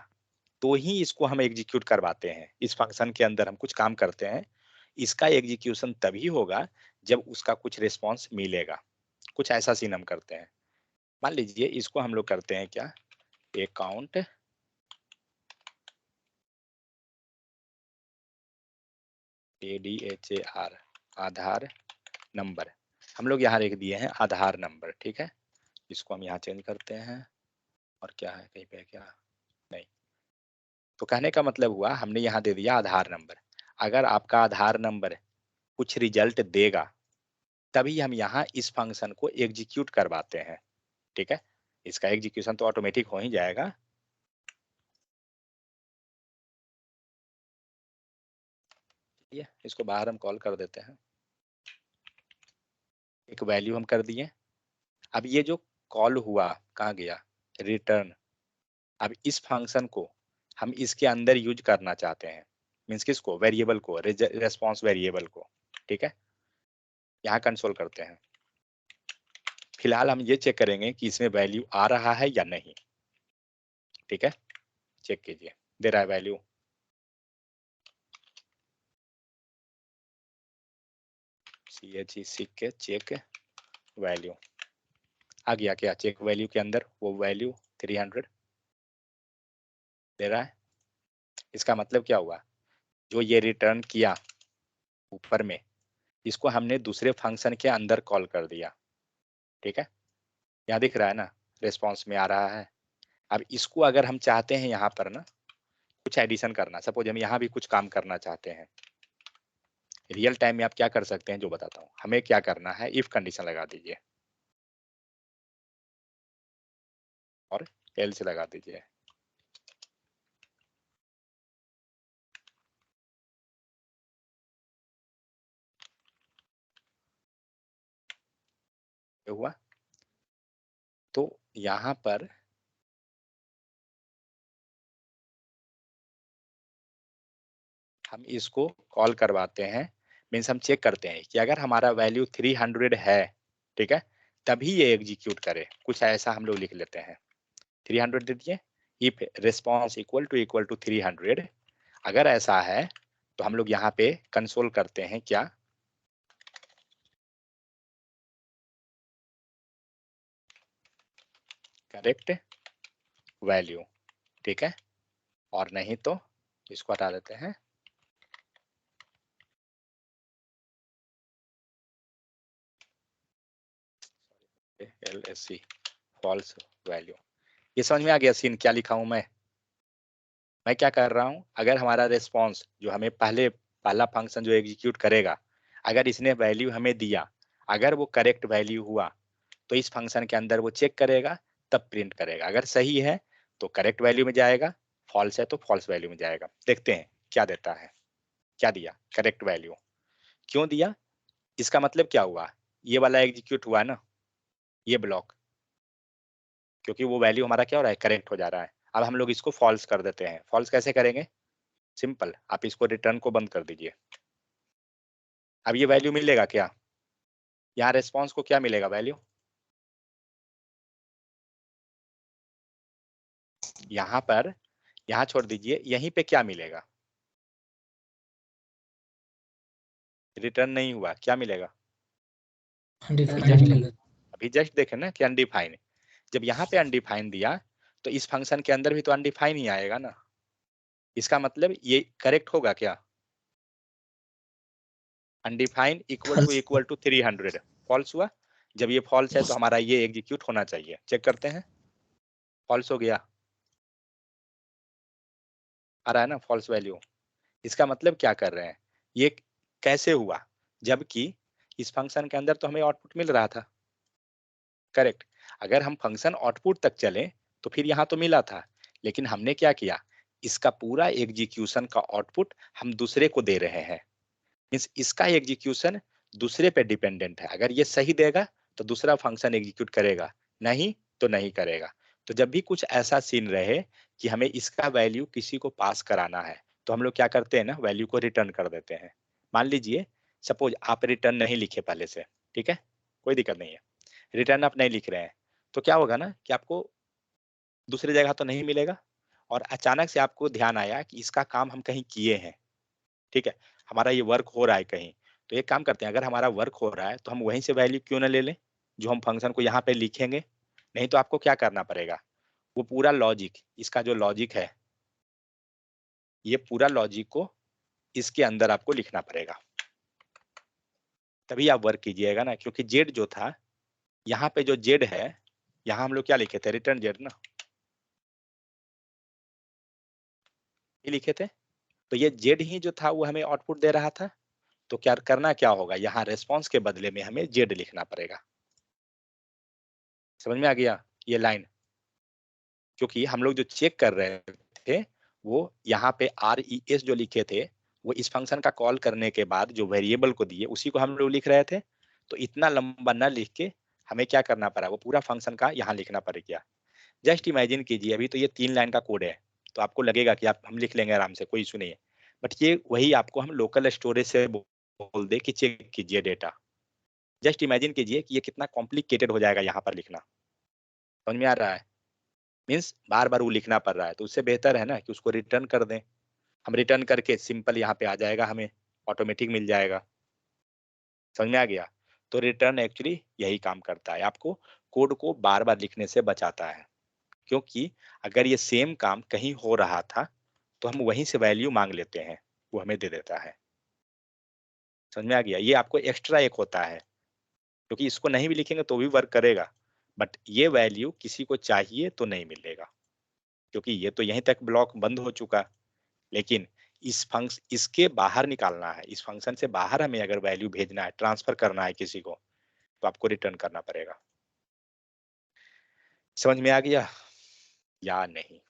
[SPEAKER 1] तो ही इसको हम एग्जीक्यूट करवाते हैं। इस फंक्शन के अंदर हम कुछ काम करते हैं, इसका एग्जीक्यूशन तभी होगा जब उसका कुछ रिस्पॉन्स मिलेगा। कुछ ऐसा सीन हम करते हैं। मान लीजिए इसको हम लोग करते हैं क्या, अकाउंट ADHAR, आधार नंबर, हम लोग यहाँ लिख दिए हैं आधार नंबर, ठीक है। इसको हम यहाँ चेंज करते हैं, और क्या है कहीं पे क्या नहीं, तो कहने का मतलब हुआ हमने यहाँ दे दिया आधार नंबर। अगर आपका आधार नंबर कुछ रिजल्ट देगा, तभी हम यहाँ इस फंक्शन को एग्जीक्यूट करवाते हैं, ठीक है। इसका एग्जीक्यूशन तो ऑटोमेटिक हो ही जाएगा। ये इसको बाहर हम कॉल कर देते हैं, एक वैल्यू हम कर दिए। अब ये जो कॉल हुआ कहाँ गया, रिटर्न। अब इस फंक्शन को हम इसके अंदर यूज करना चाहते हैं, मीन्स किसको, वेरिएबल को, रेस्पॉन्स वेरिएबल को, ठीक है। यहाँ कंसोल करते हैं। फिलहाल हम ये चेक करेंगे कि इसमें वैल्यू आ रहा है या नहीं, ठीक है। चेक कीजिए, दे रहा है वैल्यू, के चेक वैल्यू आ गया क्या, चेक वैल्यू के अंदर वो वैल्यू 300 दे रहा है। इसका मतलब क्या हुआ, जो ये रिटर्न किया ऊपर में, इसको हमने दूसरे फंक्शन के अंदर कॉल कर दिया, ठीक है। यहाँ दिख रहा है ना, रिस्पॉन्स में आ रहा है। अब इसको अगर हम चाहते हैं यहाँ पर ना कुछ एडिशन करना, सपोज हम यहाँ भी कुछ काम करना चाहते हैं, रियल टाइम में आप क्या कर सकते हैं जो बताता हूँ। हमें क्या करना है, इफ कंडीशन लगा दीजिए और एल्स लगा दीजिए। हुआ तो यहाँ पर हम इसको कॉल करवाते हैं, मीन्स हम चेक करते हैं कि अगर हमारा वैल्यू 300 है, ठीक है, तभी ये एग्जीक्यूट करे। कुछ ऐसा हम लोग लिख लेते हैं, 300 दे दिए, इफ रिस्पॉन्स इक्वल टू 300। अगर ऐसा है तो हम लोग यहाँ पे कंसोल करते हैं क्या, करेक्ट वैल्यू, ठीक है। और नहीं तो इसको हटा देते हैं, LSC फॉल्स वैल्यू। ये समझ में आ गया सीन क्या लिखा हूं मैं क्या कर रहा हूं। अगर हमारा रिस्पॉन्स जो हमें पहला फंक्शन जो एग्जीक्यूट करेगा, अगर इसने वैल्यू हमें दिया, अगर वो करेक्ट वैल्यू हुआ तो इस फंक्शन के अंदर वो चेक करेगा, तब प्रिंट करेगा। अगर सही है तो करेक्ट वैल्यू में जाएगा, फॉल्स है तो फॉल्स वैल्यू में जाएगा। देखते हैं क्या देता है। क्या दिया, करेक्ट वैल्यू। क्यों दिया, इसका मतलब क्या हुआ, ये वाला एग्जीक्यूट हुआ ना, ये ब्लॉक, क्योंकि वो वैल्यू हमारा क्या हो रहा है, करेक्ट हो जा रहा है। अब हम लोग इसको फॉल्स कर देते हैं। फॉल्स कैसे करेंगे, सिंपल, आप इसको रिटर्न को बंद कर दीजिए। अब ये वैल्यू मिलेगा क्या, यहाँ रेस्पॉन्स को क्या मिलेगा वैल्यू, यहाँ पर, यहाँ छोड़ दीजिए, यहीं पे क्या मिलेगा, रिटर्न नहीं हुआ, क्या मिलेगा, अभी जस्ट देखे ना कि अनडिफाइन। जब यहाँ पे अनडिफाइन दिया तो इस फंक्शन के अंदर भी तो अनडिफाइन ही आएगा ना। इसका मतलब ये करेक्ट होगा क्या? अनडिफाइंड इक्वल टू 300 फॉल्स हुआ। जब ये फॉल्स है तो हमारा ये एग्जीक्यूट होना चाहिए। चेक करते हैं, फॉल्स हो गया, आ रहा है ना फॉल्स वैल्यू। इसका मतलब क्या कर रहे हैं, ये कैसे हुआ जबकि इस फंक्शन के अंदर तो हमें आउटपुट मिल रहा था। करेक्ट। अगर हम फंक्शन आउटपुट तक चले तो फिर यहाँ तो मिला था, लेकिन हमने क्या किया, इसका पूरा एग्जीक्यूशन का आउटपुट हम दूसरे को दे रहे हैं। मीन्स इसका एग्जीक्यूशन दूसरे पे डिपेंडेंट है। अगर ये सही देगा तो दूसरा फंक्शन एग्जीक्यूट करेगा, नहीं तो नहीं करेगा। तो जब भी कुछ ऐसा सीन रहे कि हमें इसका वैल्यू किसी को पास कराना है तो हम लोग क्या करते हैं ना, वैल्यू को रिटर्न कर देते हैं। मान लीजिए सपोज आप रिटर्न नहीं लिखे पहले से, ठीक है, कोई दिक्कत नहीं है, रिटर्न आप नहीं लिख रहे हैं, तो क्या होगा ना कि आपको दूसरी जगह तो नहीं मिलेगा, और अचानक से आपको ध्यान आया कि इसका काम हम कहीं किए हैं, ठीक है, हमारा ये वर्क हो रहा है कहीं। तो एक काम करते हैं, अगर हमारा वर्क हो रहा है तो हम वहीं से वैल्यू क्यों ना ले लें जो हम फंक्शन को यहाँ पे लिखेंगे। नहीं तो आपको क्या करना पड़ेगा, वो पूरा लॉजिक, इसका जो लॉजिक है ये पूरा लॉजिक को इसके अंदर आपको लिखना पड़ेगा, तभी आप वर्क कीजिएगा ना। क्योंकि जेड जो था यहाँ पे, जो जेड है यहाँ हम लोग क्या लिखे थे, रिटर्न जेड ना, ये लिखे थे। तो ये जेड ही जो था वो हमें आउटपुट दे रहा था, तो क्या करना क्या होगा, यहाँ रेस्पॉन्स के बदले में हमें जेड लिखना पड़ेगा। समझ में आ गया ये लाइन? क्योंकि हम लोग जो चेक कर रहे थे वो यहाँ पे RES जो लिखे थे वो इस फंक्शन का कॉल करने के बाद जो वेरिएबल को दिए उसी को हम लोग लिख रहे थे। तो इतना लंबा न लिख के हमें क्या करना पड़ा, वो पूरा फंक्शन का यहाँ लिखना पड़ गया। जस्ट इमेजिन कीजिए, अभी तो ये 3 लाइन का कोड है तो आपको लगेगा कि आप हम लिख लेंगे आराम से, कोई इशू नहीं है। बट ये वही आपको हम लोकल स्टोरेज से बोल दे कि चेक कीजिए डेटा। जस्ट इमेजिन कीजिए कि ये कितना कॉम्प्लिकेटेड हो जाएगा यहाँ पर लिखना। समझ में आ रहा है? मीन्स बार बार वो लिखना पड़ रहा है, तो उससे बेहतर है ना कि उसको रिटर्न कर दें। हम रिटर्न करके सिंपल यहाँ पे आ जाएगा, हमें ऑटोमेटिक मिल जाएगा। समझ में आ गया? तो रिटर्न एक्चुअली यही काम करता है, आपको कोड को बार बार लिखने से बचाता है। क्योंकि अगर ये सेम काम कहीं हो रहा था तो हम वहीं से वैल्यू मांग लेते हैं, वो हमें दे देता है। समझ में आ गया? ये आपको एक्स्ट्रा एक होता है, क्योंकि इसको नहीं भी लिखेंगे तो भी वर्क करेगा, बट ये वैल्यू किसी को चाहिए तो नहीं मिलेगा, क्योंकि ये तो यहीं तक ब्लॉक बंद हो चुका। लेकिन इस फंक्शन, इसके बाहर निकालना है, इस फंक्शन से बाहर हमें अगर वैल्यू भेजना है, ट्रांसफर करना है किसी को, तो आपको रिटर्न करना पड़ेगा। समझ में आ गया या नहीं?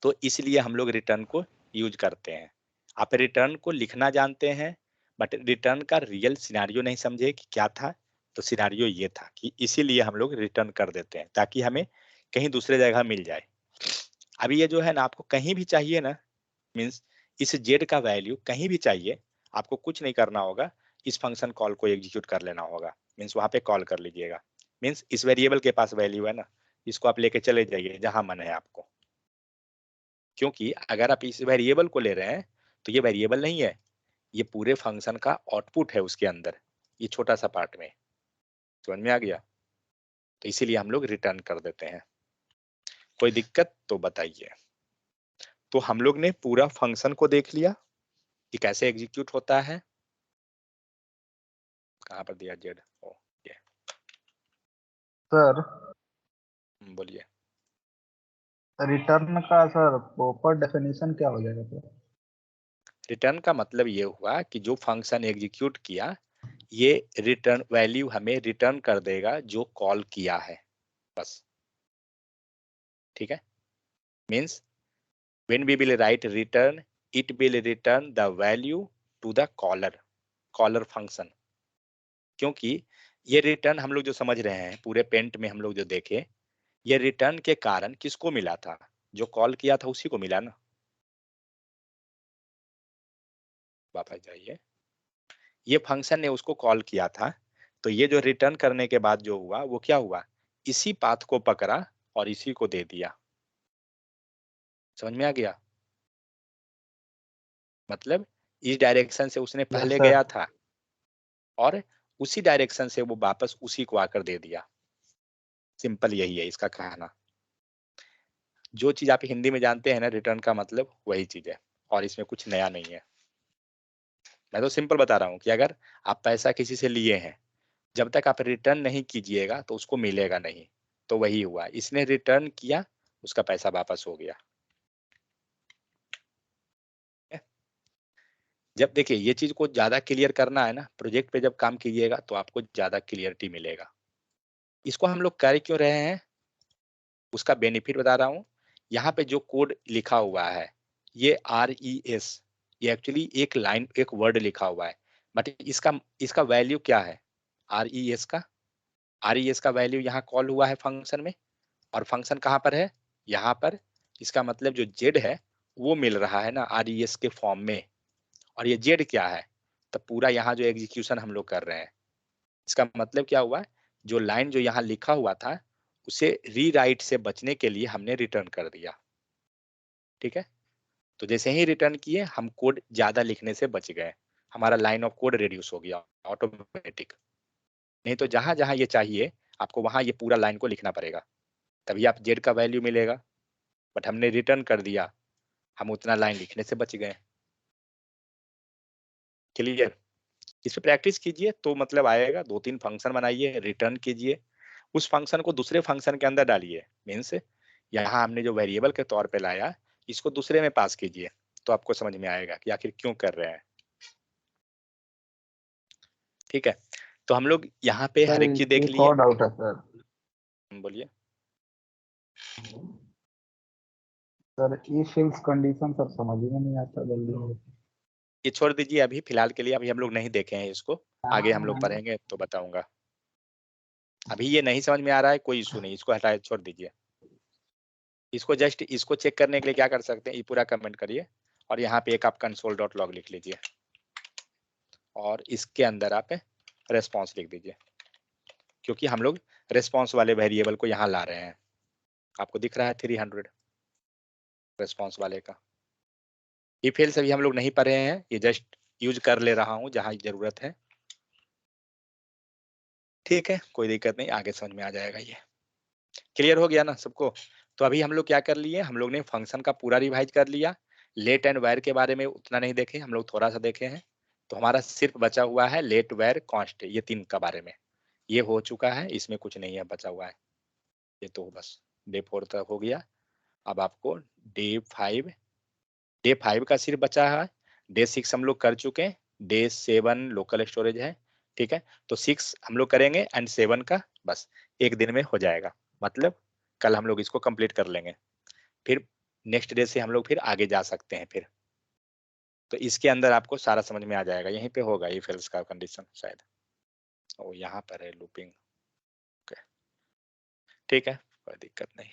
[SPEAKER 1] तो इसलिए हम लोग रिटर्न को यूज करते हैं। आप रिटर्न को लिखना जानते हैं बट रिटर्न का रियल सिनारियो नहीं समझे कि क्या था, तो सिनारियो ये था कि इसीलिए हम लोग रिटर्न कर देते हैं ताकि हमें कहीं दूसरे जगह मिल जाए। अभी ये जो है ना, आपको कहीं भी चाहिए ना, मीन्स इस जेड का वैल्यू कहीं भी चाहिए, आपको कुछ नहीं करना होगा, इस फंक्शन कॉल को एग्जीक्यूट कर लेना होगा। मीन्स वहां पे कॉल कर लीजिएगा, मीन्स इस वेरिएबल के पास वैल्यू है ना, इसको आप लेके चले जाइए जहां मन है आपको। क्योंकि अगर आप इस वेरिएबल को ले रहे हैं तो ये वेरिएबल नहीं है, ये पूरे फंक्शन का आउटपुट है उसके अंदर, ये छोटा सा पार्ट में। समझ में आ गया? तो इसीलिए हम लोग रिटर्न कर देते हैं। कोई दिक्कत तो बताइए। तो हम लोग ने पूरा फंक्शन को देख लिया कि कैसे एग्जीक्यूट होता है। कहाँ पर दिया जेड? ओके
[SPEAKER 5] सर
[SPEAKER 1] बोलिए।
[SPEAKER 5] रिटर्न का सर प्रॉपर डेफिनेशन क्या हो जाएगा सर?
[SPEAKER 1] रिटर्न का मतलब ये हुआ कि जो फंक्शन एग्जीक्यूट किया ये रिटर्न वैल्यू हमें रिटर्न कर देगा जो कॉल किया है, बस। ठीक है? Means when we will write return, it will return the value to the caller function। क्योंकि ये रिटर्न हम लोग जो समझ रहे हैं पूरे पेंट में, हम लोग जो देखे, ये रिटर्न के कारण किसको मिला था, जो कॉल किया था उसी को मिला ना। वापस जाइए, ये फंक्शन ने उसको कॉल किया था, तो ये जो रिटर्न करने के बाद जो हुआ वो क्या हुआ, इसी पाथ को पकड़ा और इसी को दे दिया। समझ में आ गया? मतलब इस डायरेक्शन से उसने पहले गया था और उसी डायरेक्शन से वो वापस उसी को आकर दे दिया। सिंपल यही है इसका कहना। जो चीज आप हिंदी में जानते हैं ना रिटर्न का मतलब वही चीज है, और इसमें कुछ नया नहीं है। मैं तो सिंपल बता रहा हूँ कि अगर आप पैसा किसी से लिए हैं, जब तक आप रिटर्न नहीं कीजिएगा तो उसको मिलेगा नहीं। तो वही हुआ, इसने रिटर्न किया, उसका पैसा वापस हो गया। जब देखिए ये चीज को ज्यादा क्लियर करना है ना, प्रोजेक्ट पे जब काम कीजिएगा तो आपको ज्यादा क्लियरिटी मिलेगा। इसको हम लोग कर क्यों रहे हैं, उसका बेनिफिट बता रहा हूँ। यहाँ पे जो कोड लिखा हुआ है ये RES, ये एक्चुअली एक लाइन एक वर्ड लिखा हुआ है, बट इसका वैल्यू क्या है RES का? RES का वैल्यू यहाँ कॉल हुआ है फंक्शन में, और फंक्शन कहाँ पर है, यहाँ पर। इसका मतलब जो Z है वो मिल रहा है ना RES के फॉर्म में, और ये Z क्या है, तो पूरा यहाँ जो एग्जीक्यूशन हम लोग कर रहे हैं, इसका मतलब क्या हुआ, जो लाइन जो यहाँ लिखा हुआ था उसे रीराइट से बचने के लिए हमने रिटर्न कर दिया। ठीक है, तो जैसे ही रिटर्न किए हम कोड ज्यादा लिखने से बच गए, हमारा लाइन ऑफ कोड रिड्यूस हो गया ऑटोमेटिक। नहीं तो जहां जहां ये चाहिए आपको वहां ये पूरा लाइन को लिखना पड़ेगा, तभी आप Z का वैल्यू मिलेगा। बट हमने रिटर्न कर दिया, हम उतना लाइन लिखने से बच गए। क्लियर? इस पे प्रैक्टिस कीजिए तो मतलब आएगा। 2-3 फंक्शन बनाइए, रिटर्न कीजिए, उस फंक्शन को दूसरे फंक्शन के अंदर डालिए। मीन्स यहाँ हमने जो वेरिएबल के तौर पे लाया इसको दूसरे में पास कीजिए, तो आपको समझ में आएगा कि आखिर क्यों कर रहे हैं। ठीक है, तो हम लोग यहाँ पे हर एक चीज देख
[SPEAKER 5] एक
[SPEAKER 1] लिए।
[SPEAKER 5] और डाउट है सर।
[SPEAKER 1] बोलिए
[SPEAKER 5] sir if else condition sir समझ में नहीं आता जल्दी।
[SPEAKER 1] ये छोड़ दीजिए अभी फिलहाल के लिए, अभी हम लोग नहीं देखे हैं इसको, आगे हम लोग पढ़ेंगे तो बताऊंगा। अभी ये नहीं समझ में आ रहा है कोई इशू नहीं, इसको हटाए छोड़ दीजिए। इसको जस्ट इसको चेक करने के लिए क्या कर सकते हैं, ये पूरा कमेंट करिए और यहाँ पे एक आप console.log लिख लीजिए और इसके अंदर आप रेस्पॉन्स लिख दीजिए, क्योंकि हम लोग रेस्पॉन्स वाले वेरिएबल को यहाँ ला रहे हैं। आपको दिख रहा है 300 रेस्पॉन्स वाले का। इफ एल्स अभी हम लोग नहीं पढ़े हैं, ये जस्ट यूज कर ले रहा हूँ जहाँ जरूरत है। ठीक है, कोई दिक्कत नहीं, आगे समझ में आ जाएगा। ये क्लियर हो गया ना सबको? तो अभी हम लोग क्या कर लिए, हम लोग ने फंक्शन का पूरा रिवाइज कर लिया। लेट एंड वायर के बारे में उतना नहीं देखे हम लोग, थोड़ा सा देखे हैं। तो हमारा सिर्फ बचा हुआ है लेट वायर कॉन्स्ट, ये 3 का बारे में ये हो चुका है, इसमें कुछ नहीं है बचा हुआ है। ये तो बस डे 4 तक हो गया। अब आपको डे 5 का सिर्फ बचा है। डे 6 हम लोग कर चुके हैं, डे 7 लोकल स्टोरेज है। ठीक है, तो 6 हम लोग करेंगे एंड 7 का बस एक दिन में हो जाएगा, मतलब कल हम लोग इसको कंप्लीट कर लेंगे। फिर नेक्स्ट डे से हम लोग फिर आगे जा सकते हैं फिर। तो इसके अंदर आपको सारा समझ में आ जाएगा, यहीं पे होगा इफ एल्स का कंडीशन शायद, ओ यहाँ पर है लूपिंग। ठीक है, कोई दिक्कत नहीं।